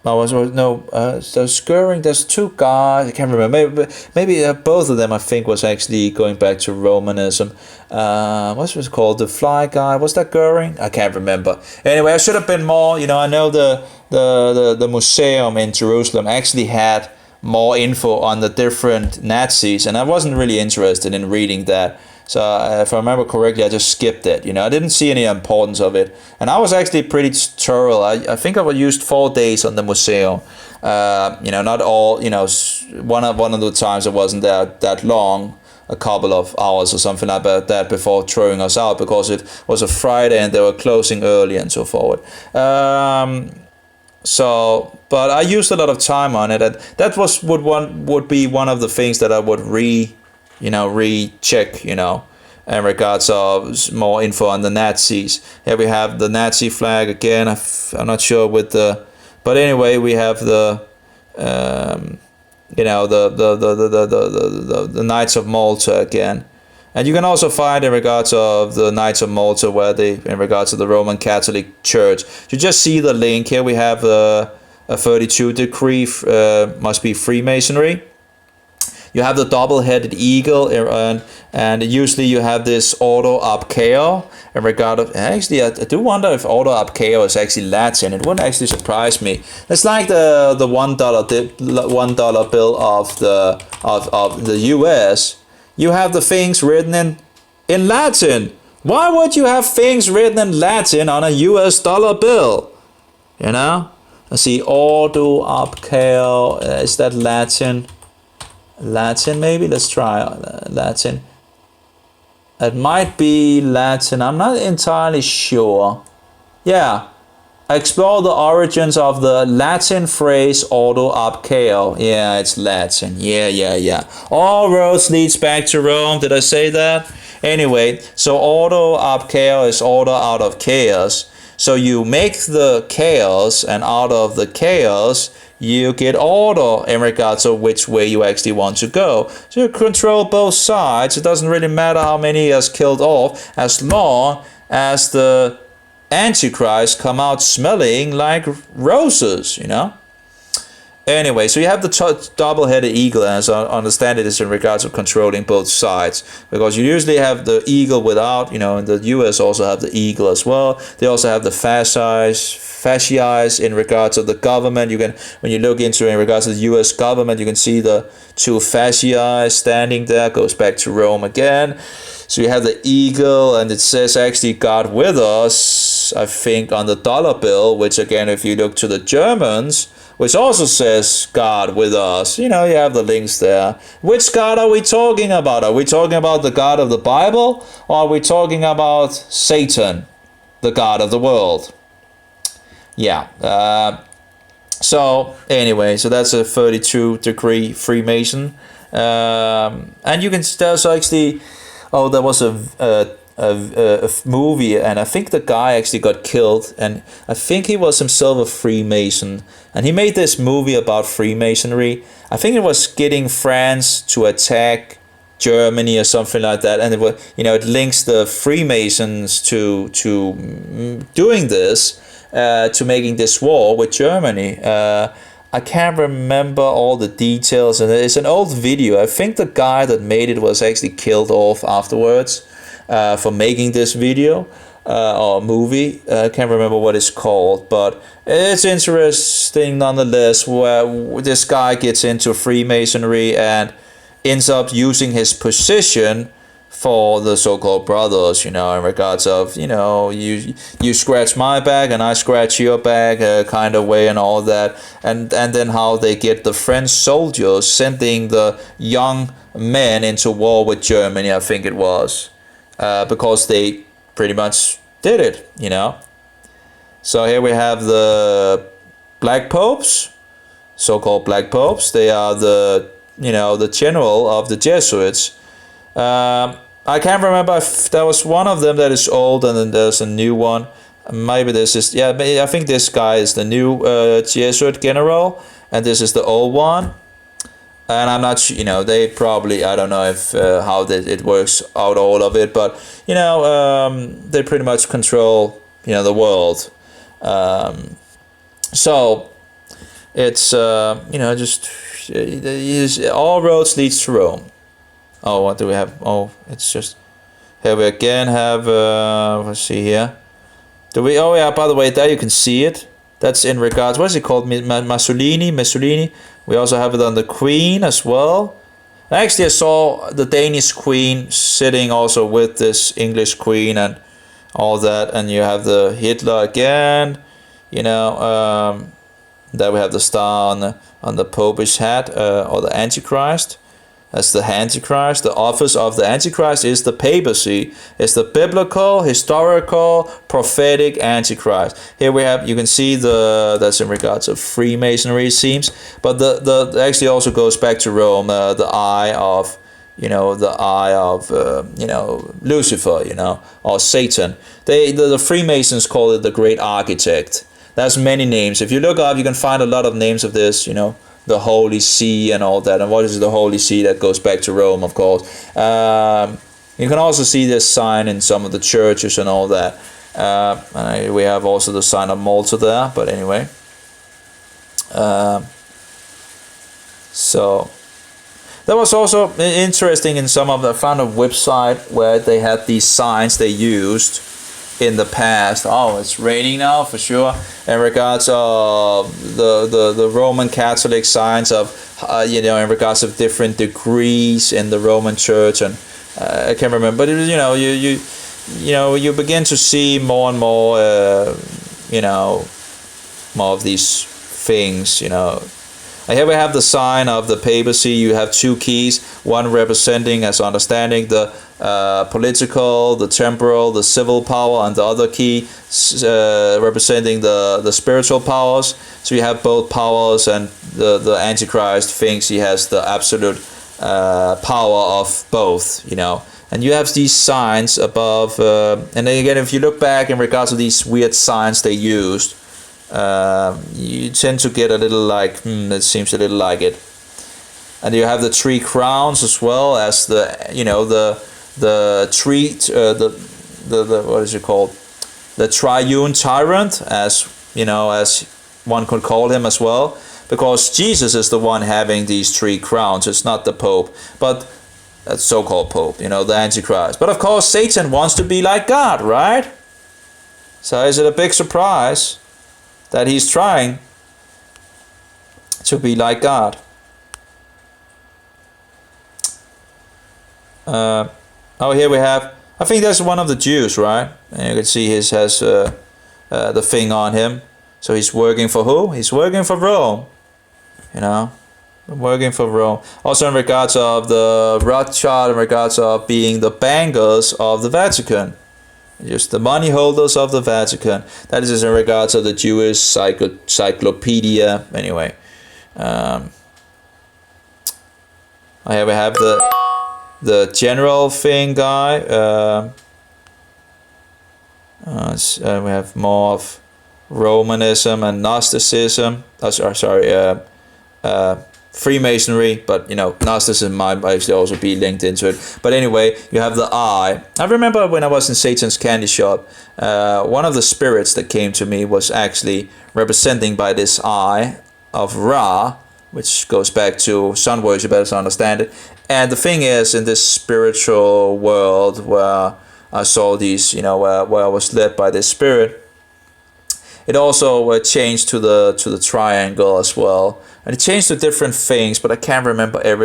There's Goering. There's two guys. I can't remember. Maybe both of them. I think was actually going back to Romanism. What was it called? The Fly guy. Was that Goering? I can't remember. Anyway, I should have been more. I know the museum in Jerusalem actually had more info on the different Nazis, and I wasn't really interested in reading that. So if I remember correctly, I just skipped it. I didn't see any importance of it, and I was actually pretty thorough. I think I used 4 days on the museum. Not all. One of the times it wasn't that long, a couple of hours or something like that before throwing us out because it was a Friday and they were closing early and so forth. But I used a lot of time on it, and that would be one of the things that I would recheck, in regards of more info on the Nazis. Here we have the Nazi flag again. I'm not sure but anyway, we have the Knights of Malta again. And you can also find in regards of the Knights of Malta in regards to the Roman Catholic Church. You just see the link. Here we have a 32 degree, must be Freemasonry. You have the double-headed eagle, and usually you have this Ordo ab Chao. In regard of, actually, I do wonder if Ordo ab Chao is actually Latin. It wouldn't actually surprise me. It's like the $1 bill of the U.S. You have the things written in Latin. Why would you have things written in Latin on a U.S. dollar bill? Let's see, Ordo ab Chao. Is that Latin? Latin, maybe? Let's try Latin. It might be Latin. I'm not entirely sure. Yeah. Explore the origins of the Latin phrase Ordo ab Chao. Yeah, it's Latin. Yeah. All roads leads back to Rome. Did I say that? Anyway, so Ordo ab Chao is order out of chaos. So you make the chaos, and out of the chaos, you get order in regards to which way you actually want to go. So you control both sides. It doesn't really matter how many is killed off, as long as the Antichrist come out smelling like roses, Anyway, so you have the double-headed eagle, as I understand it, is in regards of controlling both sides. Because you usually have the eagle without, in the US also have the eagle as well. They also have the fasciites in regards of the government. When you look into in regards to the US government, you can see the 2 fascii standing there. Goes back to Rome again. So you have the eagle, and it says actually God with us, I think, on the dollar bill, which again, if you look to the Germans, which also says God with us. You have the links there. Which God are we talking about? Are we talking about the God of the Bible? Or are we talking about Satan, the God of the world? Yeah. So anyway, so that's a 32 degree Freemason. And you can there's actually, there was a movie, and I think the guy actually got killed, and I think he was himself a Freemason, and he made this movie about Freemasonry. I think it was getting France to attack Germany or something like that, and it links the Freemasons to doing this, to making this war with Germany. I can't remember all the details, and it's an old video. I think the guy that made it was actually killed off afterwards. For making this video or movie. I can't remember what it's called, but it's interesting nonetheless, where this guy gets into Freemasonry and ends up using his position for the so-called brothers, in regards of, you scratch my back and I scratch your back, kind of way, and all that. And then how they get the French soldiers sending the young men into war with Germany, I think it was. Because they pretty much did it, So here we have the Black Popes, so-called Black Popes. They are the general of the Jesuits. I can't remember if there was one of them that is old, and then there's a new one. Maybe this is, I think this guy is the new Jesuit general, and this is the old one. And I'm not sure, they probably, I don't know if how it works out, all of it, but, they pretty much control, the world. So, It's just all roads leads to Rome. Oh, what do we have? Oh, it's just here we again have. Let's see here. Do we? Oh yeah. By the way, there you can see it. That's in regards. What is it called? Mussolini. Mussolini. We also have it on the Queen as well. Actually, I saw the Danish Queen sitting also with this English Queen and all that, and you have the Hitler again. There we have the star on the Popish hat, or the Antichrist. That's the Antichrist. The office of the Antichrist is the papacy. It's the biblical, historical, prophetic Antichrist. Here we have, you can see that's in regards of Freemasonry, it seems. But the actually also goes back to Rome, the eye of, Lucifer, or Satan. The Freemasons call it the great architect. There's many names. If you look up, you can find a lot of names of this, the Holy See and all that. And what is the Holy See? That goes back to Rome, of course. You can also see this sign in some of the churches and all that. And we have also the sign of Malta there. But anyway. So that was also interesting in some of the, I found a website where they had these signs they used in the past. Oh, it's raining now for sure. In regards of the Roman Catholic signs of in regards of different degrees in the Roman Church, and I can't remember, but it was, you begin to see more and more more of these things. Here we have the sign of the papacy. You have two keys, one representing as understanding the political, the temporal, the civil power, and the other key representing the spiritual powers. So you have both powers, and the Antichrist thinks he has the absolute power of both, And you have these signs above, and then again, if you look back in regards to these weird signs they used, you tend to get a little like, it seems a little like it. And you have the three crowns as well as the tree, the what is it called? The triune tyrant, as as one could call him as well, because Jesus is the one having these three crowns. It's not the Pope, but so-called Pope, the Antichrist. But of course, Satan wants to be like God, right? So is it a big surprise that he's trying to be like God? Here we have, I think that's one of the Jews, right? And you can see his has the thing on him. So he's working for who? He's working for Rome. Working for Rome. Also in regards of the Rothschild, in regards of being the bankers of the Vatican. Just the money holders of the Vatican. That is in regards of the Jewish Cyclopedia. Anyway. Here we have the general thing guy. We have more of Romanism and Gnosticism. Freemasonry, but Gnosticism might actually also be linked into it. But anyway, you have the eye. I remember when I was in Satan's candy shop, one of the spirits that came to me was actually representing by this eye of Ra, which goes back to sun worship, as I understand it. And the thing is, in this spiritual world where I saw these, where I was led by this spirit, it also changed to the triangle as well. And it changed to different things, but I can't remember it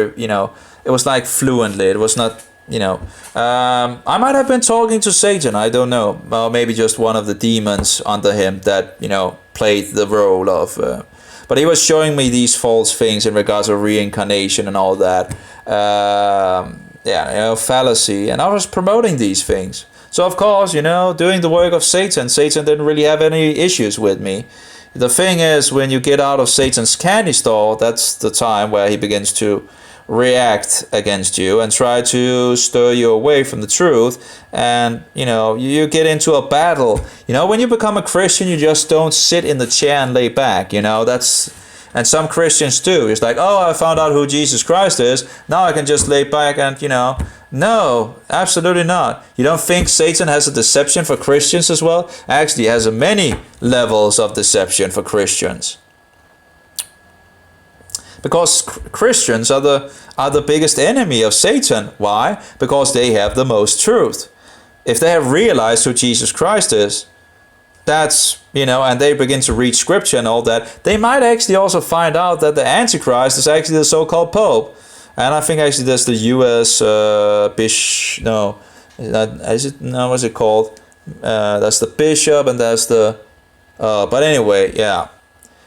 was like fluently. It was not, I might have been talking to Satan, I don't know. Or maybe just one of the demons under him that, played the role of, but he was showing me these false things in regards of reincarnation and all that. Fallacy. And I was promoting these things. So of course, doing the work of Satan didn't really have any issues with me. The thing is, when you get out of Satan's candy store, that's the time where he begins to react against you and try to stir you away from the truth. And, you get into a battle. When you become a Christian, you just don't sit in the chair and lay back. And some Christians do. It's like, oh, I found out who Jesus Christ is. Now I can just lay back and, No, absolutely not. You don't think Satan has a deception for Christians as well? Actually, he has many levels of deception for Christians. because Christians are the biggest enemy of Satan. Why? Because they have the most truth. If they have realized who Jesus Christ is, that's, and they begin to read scripture and all that, they might actually also find out that the Antichrist is actually the so-called Pope. And I think actually there's the U.S. Bishop, no, what's it called? That's the bishop, and that's the, but anyway, yeah.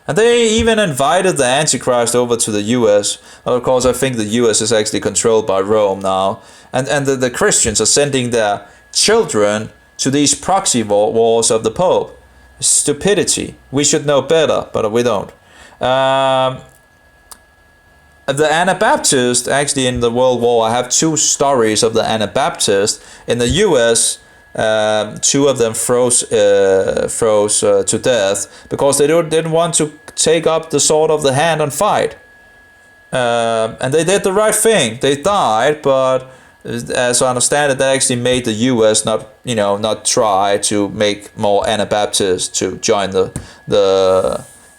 And they even invited the Antichrist over to the U.S. Of course, I think the U.S. is actually controlled by Rome now. And the Christians are sending their children to these proxy wars of the Pope. Stupidity. We should know better, but we don't. The Anabaptists, actually in the World War, I have two stories of the Anabaptists. In the U.S., two of them froze to death because they didn't want to take up the sword of the hand and fight. And they did the right thing. They died, but as I understand it, that actually made the U.S. not try to make more Anabaptists to join the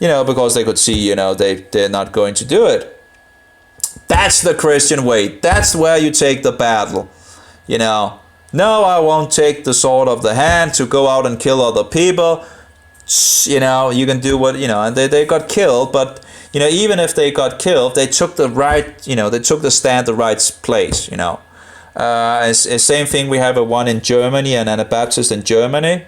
because they could see they're not going to do it. That's the Christian way. That's where you take the battle. No, I won't take the sword of the hand to go out and kill other people. You can do what, and they got killed, but, even if they got killed, they took the right, they took the stand the right place, Same thing, we have one in Germany, an Anabaptist in Germany,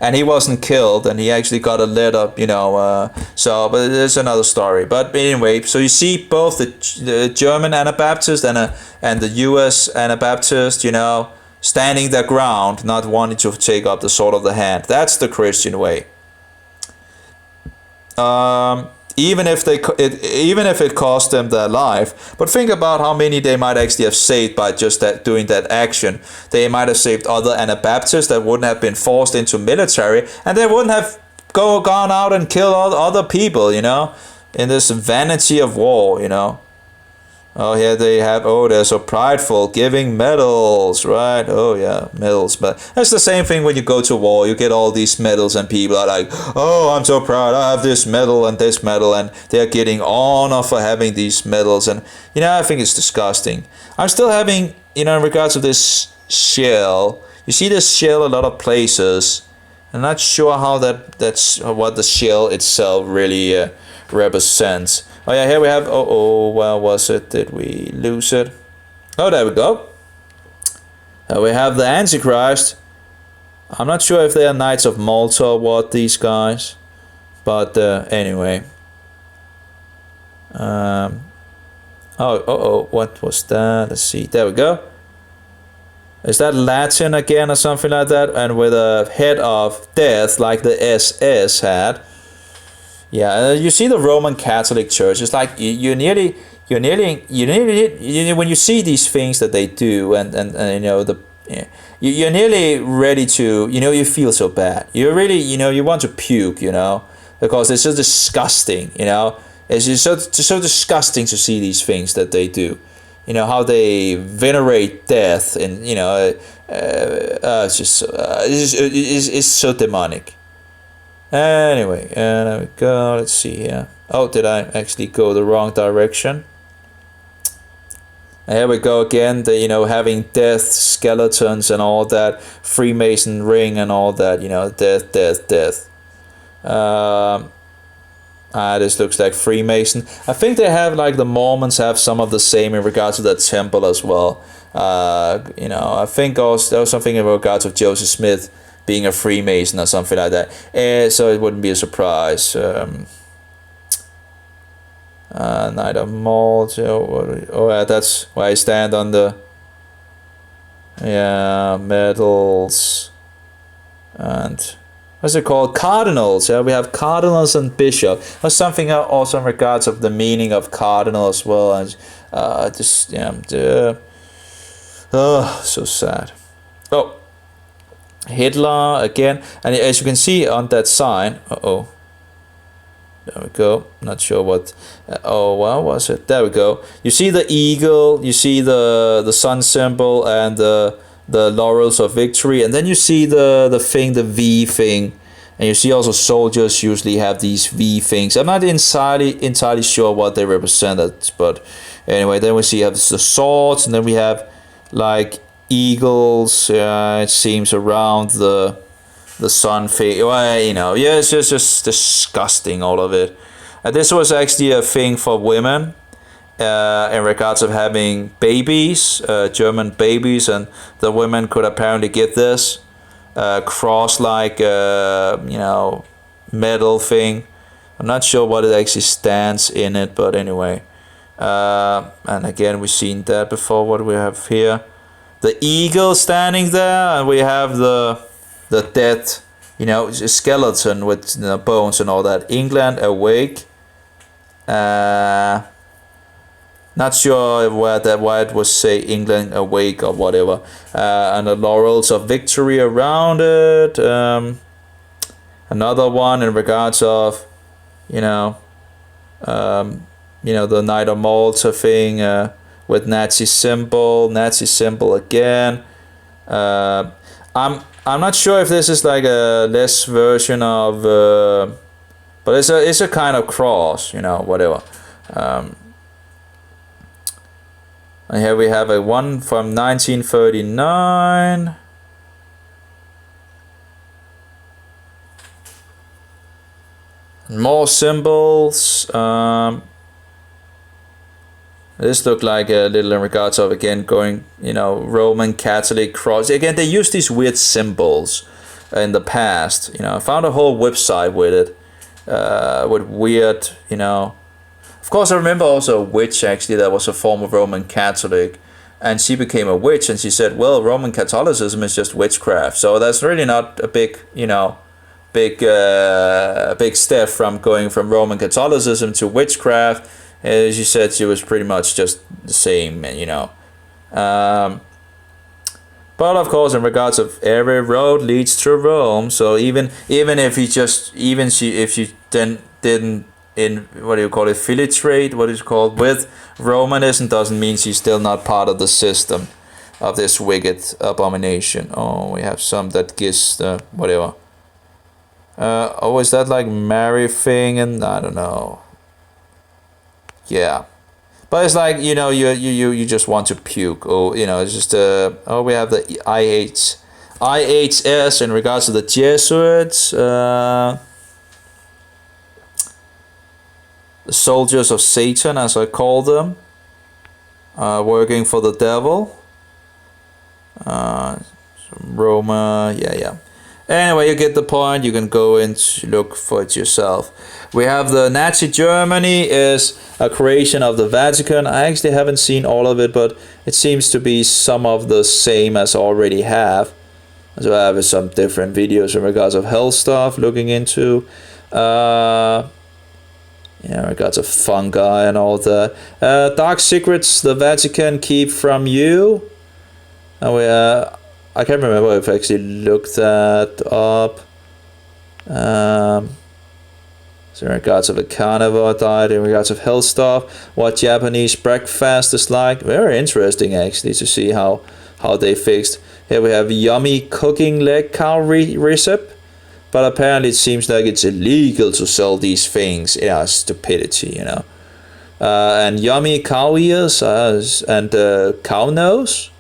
and he wasn't killed, and he actually got a letter, but there's another story. But anyway, so you see both the German Anabaptist and the U.S. Anabaptist, standing their ground, not wanting to take up the sword of the hand. That's the Christian way. Even if it cost them their life, but think about how many they might actually have saved by just doing that action. They might have saved other Anabaptists that wouldn't have been forced into military, and they wouldn't have gone out and killed other people, in this vanity of war, Oh, here they have, they're so prideful, giving medals, right? Oh, yeah, medals. But that's the same thing when you go to war. You get all these medals and people are like, oh, I'm so proud. I have this medal, and they're getting honor for having these medals. And, I think it's disgusting. I'm still having, in regards to this shell, you see this shell a lot of places. I'm not sure how that's what the shell itself really represents. Oh yeah, here we have, where was it? Did we lose it? Oh, there we go. We have the Antichrist. I'm not sure if they are Knights of Malta or what, these guys. But anyway. What was that? Let's see. There we go. Is that Latin again or something like that? And with a head of death like the SS had. Yeah, you see the Roman Catholic Church. It's like you nearly when you see these things that they do, and you're nearly ready to, you feel so bad. You really, you want to puke, because it's so disgusting, It's just so disgusting to see these things that they do. How they venerate death, and it's so demonic. Anyway, there we go. Let's see here. Oh, did I actually go the wrong direction? Here we go again. Having death skeletons and all that, Freemason ring and all that. Death. This looks like Freemason. I think they have, like, the Mormons have some of the same in regards to the temple as well. I think also there was something in regards of Joseph Smith being a Freemason or something like that. So it wouldn't be a surprise. Knight of Malta. Yeah, that's why I stand on the medals. And what's it called? Cardinals. Yeah, we have cardinals and bishop. Or something also in regards of the meaning of cardinal as well. And so sad. Oh, Hitler again, and as you can see on that sign, there we go. Not sure what. What was it? There we go. You see the eagle. You see the sun symbol and the laurels of victory, and then you see the V thing, And you see also soldiers usually have these V things. I'm not entirely sure what they represented, but anyway, then we see have the swords, and then we have like eagles. It seems around the sun face. Well, yeah, it's just disgusting, all of it. And this was actually a thing for women. In regards of having babies, German babies, and the women could apparently get this cross-like, metal thing. I'm not sure what it actually stands in it, but anyway. And again, we've seen that before. What do we have here? The eagle standing there, and we have the dead, skeleton with bones and all that. England awake. Not sure why it was say England awake or whatever. And the laurels of victory around it. Another one in regards of, the Knight of Malta thing with Nazi symbol again. I'm not sure if this is like a less version of, but it's a kind of cross, whatever. And here we have a one from 1939. More symbols. This looked like a little in regards of, again, going, Roman Catholic cross. Again, they used these weird symbols in the past. I found a whole website with it, with weird, Of course, I remember also a witch, actually, that was a form of Roman Catholic. And she became a witch, and she said, well, Roman Catholicism is just witchcraft. So that's really not a big, big step from going from Roman Catholicism to witchcraft. She said she was pretty much just the same, but of course, in regards of every road leads to Rome. So even if if you then didn't infiltrate, with Romanism, doesn't mean she's still not part of the system of this wicked abomination. Oh, we have some that gives the whatever. Is that like Mary thing? And I don't know. Yeah, but it's like you just want to puke. Oh, it's just we have the IHS in regards to the Jesuits. The soldiers of Satan, as I call them, working for the devil. Roma, yeah. Anyway, you get the point. You can go and look for it yourself. We have the Nazi Germany is a creation of the Vatican. I actually haven't seen all of it, but it seems to be some of the same as I already have. So I have some different videos in regards of hell stuff, looking into. Regards of fungi and all that. Dark secrets the Vatican keep from you. And I can't remember if I actually looked that up. So in regards of a carnivore diet, in regards of health stuff, what Japanese breakfast is like. Very interesting, actually, to see how they fixed. Here we have yummy cooking leg cow recipe. But apparently it seems like it's illegal to sell these things. Stupidity, And yummy cow ears and cow nose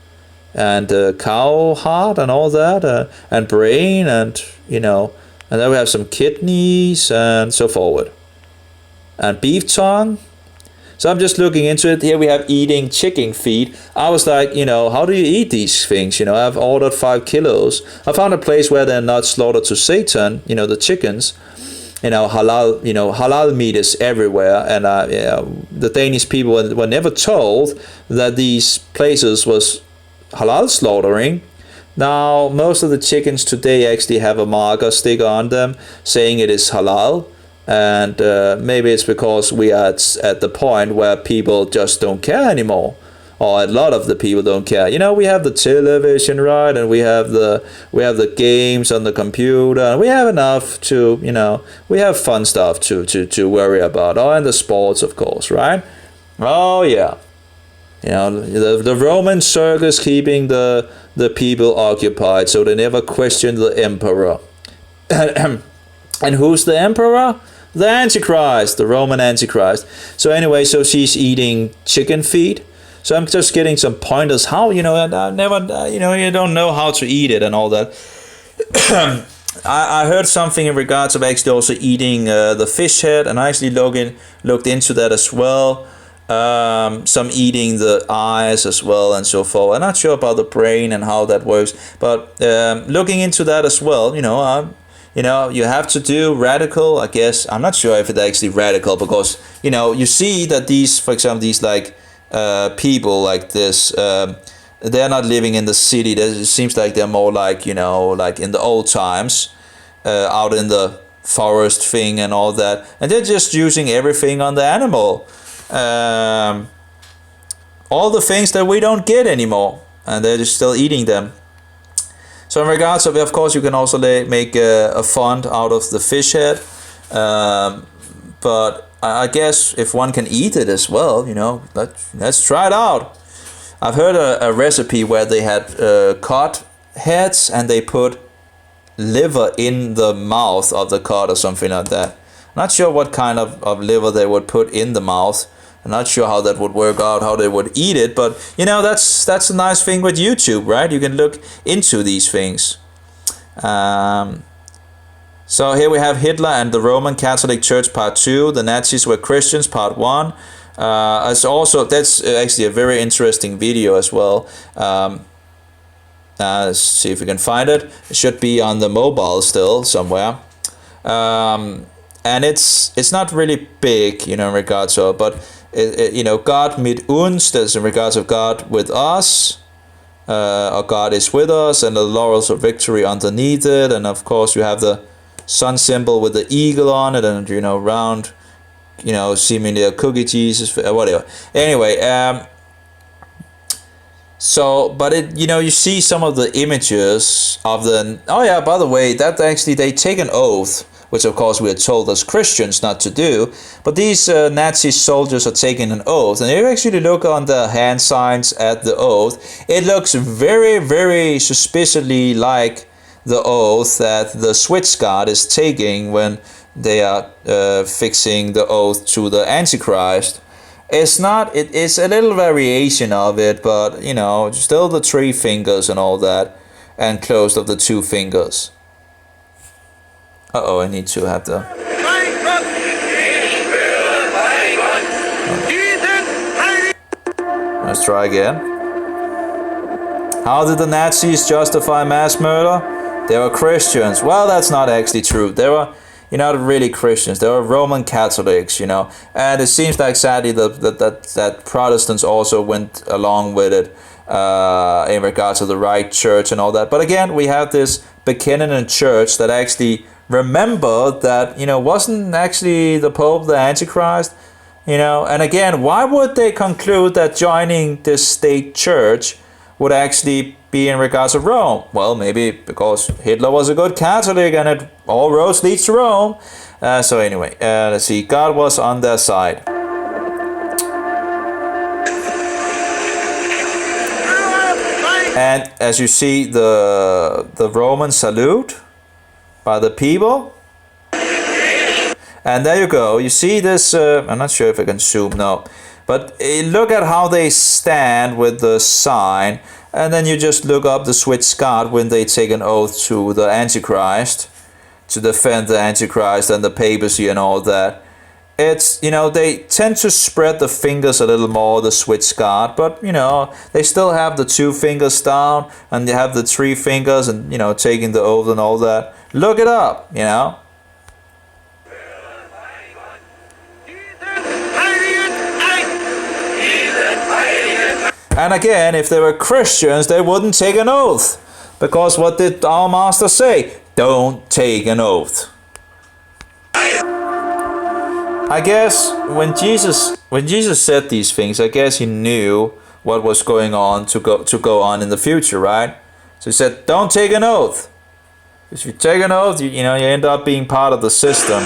and cow heart and all that, and brain and, and then we have some kidneys and so forward. And beef tongue. So I'm just looking into it. Here we have eating chicken feet. I was like, how do you eat these things? I've ordered 5 kilos. I found a place where they're not slaughtered to Satan, the chickens. Halal meat is everywhere. And the Danish people were never told that these places was halal slaughtering. Now, most of the chickens today actually have a marker sticker on them saying it is halal. And maybe it's because we are at the point where people just don't care anymore, or a lot of the people don't care. We have the television, right, and we have the games on the computer, and we have enough to, we have fun stuff to worry about. Oh, and the sports, of course, right? Oh yeah, the Roman circus keeping the people occupied, so they never questioned the emperor. And who's the emperor? The Antichrist, the Roman Antichrist. So anyway, so she's eating chicken feet. So I'm just getting some pointers how, I never, you don't know how to eat it and all that. I heard something in regards of actually also eating the fish head, and I actually looked into that as well. Some eating the eyes as well and so forth. I'm not sure about the brain and how that works, but looking into that as well, you have to do radical, I guess. I'm not sure if it's actually radical because, you see that these, for example, these like people like this, they're not living in the city. It seems like they're more like, like in the old times, out in the forest thing and all that. And they're just using everything on the animal. All the things that we don't get anymore. And they're just still eating them. So in regards of course, you can also make a font out of the fish head. But I guess if one can eat it as well, let's try it out. I've heard a recipe where they had cod heads and they put liver in the mouth of the cod or something like that. Not sure what kind of liver they would put in the mouth. I'm not sure how that would work out, how they would eat it, but that's a nice thing with YouTube, right? You can look into these things. So here we have Hitler and the Roman Catholic Church Part 2. The Nazis were Christians Part 1. That's actually a very interesting video as well. Let's see if we can find it. It should be on the mobile still somewhere. And it's not really big, in regards to, but God mit uns, that's in regards of God with us, or God is with us, and the laurels of victory underneath it, and of course you have the sun symbol with the eagle on it, and round, seemingly a cookie Jesus, whatever. Anyway, so, but you see some of the images of the. Oh yeah, by the way, that actually they take an oath, which of course we are told as Christians not to do. But these Nazi soldiers are taking an oath, and if you actually look on the hand signs at the oath, it looks very, very suspiciously like the oath that the Swiss Guard is taking when they are fixing the oath to the Antichrist. It's not. It's a little variation of it, but still the 3 fingers and all that, and closed of the 2 fingers. I need to have the. Let's try again. How did the Nazis justify mass murder? They were Christians. Well, that's not actually true. They were, not really Christians. They were Roman Catholics, And it seems like sadly that Protestants also went along with it in regards to the right church and all that. But again, we have this Bekennen church that actually remembered that, wasn't actually the Pope the Antichrist, And again, why would they conclude that joining this state church would actually be in regards to Rome? Well, maybe because Hitler was a good Catholic and all roads leads to Rome. So anyway, let's see. God was on their side. And as you see, the Roman salute by the people. And there you go. You see this, I'm not sure if I can zoom, no. But look at how they stand with the sign. And then you just look up the Swiss Guard when they take an oath to the Antichrist, to defend the Antichrist and the papacy and all that. It's, they tend to spread the fingers a little more, the Swiss Guard, but, they still have the 2 fingers down, and they have the 3 fingers and, taking the oath and all that. Look it up, And again, if they were Christians, they wouldn't take an oath. Because what did our master say? Don't take an oath. I guess when Jesus said these things, I guess he knew what was going on to go on in the future, right? So he said, don't take an oath. If you take an oath, you end up being part of the system.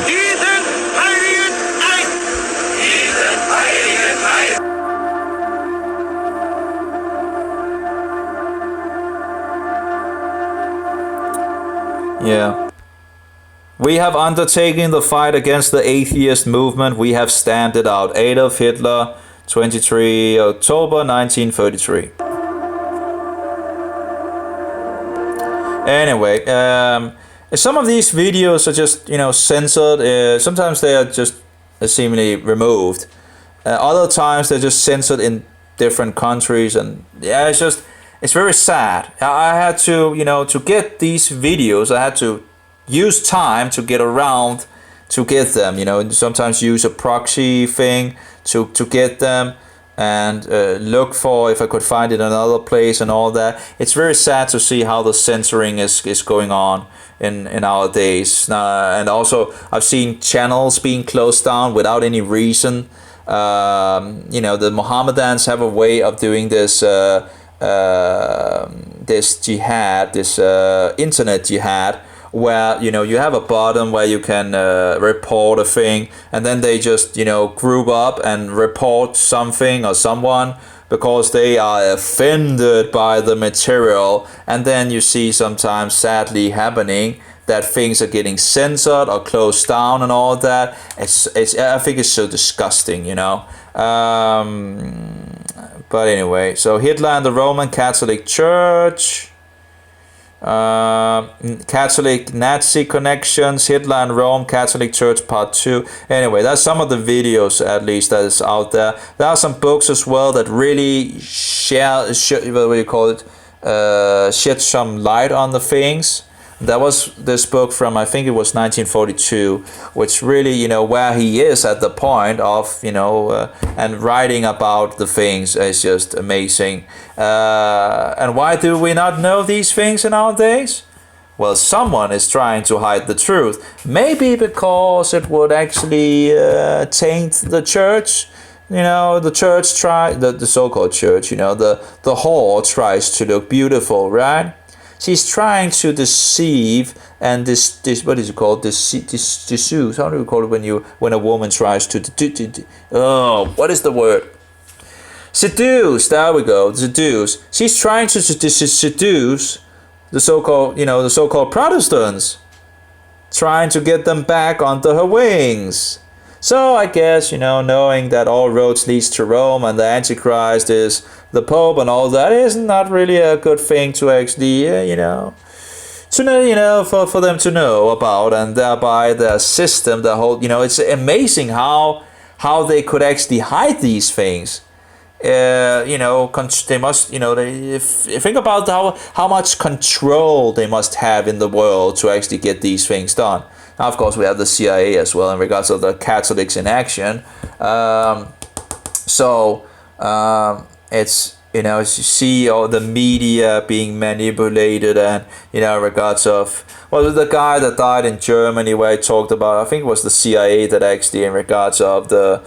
Yeah. We have undertaken the fight against the atheist movement. We have stamped it out. Adolf Hitler, 23 October 1933. Anyway, some of these videos are just, censored. Sometimes they are just seemingly removed. Other times they're just censored in different countries, and yeah, it's very sad. I had to, to get these videos, I had to use time to get around to get them, sometimes use a proxy thing to get them, and look for if I could find it in another place and all that. It's very sad to see how the censoring is going on in our days. And also I've seen channels being closed down without any reason. The Mohammedans have a way of doing this this jihad, this internet jihad, where you have a button where you can report a thing, and then they just group up and report something or someone because they are offended by the material. And then you see sometimes sadly happening that things are getting censored or closed down and all that. I think it's so disgusting, but anyway, so Hitler and the Roman Catholic Church, Catholic Nazi connections, Hitler and Rome Catholic Church Part 2. Anyway, that's some of the videos at least that is out there. There are some books as well that really shed some light on the things. That was this book from, I think it was 1942, which really, where he is at the point of, and writing about the things is just amazing. And why do we not know these things in our days? Well, someone is trying to hide the truth. Maybe because it would actually taint the church. The church the so-called church, the whore tries to look beautiful, right? She's trying to deceive and this what is it called? Deceive. How do you call it when a woman tries to what is the word? Seduce. There we go. Seduce. She's trying to seduce the so-called Protestants, trying to get them back under her wings. So I guess, knowing that all roads leads to Rome and the Antichrist is the Pope and all that is not really a good thing to actually, to know, for them to know about, and thereby their system, the whole, it's amazing how they could actually hide these things. They must, think about how much control they must have in the world to actually get these things done. Now, of course, we have the CIA as well in regards to the Catholics in action. It's, you see all the media being manipulated, and, in regards of, the guy that died in Germany where he talked about, I think it was the CIA that actually, in regards of the,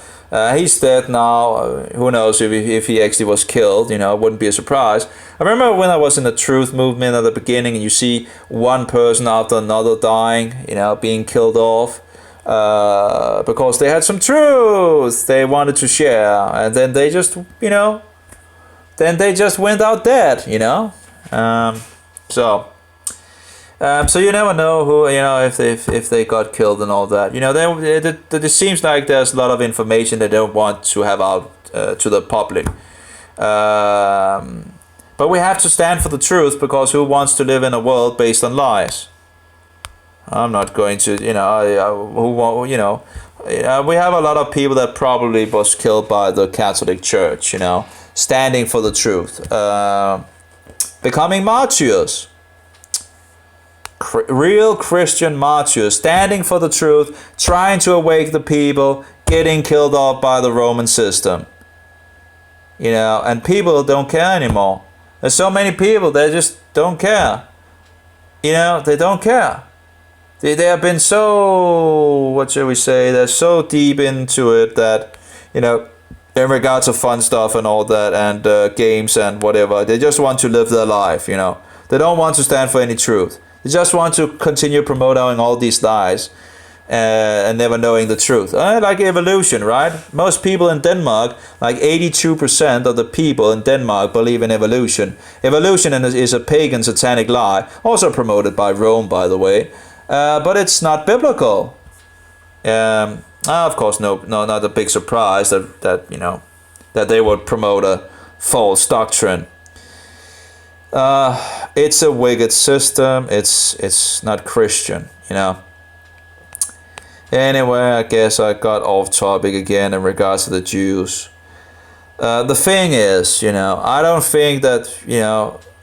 he's dead now. Who knows if he actually was killed, it wouldn't be a surprise. I remember when I was in the truth movement at the beginning, and you see one person after another dying, being killed off, because they had some truth they wanted to share, and then they just, went out dead, so you never know who, if they got killed and all that. It seems like there's a lot of information they don't want to have out to the public. But we have to stand for the truth, because who wants to live in a world based on lies? I'm not going to, we have a lot of people that probably was killed by the Catholic Church, standing for the truth, becoming martyrs. Real Christian martyrs, standing for the truth, trying to awake the people, getting killed off by the Roman system. And people don't care anymore. There's so many people that just don't care. They don't care. They have been so, what should we say, they're so deep into it that, in regards to fun stuff and all that, and games and whatever, they just want to live their life, They don't want to stand for any truth. They just want to continue promoting all these lies and never knowing the truth. Like evolution, right? Most people in Denmark, like 82% of the people in Denmark believe in evolution. Evolution is a pagan satanic lie, also promoted by Rome, by the way. but it's not biblical. Of course, no, not a big surprise that that they would promote a false doctrine. It's a wicked system. It's not Christian, Anyway, I guess I got off topic again in regards to the Jews. The thing is, I don't think that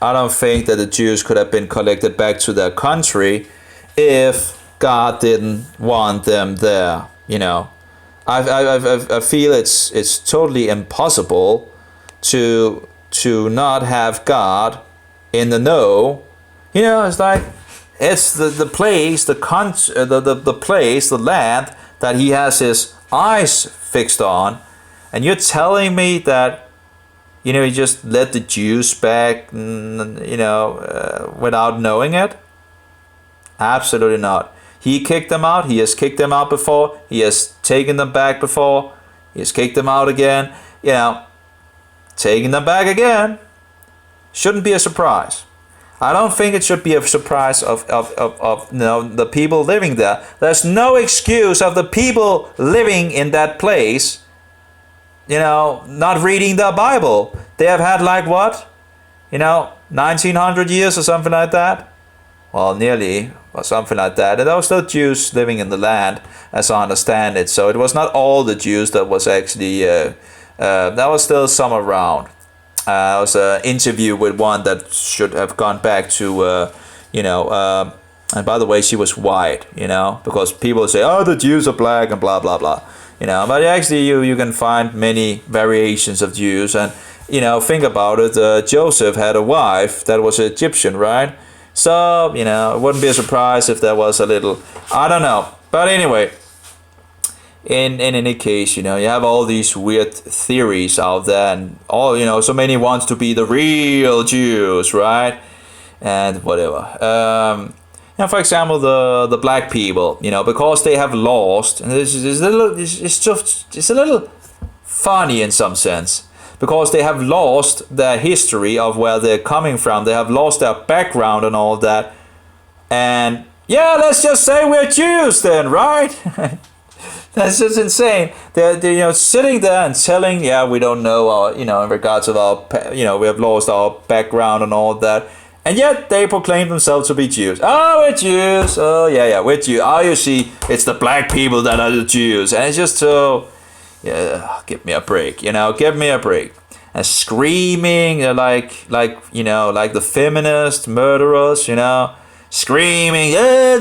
the Jews could have been collected back to their country if God didn't want them there. I feel it's totally impossible to not have God in the know. It's like it's the place, the place, the land that He has His eyes fixed on, and you're telling me that He just let the Jews back, without knowing it? Absolutely not. He kicked them out. He has kicked them out before. He has taken them back before. He has kicked them out again. Taking them back again shouldn't be a surprise. I don't think it should be a surprise of the people living there. There's no excuse of the people living in that place, not reading the Bible. They have had 1900 years or something like that. Well, nearly, or something like that. And there were still Jews living in the land, as I understand it. So it was not all the Jews that was actually, there was still some around. There was an interview with one that should have gone back to, and by the way, she was white, because people say, oh, the Jews are black and blah, blah, blah. But actually you can find many variations of Jews. And, think about it, Joseph had a wife that was Egyptian, right? So, it wouldn't be a surprise if there was a little, I don't know. But anyway, in any case, you have all these weird theories out there, and so many wants to be the real Jews, right? And whatever. For example, the black people, because they have lost, and it's a little funny in some sense. Because they have lost their history of where they're coming from. They have lost their background and all that. And let's just say we're Jews then, right? That's just insane. They're sitting there and telling, we don't know our, in regards of our, we have lost our background and all that. And yet they proclaim themselves to be Jews. Oh, we're Jews. Oh, yeah, we're Jews. Oh, you see, it's the black people that are the Jews. And it's just so... give me a break, give me a break. And screaming like the feminist murderers, screaming, they're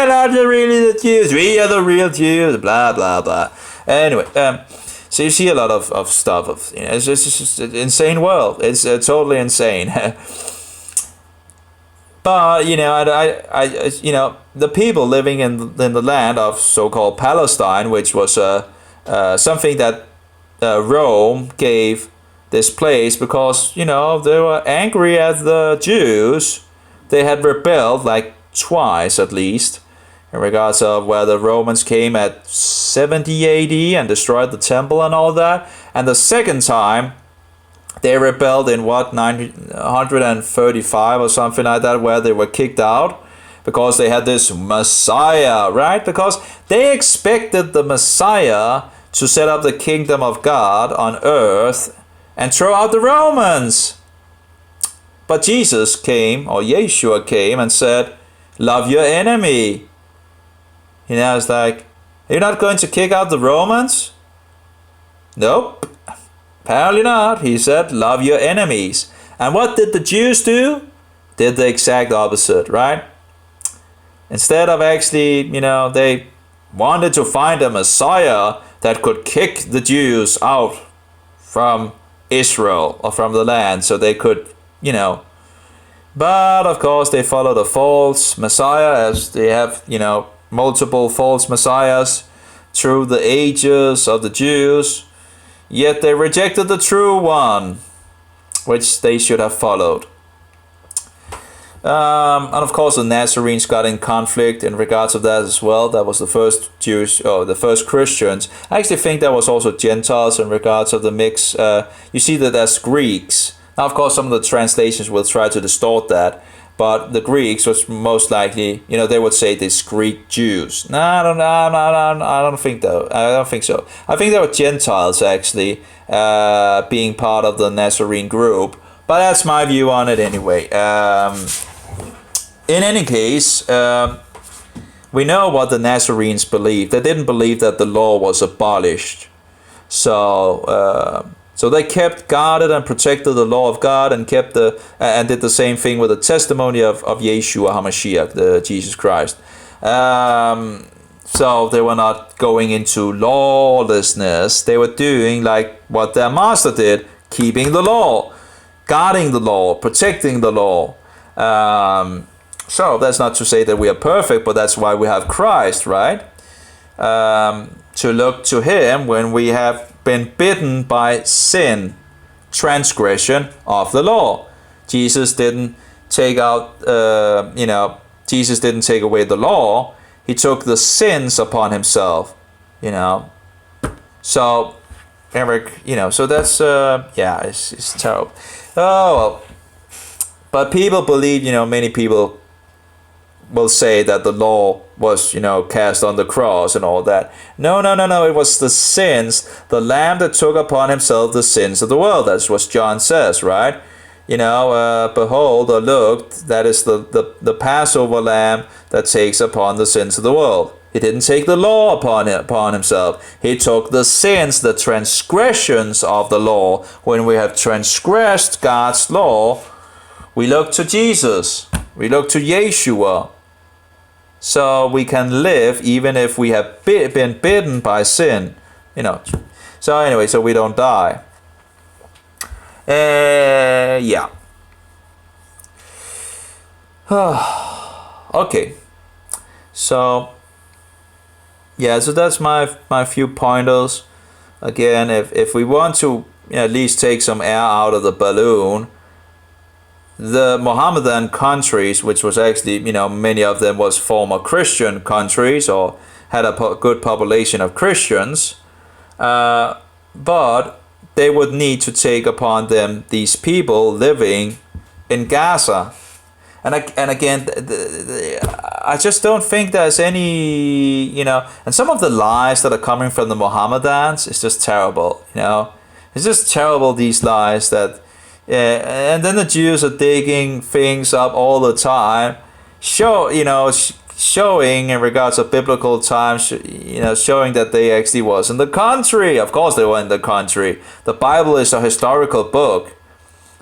not really the Jews, we are the real Jews, blah, blah, blah. Anyway, so you see a lot of stuff it's just an insane world. It's totally insane. But the people living in the land of so-called Palestine, which was something that Rome gave this place because they were angry at the Jews. They had rebelled twice at least, in regards of where the Romans came at 70 AD and destroyed the temple and all that. And the second time, they rebelled in 935 or something like that, where they were kicked out because they had this Messiah, right? Because they expected the Messiah to set up the kingdom of God on earth and throw out the Romans. But Jesus came, or Yeshua came and said, love your enemy. It's like, you're not going to kick out the Romans? Nope. Apparently not. He said, love your enemies. And what did the Jews do? Did the exact opposite, right? Instead of actually, they wanted to find a Messiah that could kick the Jews out from Israel or from the land so they could, But of course they followed a false Messiah, as they have, multiple false messiahs through the ages of the Jews. Yet they rejected the true one, which they should have followed. And of course the Nazarenes got in conflict in regards of that as well. That was the first the first Christians. I actually think there was also Gentiles in regards of the mix. You see that as Greeks. Now of course some of the translations will try to distort that. but the Greeks was most likely, they would say these Greek Jews. No, I don't think though. I don't think so. I think they were Gentiles actually, being part of the Nazarene group. But that's my view on it anyway. In any case, we know what the Nazarenes believed. They didn't believe that the law was abolished. So they kept, guarded and protected the law of God, and and did the same thing with the testimony of Yeshua HaMashiach, the Jesus Christ. So they were not going into lawlessness. They were doing like what their master did, keeping the law, guarding the law, protecting the law. So that's not to say that we are perfect, but that's why we have Christ, right? To look to him when we have been bitten by sin, transgression of the law. Jesus didn't take out, Jesus didn't take away the law. He took the sins upon himself, So, Eric, so that's, it's terrible. Oh, well. But people believe, many people will say that the law was, cast on the cross and all that. No. It was the sins, the Lamb that took upon himself the sins of the world. That's what John says, right? Behold or look, that is the Passover Lamb that takes upon the sins of the world. He didn't take the law upon himself. He took the sins, the transgressions of the law. When we have transgressed God's law, we look to Jesus. We look to Yeshua. So we can live even if we have been bitten by sin. So anyway, so we don't die. Yeah. Okay. So so that's my few pointers. Again, if we want to at least take some air out of the balloon, the Mohammedan countries, which was actually, many of them was former Christian countries or had a good population of Christians, but they would need to take upon them these people living in Gaza. And again, I just don't think there's any, and some of the lies that are coming from the Mohammedans is just terrible, It's just terrible, these lies that, and then the Jews are digging things up all the time, showing in regards of biblical times, showing that they actually was in the country. Of course they were in the country. The Bible is a historical book.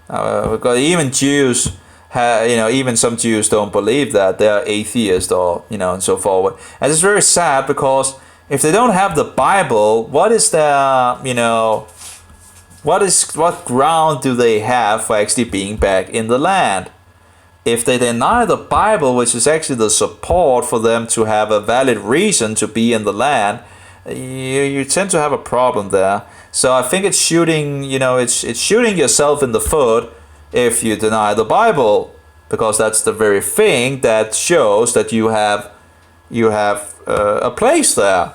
Because even Jews, even some Jews don't believe that. They are atheists or, and so forward. And it's very sad because if they don't have the Bible, what is their, what ground do they have for actually being back in the land? If they deny the Bible, which is actually the support for them to have a valid reason to be in the land, you tend to have a problem there. So I think it's shooting, it's shooting yourself in the foot if you deny the Bible, because that's the very thing that shows that you have a place there.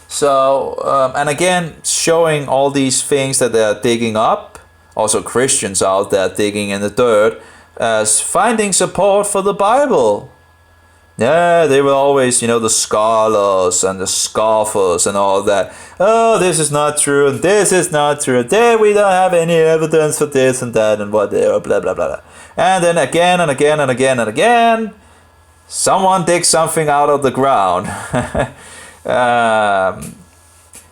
So, and again, showing all these things that they're digging up, also Christians out there digging in the dirt, as finding support for the Bible. Yeah, they were always, the scholars and the scoffers and all that. Oh, this is not true, and this is not true. There we don't have any evidence for this and that and whatever, blah, blah, blah, blah. And then again and again and again and again, someone digs something out of the ground.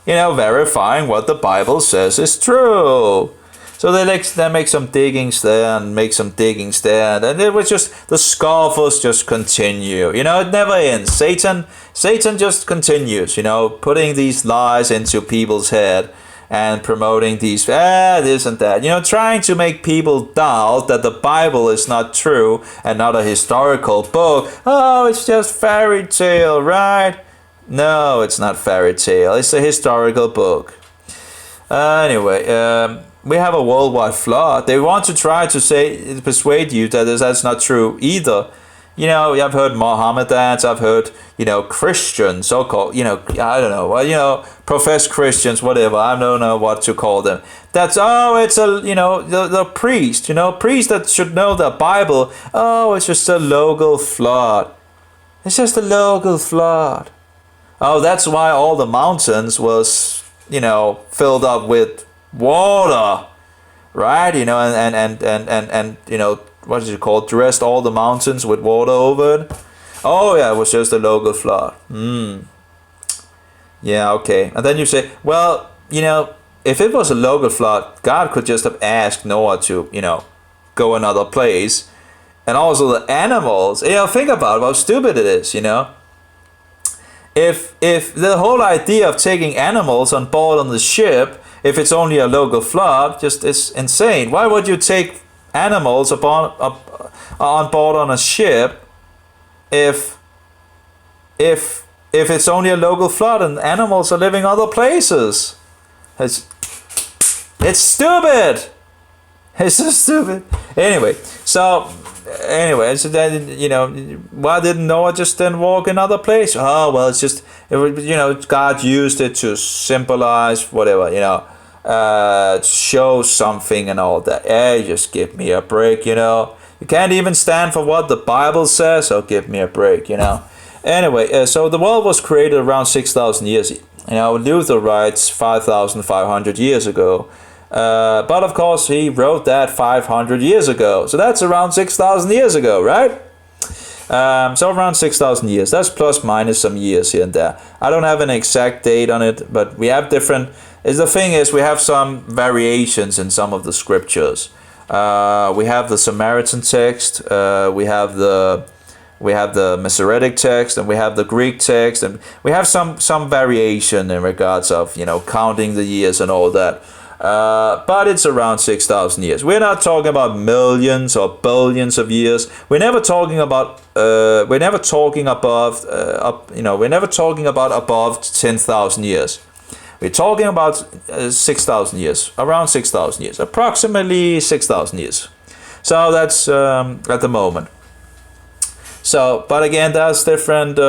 Verifying what the Bible says is true. So they make some diggings there and make some diggings there, and it was just, the scoffers just continue. It never ends. Satan just continues, putting these lies into people's head and promoting these, this and that, trying to make people doubt that the Bible is not true and not a historical book. Oh, it's just fairy tale, right? No, it's not fairy tale. It's a historical book. Anyway, we have a worldwide flood. They want to try to persuade you that that's not true either. I've heard Mohammedans, I've heard, Christians, so-called, I don't know, well, professed Christians, whatever, I don't know what to call them. It's the priest, priest that should know the Bible. Oh, it's just a local flood. It's just a local flood. Oh, that's why all the mountains was, filled up with water, right? And what is it called? Dressed all the mountains with water over it. Oh yeah, it was just a local flood. Yeah, okay. And then you say, well, if it was a local flood, God could just have asked Noah to, go another place. And also the animals. Think about how stupid it is, If the whole idea of taking animals on board on the ship, if it's only a local flood, just is insane. Why would you take animals on board on a ship if it's only a local flood and animals are living other places? It's stupid. It's so stupid. Anyway, so then, why didn't Noah just then walk another place? Oh, well, it's just, God used it to symbolize whatever, show something and all that. Hey, just give me a break, You can't even stand for what the Bible says, so give me a break, Anyway, so the world was created around 6,000 years. Luther writes 5,500 years ago. But of course, he wrote that 500 years ago. So that's around 6,000 years ago, right? So around 6,000 years. That's plus minus some years here and there. I don't have an exact date on it, but we have different... The thing is, we have some variations in some of the scriptures. We have the Samaritan text, we have the Masoretic text, and we have the Greek text, and we have some variation in regards of counting the years and all that. But it's around 6,000 years. We're not talking about millions or billions of years. We're never talking about we're never talking above above 10,000 years. We're talking about 6,000 years, around 6,000 years, approximately 6,000 years. So that's at the moment. So, but again, there's different,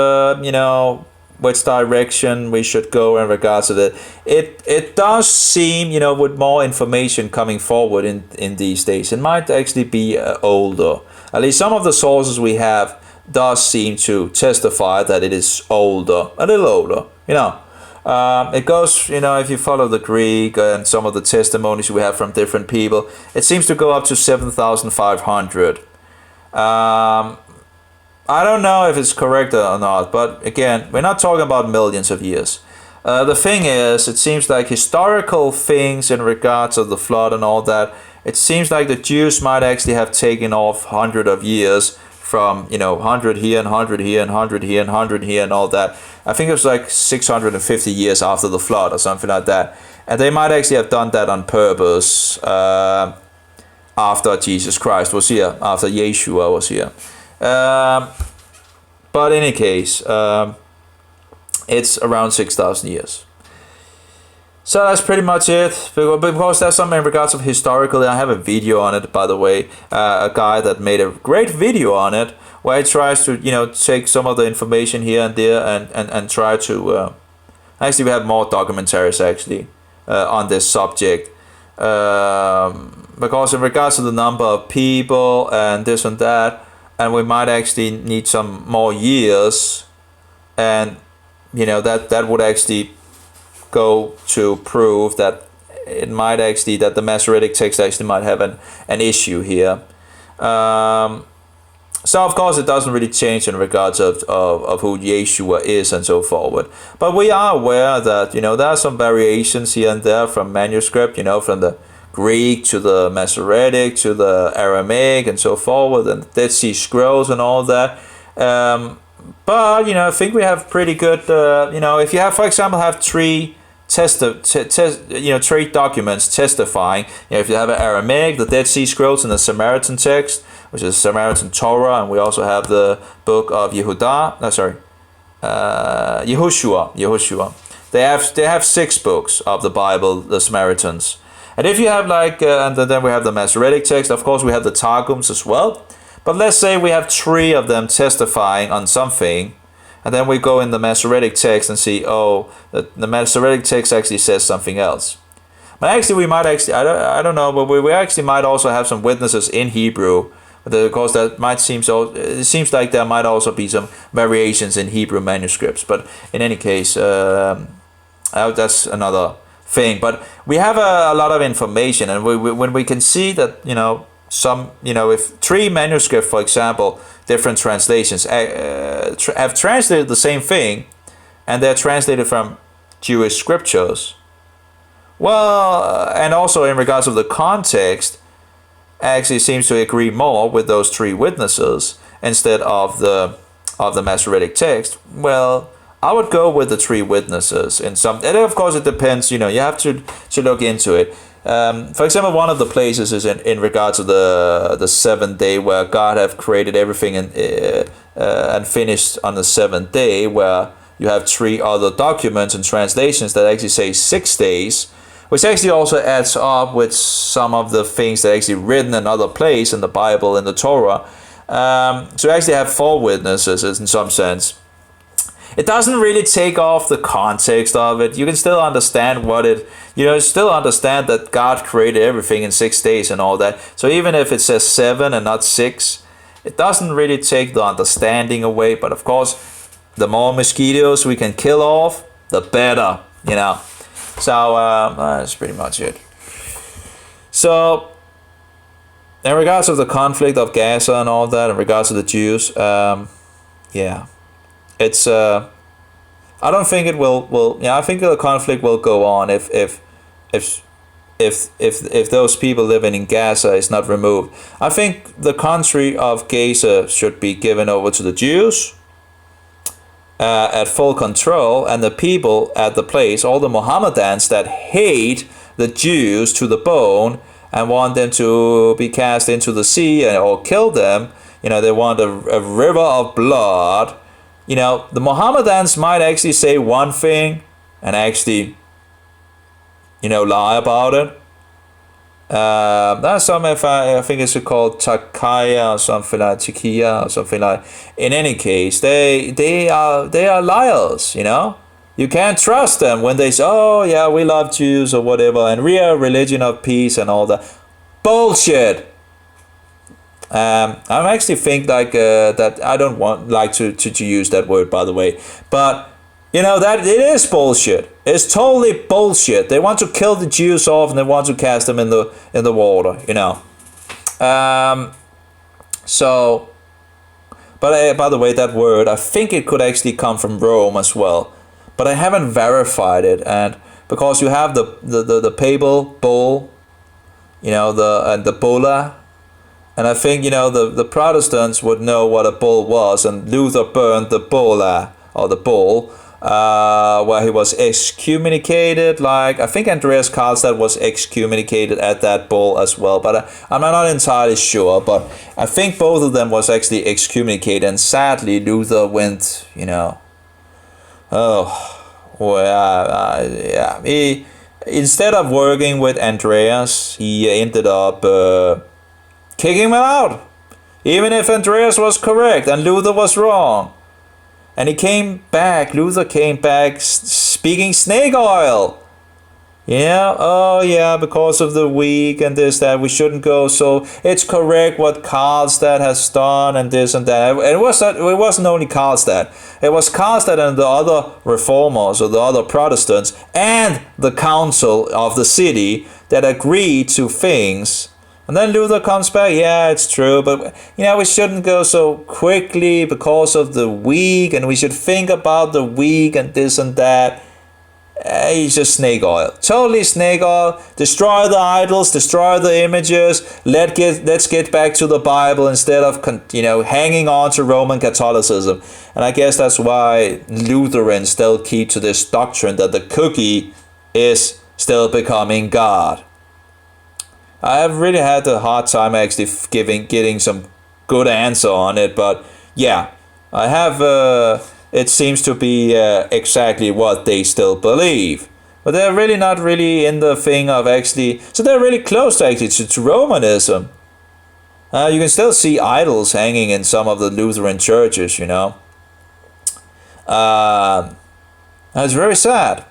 which direction we should go in regards to that. It does seem, with more information coming forward in these days, it might actually be older. At least some of the sources we have does seem to testify that it is older, a little older, It goes, if you follow the Greek and some of the testimonies we have from different people, it seems to go up to 7,500. I don't know if it's correct or not, but again, we're not talking about millions of years. The thing is, it seems like historical things in regards of the flood and all that, it seems like the Jews might actually have taken off 100 of years from, 100 here and 100 here and 100 here and 100 here and all that. I think it was like 650 years after the flood or something like that. And they might actually have done that on purpose after Jesus Christ was here, after Yeshua was here. But in any case, it's around 6,000 years. So that's pretty much it. Because there's something in regards of historically, I have a video on it, by the way. A guy that made a great video on it, where he tries to, take some of the information here and there and try to... actually, we have more documentaries, actually, on this subject. Because in regards to the number of people and this and that, and we might actually need some more years, and that would actually go to prove that it might actually, that the Masoretic text actually might have an issue here. So of course it doesn't really change in regards of who Yeshua is and so forward. But we are aware that there are some variations here and there from manuscript, from the Greek to the Masoretic to the Aramaic and so forward, and Dead Sea Scrolls and all that. But I think we have pretty good. If you have, for example, have three three documents testifying. If you have an Aramaic, the Dead Sea Scrolls, and the Samaritan text, which is Samaritan Torah, and we also have the book of Yehoshua. They have 6 books of the Bible, the Samaritans. And if you have and then we have the Masoretic text, of course we have the Targums as well. But let's say we have 3 of them testifying on something, and then we go in the Masoretic text and see, oh, the Masoretic text actually says something else. But actually, we might actually, I don't know, but we actually might also have some witnesses in Hebrew. Of course, that might seem so. It seems like there might also be some variations in Hebrew manuscripts. But in any case, that's another thing. But we have a lot of information, and when we can see that, if 3 manuscripts, for example, different translations have translated the same thing, and they're translated from Jewish scriptures. Well, and also in regards of the context, actually seems to agree more with those 3 witnesses instead of the Masoretic text. Well, I would go with the 3 witnesses in some. And of course, it depends. You have to look into it. For example, one of the places is in regards to the 7th day, where God have created everything and finished on the 7th day, where you have 3 other documents and translations that actually say 6 days, which actually also adds up with some of the things that are actually written in other places in the Bible, in the Torah. So you actually have 4 witnesses in some sense. It doesn't really take off the context of it. You can still understand still understand that God created everything in 6 days and all that. So even if it says 7 and not 6, it doesn't really take the understanding away. But of course, the more mosquitoes we can kill off, the better, So that's pretty much it. So in regards of the conflict of Gaza and all that, in regards to the Jews, it's I don't think it will. I think the conflict will go on if those people living in Gaza is not removed. I think the country of Gaza should be given over to the Jews at full control, and the people at the place, all the Mohammedans that hate the Jews to the bone and want them to be cast into the sea or kill them. They want a river of blood. The Mohammedans might actually say one thing and actually, lie about it. That's something, I think it's called Takaya or something like Takiya or something like. In any case, they are liars. You can't trust them when they say, "Oh yeah, we love Jews" or whatever, and we are a religion of peace and all that. Bullshit. I actually think that I don't like to use that word, by the way, but that it is bullshit. It's totally bullshit. They want to kill the Jews off and they want to cast them in the water. So, but by the way, that word, I think it could actually come from Rome as well, but I haven't verified it, and because you have the papal bull, and the bulla. And I think, the Protestants would know what a bull was, and Luther burned the bulla, or the bull, where he was excommunicated. I think Andreas Karlstadt was excommunicated at that bull as well, but I'm not entirely sure. But I think both of them was actually excommunicated, and sadly Luther went, he, instead of working with Andreas, he ended up kicking him out, even if Andreas was correct and Luther was wrong. And Luther came back speaking snake oil. Because of the weak and this, that, we shouldn't go. So it's correct what Karlstadt has done and this and that. And it wasn't only Karlstadt. It was Karlstadt and the other reformers or the other Protestants and the council of the city that agreed to things. And then Luther comes back, yeah, it's true, but we shouldn't go so quickly because of the weak, and we should think about the weak and this and that. It's just snake oil. Totally snake oil. Destroy the idols, destroy the images. Let's get back to the Bible instead of hanging on to Roman Catholicism. And I guess that's why Lutherans still keep to this doctrine that the cookie is still becoming God. I have really had a hard time actually getting some good answer on it, but yeah, I have. It seems to be exactly what they still believe, but they're really not really in the thing of actually. So they're really close actually to Romanism. You can still see idols hanging in some of the Lutheran churches, you know. It's very sad.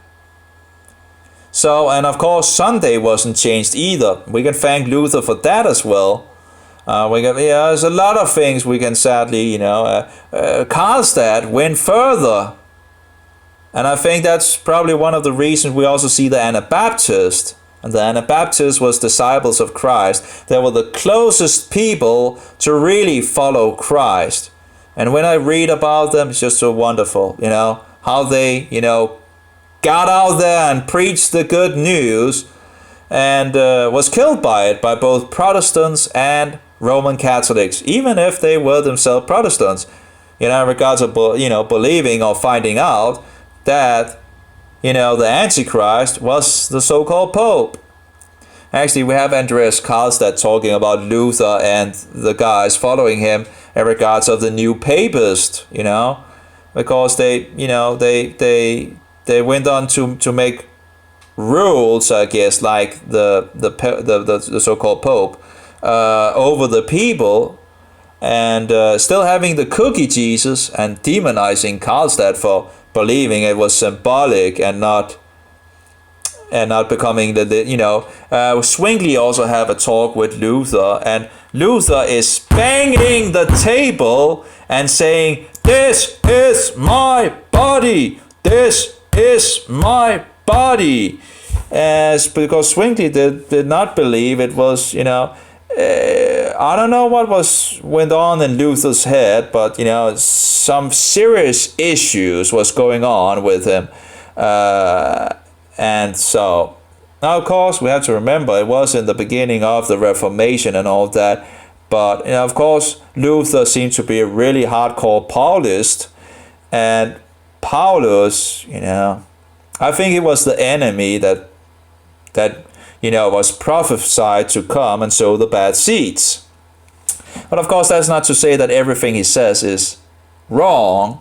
So, and of course, Sunday wasn't changed either. We can thank Luther for that as well. There's a lot of things we can sadly, Karlstadt went further. And I think that's probably one of the reasons we also see the Anabaptists. And the Anabaptists was disciples of Christ. They were the closest people to really follow Christ. And when I read about them, it's just so wonderful, how they, got out there and preached the good news and was killed by it by both Protestants and Roman Catholics, even if they were themselves Protestants, in regards of, believing or finding out that, the Antichrist was the so-called Pope. Actually, we have Andreas Karlstadt talking about Luther and the guys following him in regards of the new papist, because they went on to make rules, I guess, like the so-called Pope, over the people, and still having the cookie Jesus and demonizing Karlstadt for believing it was symbolic and not becoming Zwingli also have a talk with Luther, and Luther is banging the table and saying, "This is my body. This is my body." Because Zwingli did not believe it was, I don't know what went on in Luther's head, but some serious issues was going on with him, and so now of course we have to remember it was in the beginning of the Reformation and all that, but of course Luther seemed to be a really hardcore Paulist, and Paulus, I think it was the enemy that was prophesied to come and sow the bad seeds. But of course, that's not to say that everything he says is wrong,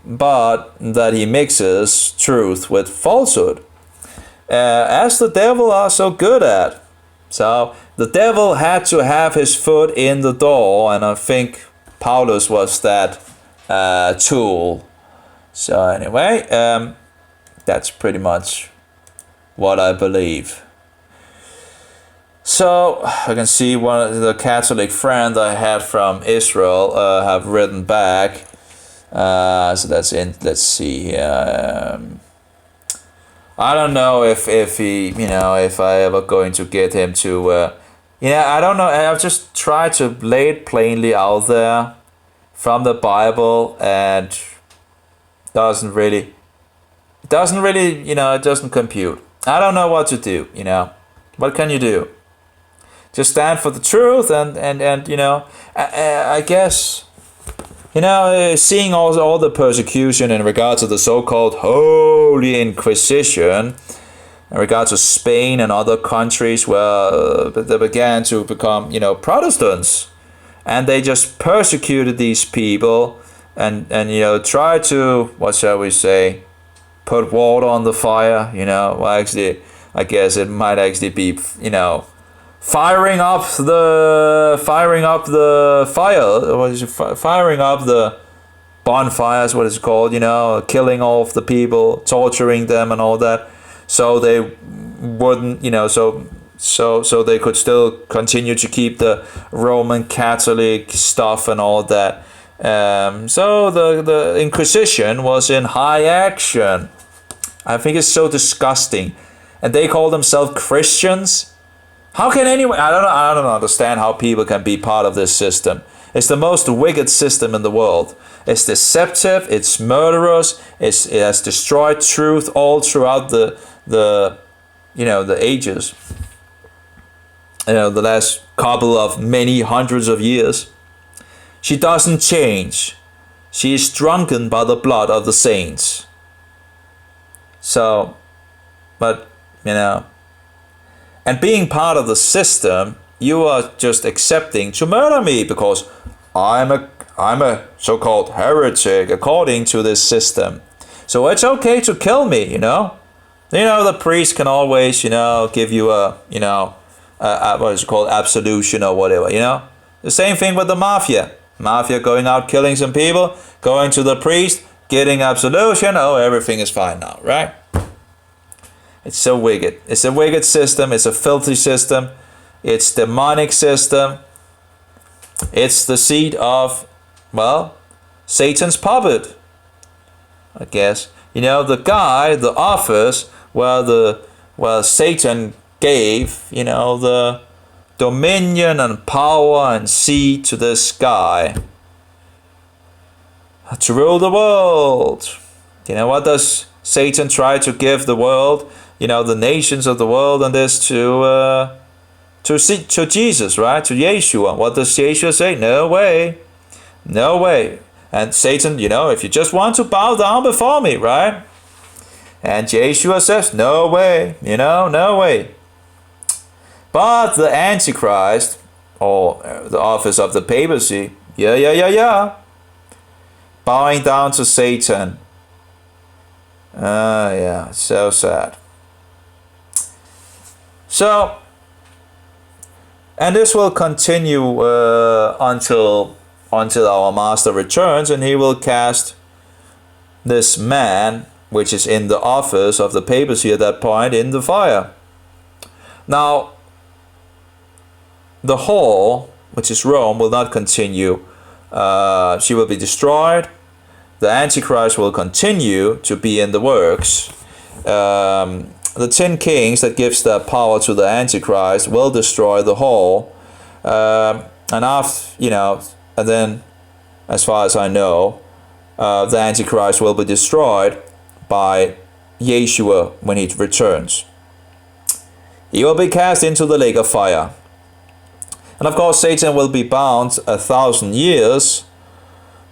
but that he mixes truth with falsehood, as the devil are so good at. So the devil had to have his foot in the door, and I think Paulus was that tool. So anyway, that's pretty much what I believe. So I can see one of the Catholic friend I had from Israel have written back. So that's in. Let's see here. I don't know if he, if I ever going to get him to. I don't know. I've just tried to lay it plainly out there from the Bible, and it doesn't really, it doesn't compute. I don't know what to do. What can you do? Just stand for the truth, and I guess, seeing all the persecution in regards to the so-called Holy Inquisition, in regards to Spain and other countries where they began to become, Protestants, and they just persecuted these people, and tried to, what shall we say, put water on the fire. Well, actually, I guess it might actually be, firing up the fire, firing up the bonfires, what is it called, killing all of the people, torturing them and all that, so they wouldn't, so they could still continue to keep the Roman Catholic stuff and all that. So the Inquisition was in high action. I think it's so disgusting, and they call themselves Christians. How can anyone? I don't understand how people can be part of this system. It's the most wicked system in the world. It's deceptive. It's murderous. It has destroyed truth all throughout the ages. The last couple of many hundreds of years. She doesn't change. She is drunken by the blood of the saints. So, but and being part of the system, you are just accepting to murder me because I'm a so-called heretic according to this system. So it's okay to kill me, the priest can always, give you a what is it called, absolution or whatever, The same thing with the mafia. Mafia going out killing some people, going to the priest, getting absolution. Oh, everything is fine now, right? It's so wicked. It's a wicked system. It's a filthy system. It's demonic system. It's the seat of, well, Satan's puppet, I guess. You know, the guy, the office where Satan gave, you know, the dominion and power and seat to this guy to rule the world. You know, what does Satan try to give the world? You know, the nations of the world and this to Jesus, right? To Yeshua. What does Yeshua say? No way. No way. And Satan, you know, if you just want to bow down before me, right? And Yeshua says, no way, you know, no way. But the Antichrist, or the office of the papacy, yeah. Bowing down to Satan. Yeah, so sad. So, and this will continue until our master returns, and he will cast this man, which is in the office of the papacy at that point, in the fire. Now, the whore, which is Rome, will not continue. She will be destroyed. The Antichrist will continue to be in the works. The 10 kings that gives their power to the Antichrist will destroy the whore. And after, you know, and then, as far as I know, the Antichrist will be destroyed by Yeshua when he returns. He will be cast into the lake of fire. And of course, Satan will be bound 1,000 years,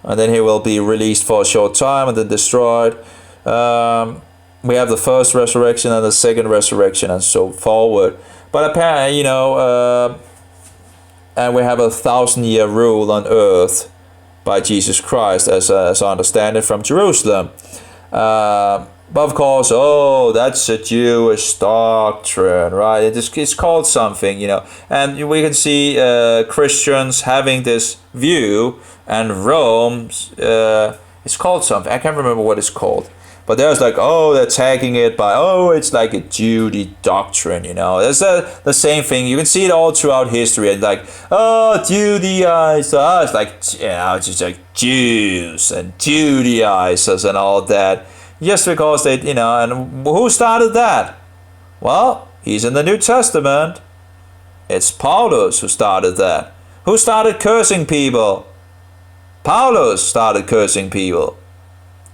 and then he will be released for a short time and then destroyed. We have the first resurrection and the second resurrection and so forward. But apparently, you know, and we have 1,000-year rule on earth by Jesus Christ, as I understand it, from Jerusalem. But of course, that's a Jewish doctrine, right? It's called something, you know. And we can see Christians having this view, and Rome, it's called something. I can't remember what it's called. But there's like, they're tagging it by, it's like a Judy doctrine, you know. It's the same thing. You can see it all throughout history. And like, Judaizers. It's like, you know, it's just like Jews and Judaizers and all that. Just because they, you know, and who started that? Well, he's in the New Testament. It's Paulus who started that. Who started cursing people? Paulus started cursing people.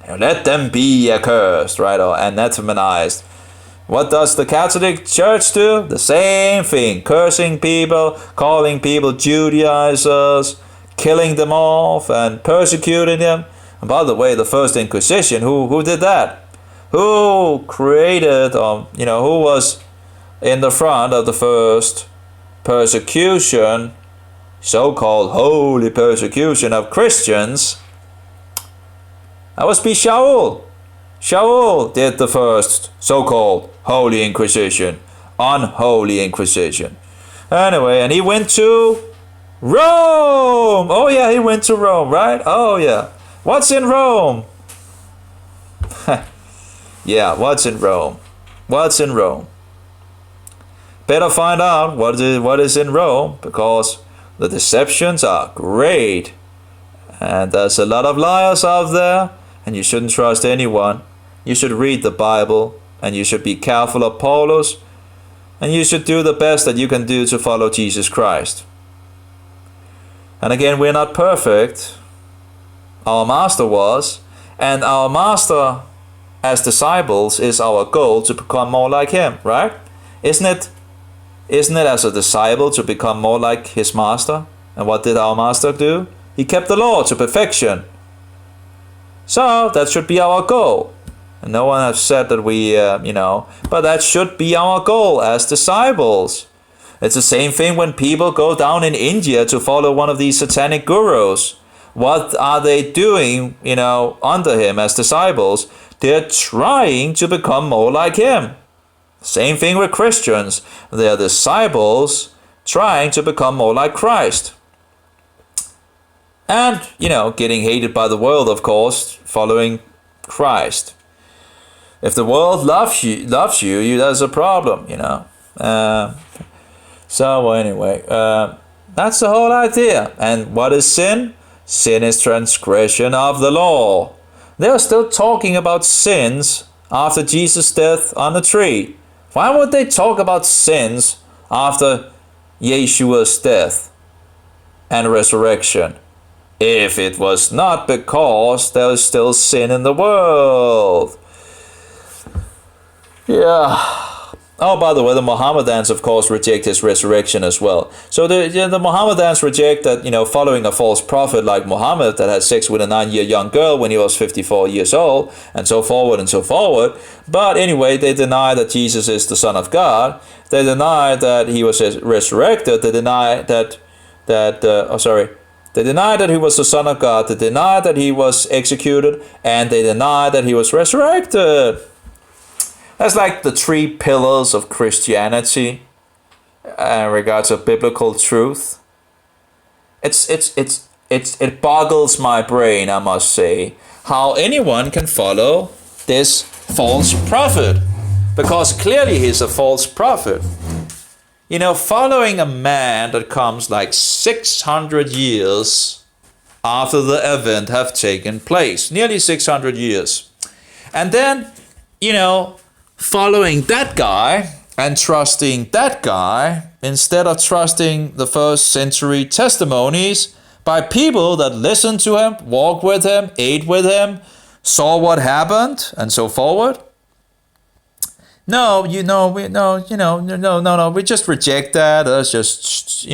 Let them be accursed, right, or anathematized. What does the Catholic Church do? The same thing. Cursing people, calling people Judaizers, killing them off and persecuting them. And by the way, the first Inquisition, who did that? Who created, who was in the front of the first persecution, so-called holy persecution of Christians? That was Shaul. Shaul did the first so-called Holy Inquisition, unholy Inquisition. Anyway, and he went to Rome. Oh yeah, he went to Rome, right? Oh yeah. What's in Rome? Yeah, what's in Rome? What's in Rome? Better find out what is in Rome, because the deceptions are great. And there's a lot of liars out there. And you shouldn't trust anyone. You should read the Bible, and you should be careful of Paulus, and you should do the best that you can do to follow Jesus Christ. And again, we're not perfect. Our Master was, and our Master as disciples is our goal to become more like him, right? Isn't it as a disciple to become more like his Master? And what did our Master do? He kept the law to perfection. So that should be our goal. And no one has said that we, but that should be our goal as disciples. It's the same thing when people go down in India to follow one of these satanic gurus. What are they doing, under him as disciples? They're trying to become more like him. Same thing with Christians. They are disciples trying to become more like Christ. And, getting hated by the world, of course, following Christ. If the world loves you, that's a problem. So anyway, that's the whole idea. And what is sin? Sin is transgression of the law. They are still talking about sins after Jesus' death on the tree. Why would they talk about sins after Yeshua's death and resurrection? If it was not because there is still sin in the world. Yeah. Oh, by the way, the Mohammedans, of course, reject his resurrection as well. So the Mohammedans reject that, following a false prophet like Muhammad that had sex with a 9-year young girl when he was 54 years old, and so forward and so forward. But anyway, they deny that Jesus is the Son of God. They deny that he was resurrected. They deny They deny that he was the Son of God. They deny that he was executed, and they deny that he was resurrected. That's like the 3 pillars of Christianity in regards to biblical truth. It boggles my brain, I must say, how anyone can follow this false prophet, because clearly he's a false prophet. Following a man that comes like 600 years after the event have taken place, nearly 600 years, and then following that guy and trusting that guy instead of trusting the first century testimonies by people that listened to him, walked with him, ate with him, saw what happened, and so forward. No, we just reject that. That's just,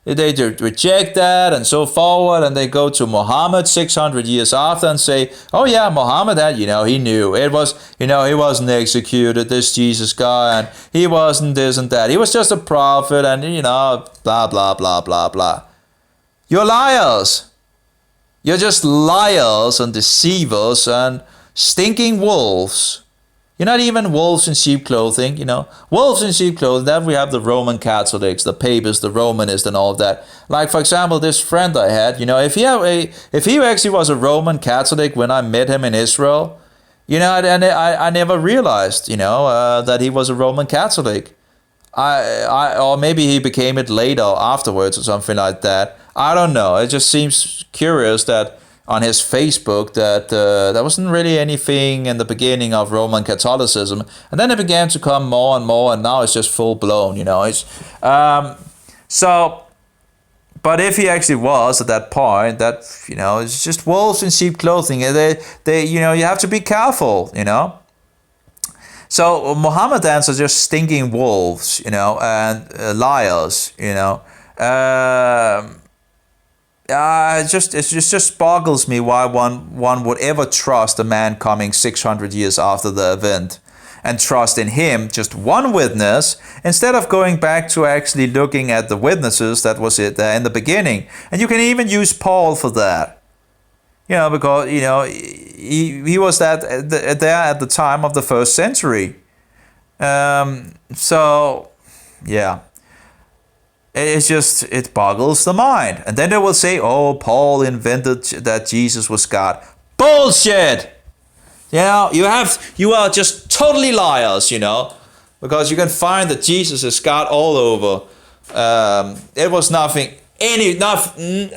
they reject that and so forward, and they go to Muhammad 600 years after and say, oh yeah, Muhammad had, he knew. It was, he wasn't executed, this Jesus guy, and he wasn't this and that. He was just a prophet, and, blah, blah, blah, blah, blah. You're liars. You're just liars and deceivers and stinking wolves. You're not even wolves in sheep clothing, Wolves in sheep clothing, then we have the Roman Catholics, the Papists, the Romanists and all of that. Like, for example, this friend I had, if he actually was a Roman Catholic when I met him in Israel, I never realized, that he was a Roman Catholic. Or maybe he became it later afterwards or something like that. I don't know. It just seems curious that on his Facebook that there wasn't really anything in the beginning of Roman Catholicism, and then it began to come more and more, and now it's just full blown. But if he actually was at that point, that it's just wolves in sheep clothing. They you have to be careful. So Mohammedans are just stinking wolves, and liars. It just boggles me why one would ever trust a man coming 600 years after the event and trust in him, just one witness, instead of going back to actually looking at the witnesses that was it there in the beginning. And you can even use Paul for that, because he was there at the time of the first century. So yeah. It boggles the mind. And then they will say, oh, Paul invented that Jesus was God. Bullshit! You are just totally liars, because you can find that Jesus is God all over. It was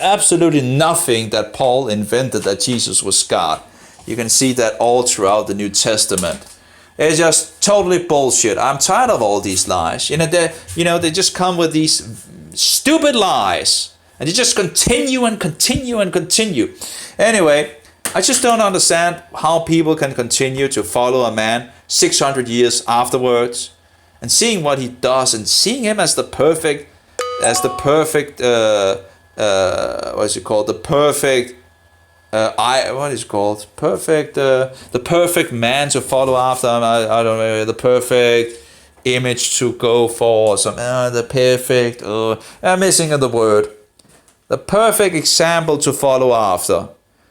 absolutely nothing that Paul invented that Jesus was God. You can see that all throughout the New Testament. It's just totally bullshit. I'm tired of all these lies. They just come with these stupid lies. And they just continue and continue and continue. Anyway, I just don't understand how people can continue to follow a man 600 years afterwards. And seeing what he does and seeing him as the perfect, the perfect man to follow after. I don't know, the perfect image to go for, or something. The perfect. I'm missing the word. The perfect example to follow after.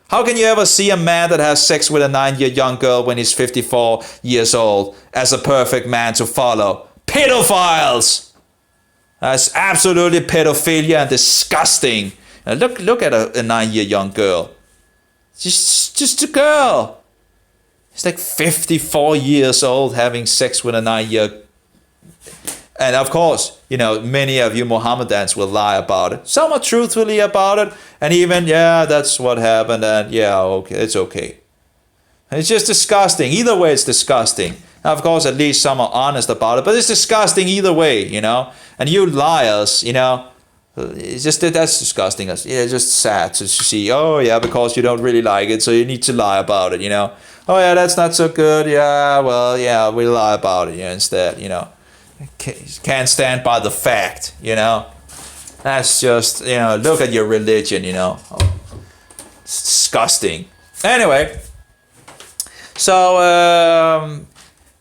How can you ever see a man that has sex with a 9-year young girl when he's 54 years old as a perfect man to follow? Pedophiles! That's absolutely pedophilia and disgusting. Look at a 9-year young girl. Just a girl. It's like 54 years old having sex with a 9-year. And of course, many of you Mohammedans will lie about it. Some are truthfully about it. And even, yeah, that's what happened. And yeah, okay, it's okay. It's just disgusting. Either way, it's disgusting. Now, of course, at least some are honest about it. But it's disgusting either way, And you liars, it's just that's disgusting. It's just sad to see. Oh yeah, because you don't really like it, so you need to lie about it. Oh yeah, that's not so good. Yeah, well, yeah, we lie about it. Instead, can't stand by the fact. That's just look at your religion. It's disgusting. Anyway, so.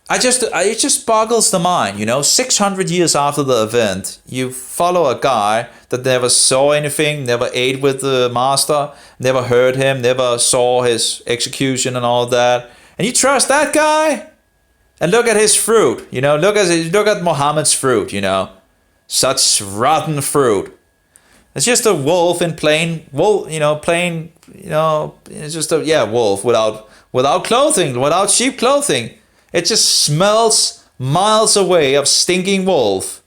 It just boggles the mind, 600 years after the event, you follow a guy that never saw anything, never ate with the master, never heard him, never saw his execution and all that. And you trust that guy? And look at his fruit, look at Muhammad's fruit, such rotten fruit. It's just a wolf in plain wool, it's just a wolf without clothing, without sheep clothing. It just smells miles away of stinking wolf.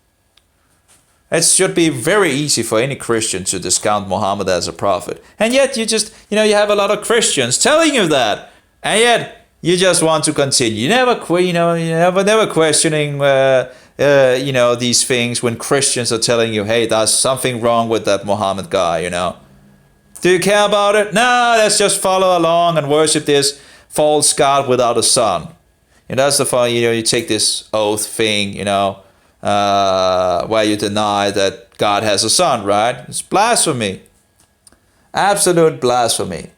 It should be very easy for any Christian to discount Muhammad as a prophet. And yet you just, you have a lot of Christians telling you that. And yet you just want to continue. You never questioning, these things when Christians are telling you, hey, there's something wrong with that Muhammad guy, Do you care about it? No, let's just follow along and worship this false god without a son. And that's the fun, you take this oath thing, where you deny that God has a son, right? It's blasphemy. Absolute blasphemy.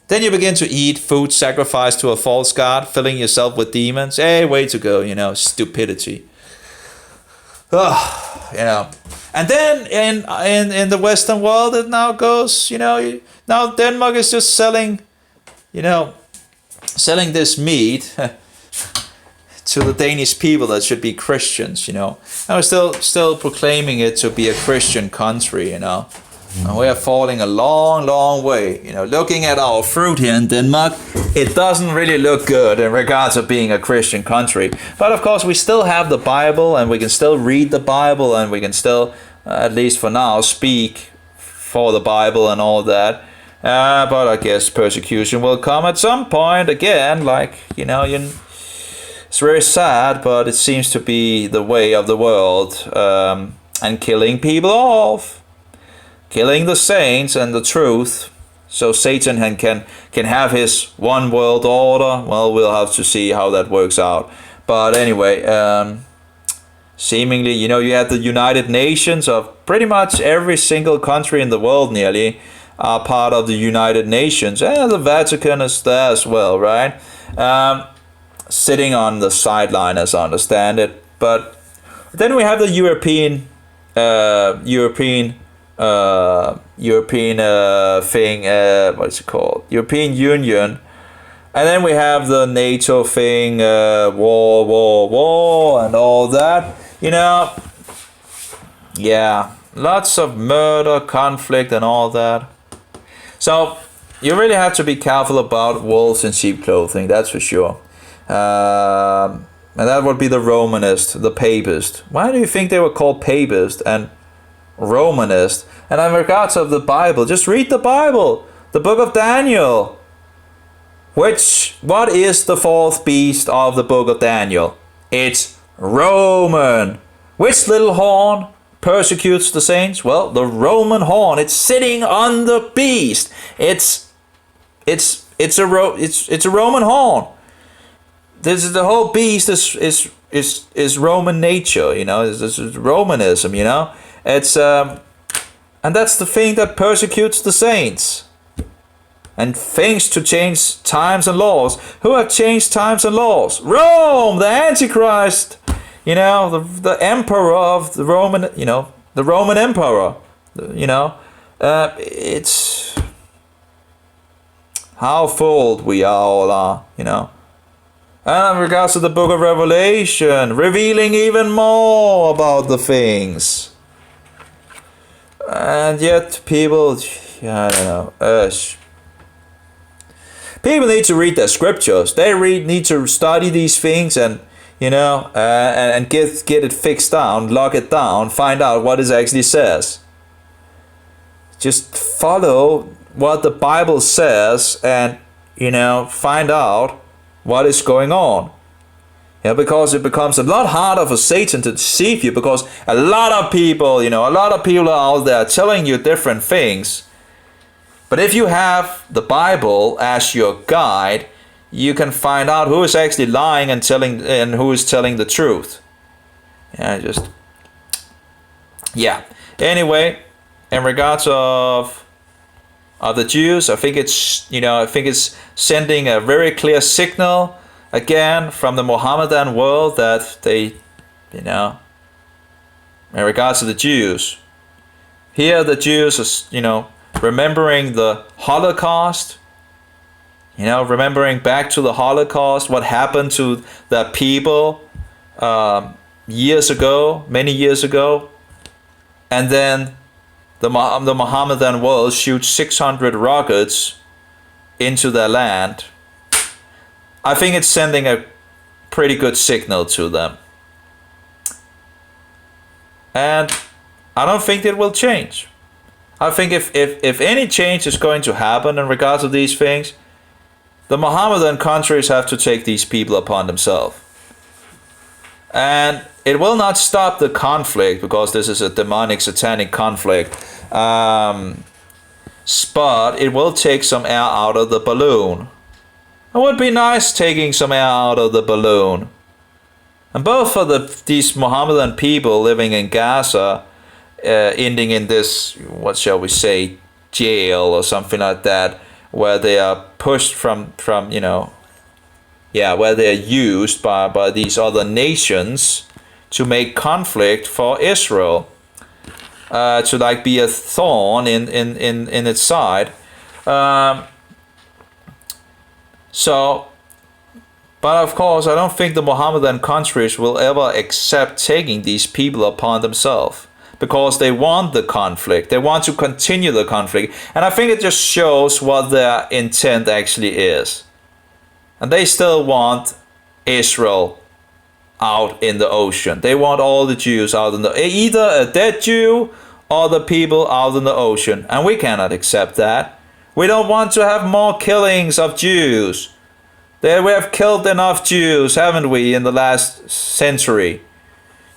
Then you begin to eat food sacrificed to a false god, filling yourself with demons. Hey, way to go, stupidity. And then in the Western world, it now goes, now Denmark is just selling this meat to the Danish people that should be Christians, And we're still proclaiming it to be a Christian country, And we are falling a long, long way. Looking at our fruit here in Denmark, it doesn't really look good in regards of being a Christian country. But of course, we still have the Bible, and we can still read the Bible, and we can still, at least for now, speak for the Bible and all that. But I guess persecution will come at some point again, it's very sad, but it seems to be the way of the world, and killing people off, killing the saints and the truth, so Satan can have his one world order. Well, we'll have to see how that works out. But anyway, seemingly, you have the United Nations of pretty much every single country in the world nearly are part of the United Nations, and the Vatican is there as well, right? Sitting on the sideline, as I understand it. But then we have the European thing. What is it called? European Union. And then we have the NATO thing. War, and all that. Yeah, lots of murder, conflict, and all that. So you really have to be careful about wolves in sheep clothing. That's for sure. And that would be the Romanist, the Papist. Why do you think they were called Papist and Romanist? And in regards of the Bible, just read the Bible, the book of Daniel. What is the fourth beast of the book of Daniel? It's Roman. Which little horn persecutes the saints? Well, the Roman horn. It's sitting on the beast. It's a Roman horn. The whole beast is Roman nature, It's Romanism, It's and that's the thing that persecutes the saints. And things to change times and laws. Who have changed times and laws? Rome, the Antichrist. The emperor of the Roman, the Roman emperor. It's how fooled we all are, And in regards to the book of Revelation, revealing even more about the things. And yet people, I don't know, people need to read their scriptures. They need to study these things and, and get it fixed down, lock it down, find out what it actually says. Just follow what the Bible says and, find out what is going on. Because it becomes a lot harder for Satan to deceive you, because a lot of people are out there telling you different things. But if you have the Bible as your guide, you can find out who is actually lying and who is telling the truth. Anyway, in regards of the Jews, I think it's sending a very clear signal again from the Mohammedan world that they, in regards to the Jews, here the Jews are, remembering the Holocaust, remembering back to the Holocaust, what happened to the people many years ago, and then the Mohammedan world shoots 600 rockets into their land. I think it's sending a pretty good signal to them. And I don't think it will change. I think if any change is going to happen in regards to these things, the Mohammedan countries have to take these people upon themselves. And it will not stop the conflict, because this is a demonic, satanic conflict. But it will take some air out of the balloon. It would be nice taking some air out of the balloon. And both for these Mohammedan people living in Gaza, ending in this, what shall we say, jail or something like that, where they are pushed from where they are used by these other nations to make conflict for Israel, to be a thorn in its side. But of course, I don't think the Mohammedan countries will ever accept taking these people upon themselves, because they want the conflict. They want to continue the conflict. And I think it just shows what their intent actually is. And they still want Israel out in the ocean. They want all the Jews out in either a dead Jew or the people out in the ocean. And we cannot accept that. We don't want to have more killings of Jews. We have killed enough Jews, haven't we, in the last century?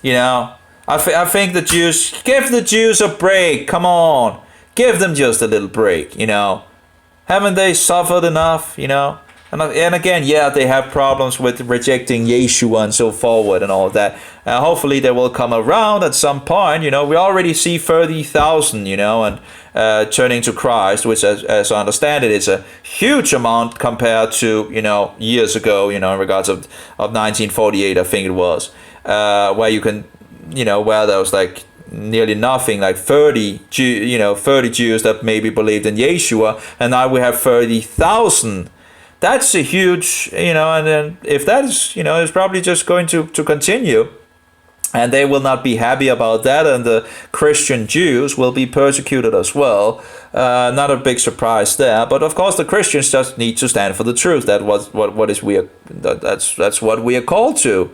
I think the Jews, give the Jews a break. Come on. Give them just a little break, Haven't they suffered enough, And again, they have problems with rejecting Yeshua and so forward and all of that. Hopefully they will come around at some point. We already see 30,000, and turning to Christ, which as I understand it is a huge amount compared to, years ago, in regards of 1948, I think it was, where you can, where there was nearly nothing, 30 Jews that maybe believed in Yeshua, and now we have 30,000. That's a huge, and then if that is, it's probably just going to continue, and they will not be happy about that, and the Christian Jews will be persecuted as well. Not a big surprise there, but of course the Christians just need to stand for the truth. That's what we are called to,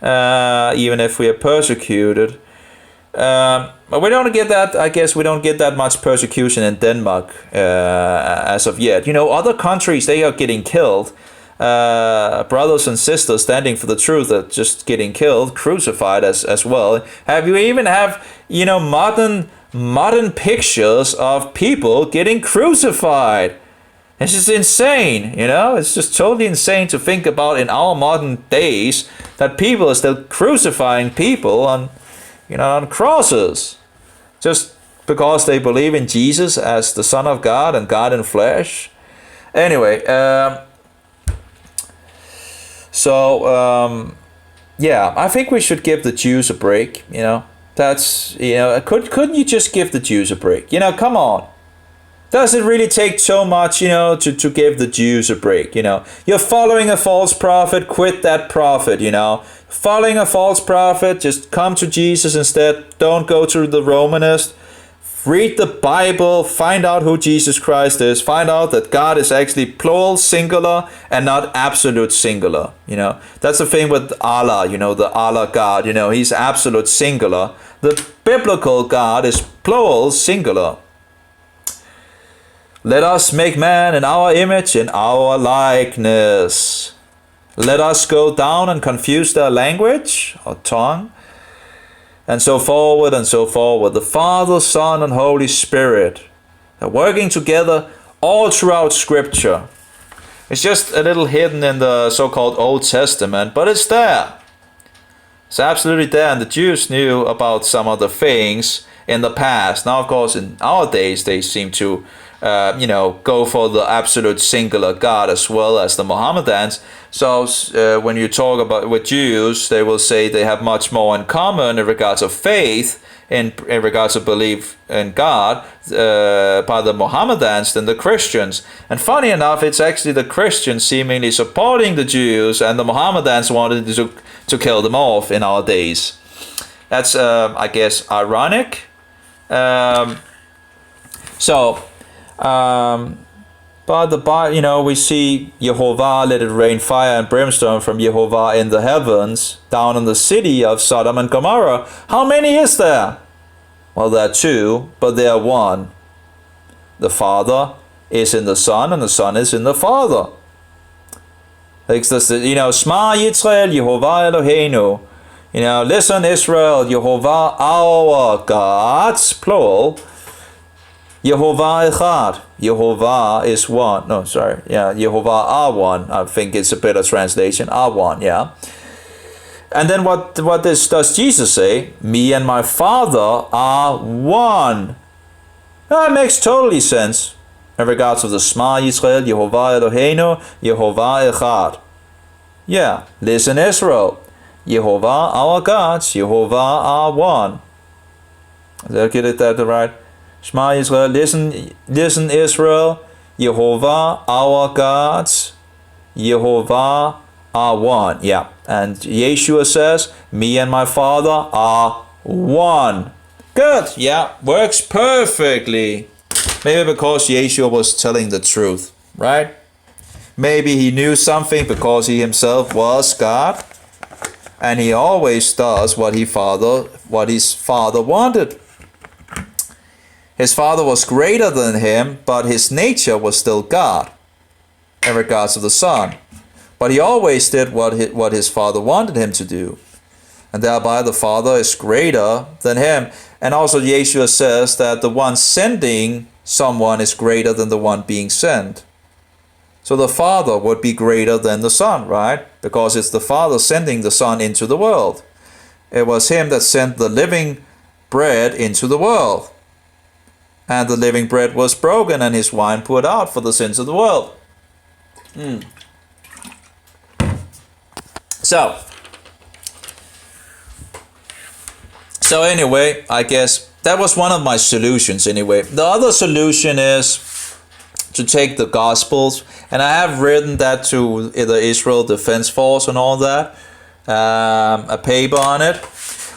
even if we are persecuted. But we don't get that. I guess we don't get that much persecution in Denmark as of yet. Other countries, they are getting killed. Brothers and sisters standing for the truth are just getting killed, crucified as well. You even have modern pictures of people getting crucified. It's just insane. It's just totally insane to think about in our modern days that people are still crucifying people on crosses, just because they believe in Jesus as the Son of God and God in flesh. Anyway, I think we should give the Jews a break. That's couldn't you just give the Jews a break? Come on. Does it really take so much, to give the Jews a break? You're following a false prophet, quit that prophet, Following a false prophet, just come to Jesus instead. Don't go to the Romanist. read the Bible, find out who Jesus Christ is, find out that God is actually plural singular and not absolute singular. That's the thing with Allah, the Allah God, he's absolute singular. The biblical God is plural singular. Let us make man in our image, in our likeness. Let us go down and confuse their language or tongue. And so forward and so forward. The Father, Son, and Holy Spirit are working together all throughout Scripture. It's just a little hidden in the so-called Old Testament, but it's there. It's absolutely there, and the Jews knew about some of the things in the past. Now, of course, in our days, they seem to go for the absolute singular God as well as the Mohammedans. So when you talk about with Jews, they will say they have much more in common in regards of faith, in regards of belief in God, by the Mohammedans than the Christians. And funny enough, it's actually the Christians seemingly supporting the Jews, and the Mohammedans wanted to kill them off in our days. That's, I guess, ironic. But the Bible, we see Jehovah let it rain fire and brimstone from Jehovah in the heavens down on the city of Sodom and Gomorrah. How many is there? Well, there are two, but they are one. The Father is in the Son, and the Son is in the Father. Shema Yisrael, Jehovah Eloheinu. Listen, Israel, Jehovah our gods, plural. Jehovah Echad. Jehovah is one. No, sorry. Yeah, Jehovah are one. I think it's a better translation. Are one, yeah. And then what does Jesus say? Me and my Father are one. That makes totally sense. In regards of the Shema Yisrael, Jehovah Eloheinu, Jehovah Echad. Yeah, listen Israel. Jehovah our gods, Jehovah are one. Did I get that right? Shema Israel, listen Israel, Jehovah our gods, Jehovah are one. Yeah, and Yeshua says, me and my Father are one. Good, yeah, works perfectly. Maybe because Yeshua was telling the truth, right? Maybe he knew something because he himself was God, and he always does what his Father wanted. His Father was greater than him, but his nature was still God in regards of the Son. But he always did what his Father wanted him to do. And thereby the Father is greater than him. And also Yeshua says that the one sending someone is greater than the one being sent. So the Father would be greater than the Son, right? Because it's the Father sending the Son into the world. It was him that sent the living bread into the world. And the living bread was broken, and his wine poured out for the sins of the world. So anyway, I guess that was one of my solutions anyway. The other solution is to take the Gospels, and I have written that to the Israel Defense Force and all that, a paper on it.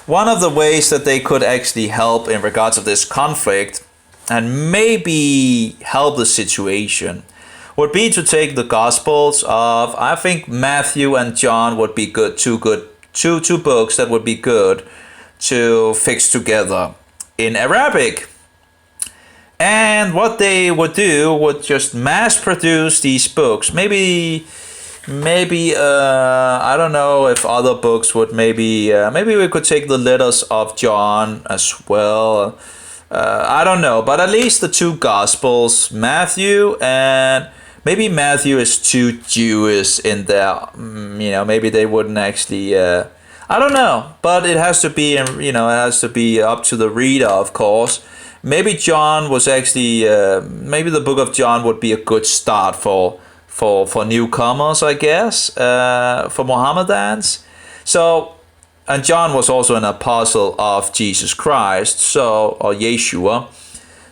One of the ways that they could actually help in regards of this conflict and maybe help the situation would be to take the Gospels of, I think Matthew and John would be good, two books that would be good to fix together in Arabic. And what they would do would just mass produce these books. Maybe I don't know if other books would maybe we could take the letters of John as well. I don't know, but at least the two Gospels, Matthew, and maybe Matthew is too Jewish in there. Maybe they wouldn't actually. I don't know, but it has to be, it has to be up to the reader, of course. Maybe John was actually, maybe the book of John would be a good start for newcomers, I guess, for Mohammedans. So. And John was also an apostle of Jesus Christ, or Yeshua.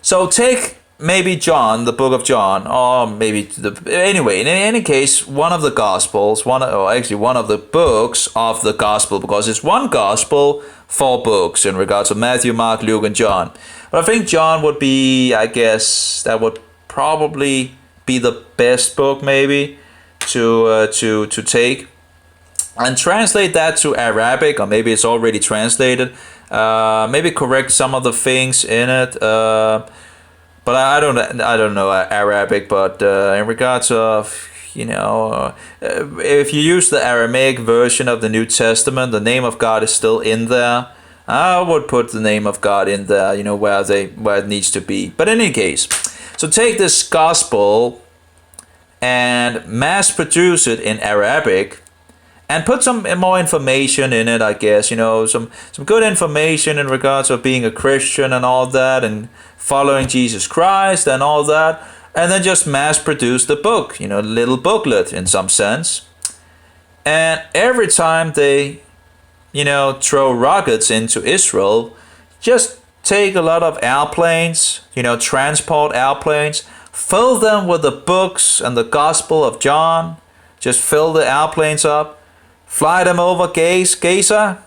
So take maybe John, the book of John, or maybe anyway. In any case, one of the gospels, one of the books of the gospel, because it's one gospel, four books in regards to Matthew, Mark, Luke, and John. But I think John would be, I guess, that would probably be the best book maybe to take and translate that to Arabic, or maybe it's already translated. Maybe correct some of the things in it. But I don't know Arabic. But in regards of if you use the Aramaic version of the New Testament, the name of God is still in there. I would put the name of God in there, where it needs to be. But in any case, so take this gospel and mass produce it in Arabic and put some more information in it, I guess, some good information in regards of being a Christian and all that, and following Jesus Christ and all that, and then just mass produce the book, little booklet in some sense. And every time they, throw rockets into Israel, just take a lot of airplanes, transport airplanes, fill them with the books and the Gospel of John, just fill the airplanes up, fly them over Gaza,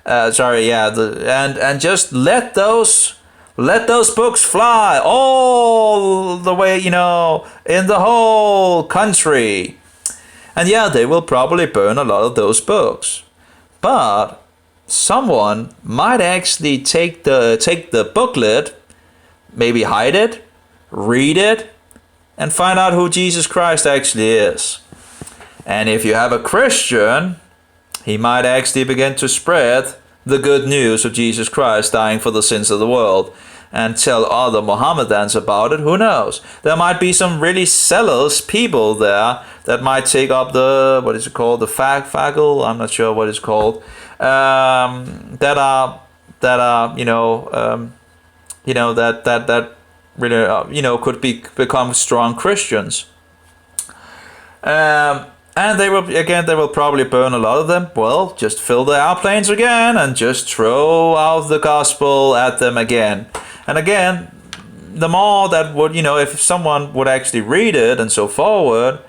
and just let those books fly all the way, in the whole country. And yeah, they will probably burn a lot of those books. But someone might actually take the booklet, maybe hide it, read it, and find out who Jesus Christ actually is. And if you have a Christian, he might actually begin to spread the good news of Jesus Christ dying for the sins of the world and tell other Mohammedans about it. Who knows? There might be some really zealous people there that might take up the, what is it called? The fagel? I'm not sure what it's called. That are really, could become strong Christians. And they will probably burn a lot of them. Well, just fill the airplanes again and just throw out the gospel at them again. And again, the more that would, if someone would actually read it and so forward,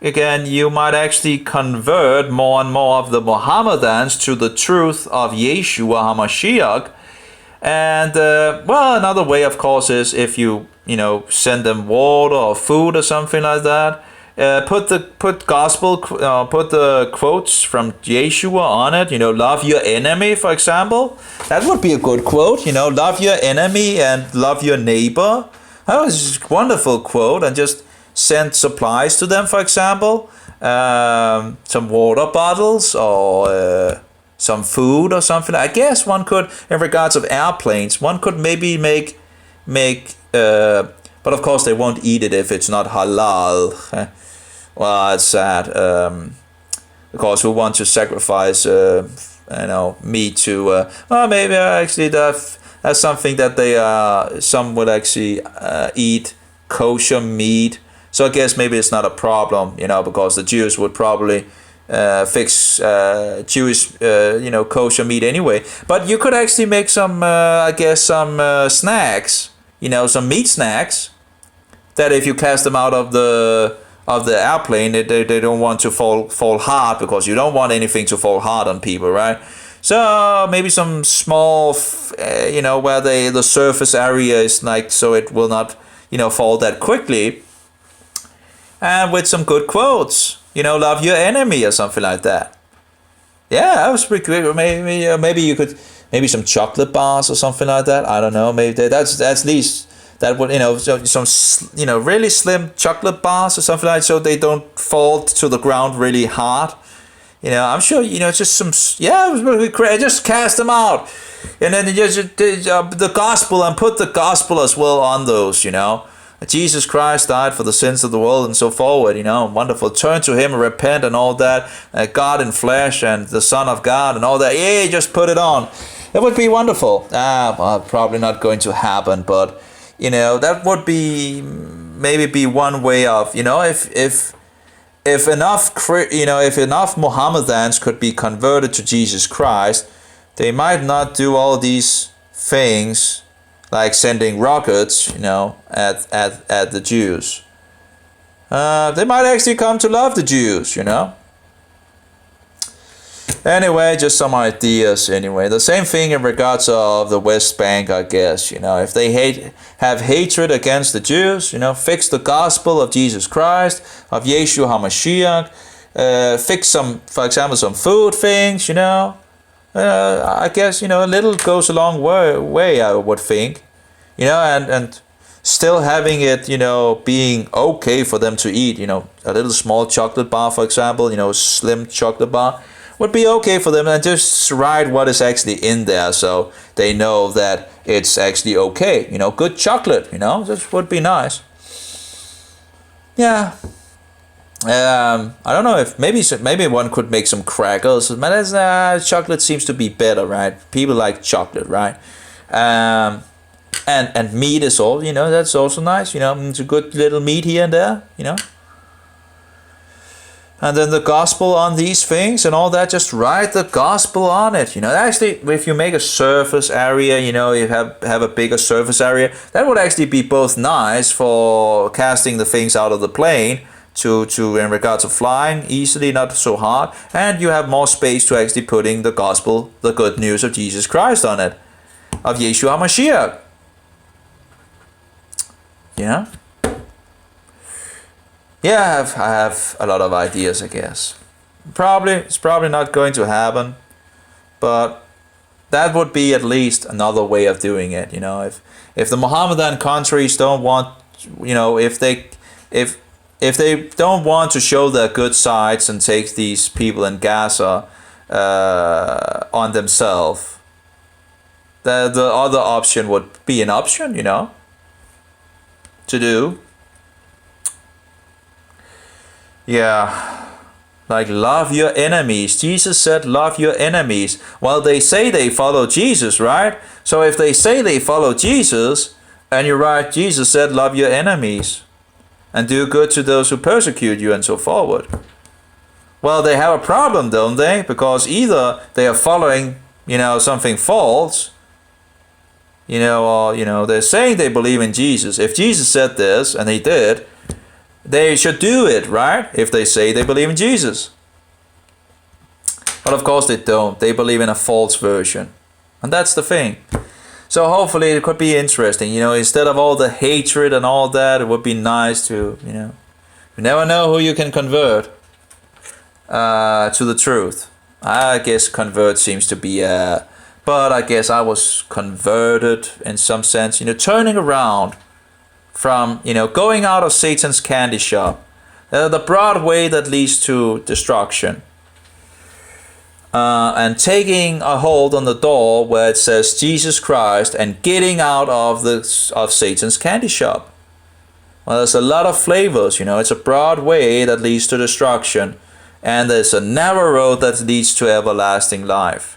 again, you might actually convert more and more of the Mohammedans to the truth of Yeshua HaMashiach. And, another way, of course, is if you, send them water or food or something like that. Put the quotes from Yeshua on it. Love your enemy, for example. That would be a good quote. Love your enemy and love your neighbor. That was a wonderful quote. And just send supplies to them, for example. Some water bottles or some food or something. I guess one could, in regards of airplanes, one could maybe make. But of course they won't eat it if it's not halal. Well, it's sad, because we want to sacrifice, meat to. Maybe actually that's something that they some would actually eat kosher meat. So I guess maybe it's not a problem, because the Jews would probably fix Jewish, kosher meat anyway. But you could actually make some, snacks, some meat snacks, that if you cast them out of the airplane, they don't want to fall hard, because you don't want anything to fall hard on people, right? So maybe some small, where the surface area is like, so it will not, fall that quickly. And with some good quotes, love your enemy or something like that. Yeah, that was pretty good. Maybe you could, maybe some chocolate bars or something like that. I don't know. Maybe that's at least. That would, some, really slim chocolate bars or something like that, so they don't fall to the ground really hard. I'm sure, just some, it was really great. Just cast them out. And then just the gospel, and put the gospel as well on those, Jesus Christ died for the sins of the world and so forward, wonderful. Turn to him and repent and all that. God in flesh and the Son of God and all that. Yeah, just put it on. It would be wonderful. Probably not going to happen, but that would be maybe one way of, if enough Mohammedans could be converted to Jesus Christ, they might not do all these things like sending rockets, at the Jews. They might actually come to love the Jews, Anyway, just some ideas anyway. The same thing in regards of the West Bank, I guess. If they have hatred against the Jews, fix the gospel of Jesus Christ, of Yeshua HaMashiach, fix for example, some food things, I guess, a little goes a long way, I would think. And still having it, being okay for them to eat, a little small chocolate bar, for example, slim chocolate bar, would be okay for them, and just write what is actually in there so they know that it's actually okay. Good chocolate, just would be nice. Yeah. I don't know if maybe one could make some crackers, but chocolate seems to be better, right? People like chocolate, right? And meat is all, that's also nice, it's a good little meat here and there, And then the gospel on these things and all that, just write the gospel on it. Actually, if you make a surface area, you have a bigger surface area, that would actually be both nice for casting the things out of the plane to in regards to flying easily, not so hard, and you have more space to actually putting the gospel, the good news of Jesus Christ on it, of Yeshua HaMashiach. Yeah, I have a lot of ideas, I guess. It's probably not going to happen, but that would be at least another way of doing it. If the Mohammedan countries don't want, if they don't want to show their good sides and take these people in Gaza on themselves, the other option would be an option, to do. Yeah, like love your enemies. Jesus said love your enemies. Well, they say they follow Jesus, right? So if they say they follow Jesus, and you're right, Jesus said love your enemies and do good to those who persecute you and so forward. Well, they have a problem, don't they? Because either they are following, something false, or, they're saying they believe in Jesus. If Jesus said this, and he did, they should do it, right? If they say they believe in Jesus. But of course they don't. They believe in a false version. And that's the thing. So hopefully it could be interesting. Instead of all the hatred and all that, it would be nice to, you never know who you can convert to the truth. I guess convert seems to be but I guess I was converted in some sense, turning around from, going out of Satan's candy shop, the broad way that leads to destruction, and taking a hold on the door where it says Jesus Christ, and getting out of Satan's candy shop. Well, there's a lot of flavors, it's a broad way that leads to destruction, and there's a narrow road that leads to everlasting life.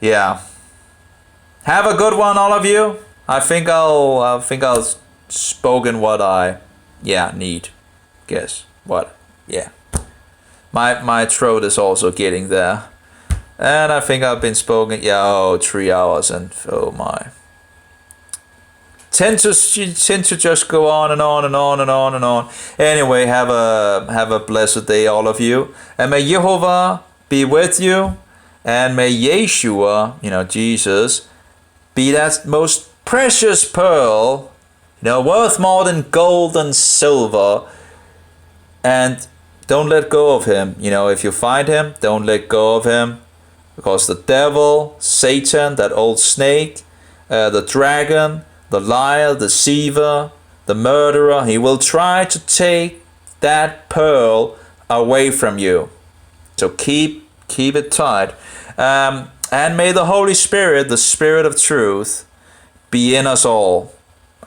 Yeah. Have a good one, all of you. I think I'll spoken what I need. Guess what? Yeah. My throat is also getting there. And I think I've been spoken 3 hours, and oh my. Tend to just go on and on and on and on and on. Anyway, have a blessed day, all of you. And may Jehovah be with you, and may Yeshua, Jesus, be that most precious pearl, worth more than gold and silver. And don't let go of him. If you find him, don't let go of him. Because the devil, Satan, that old snake, the dragon, the liar, the deceiver, the murderer, he will try to take that pearl away from you. So keep it tight. And may the Holy Spirit, the Spirit of truth, be in us all.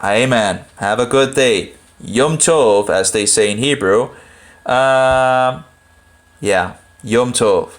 Amen. Have a good day. Yom Tov, as they say in Hebrew. Yom Tov.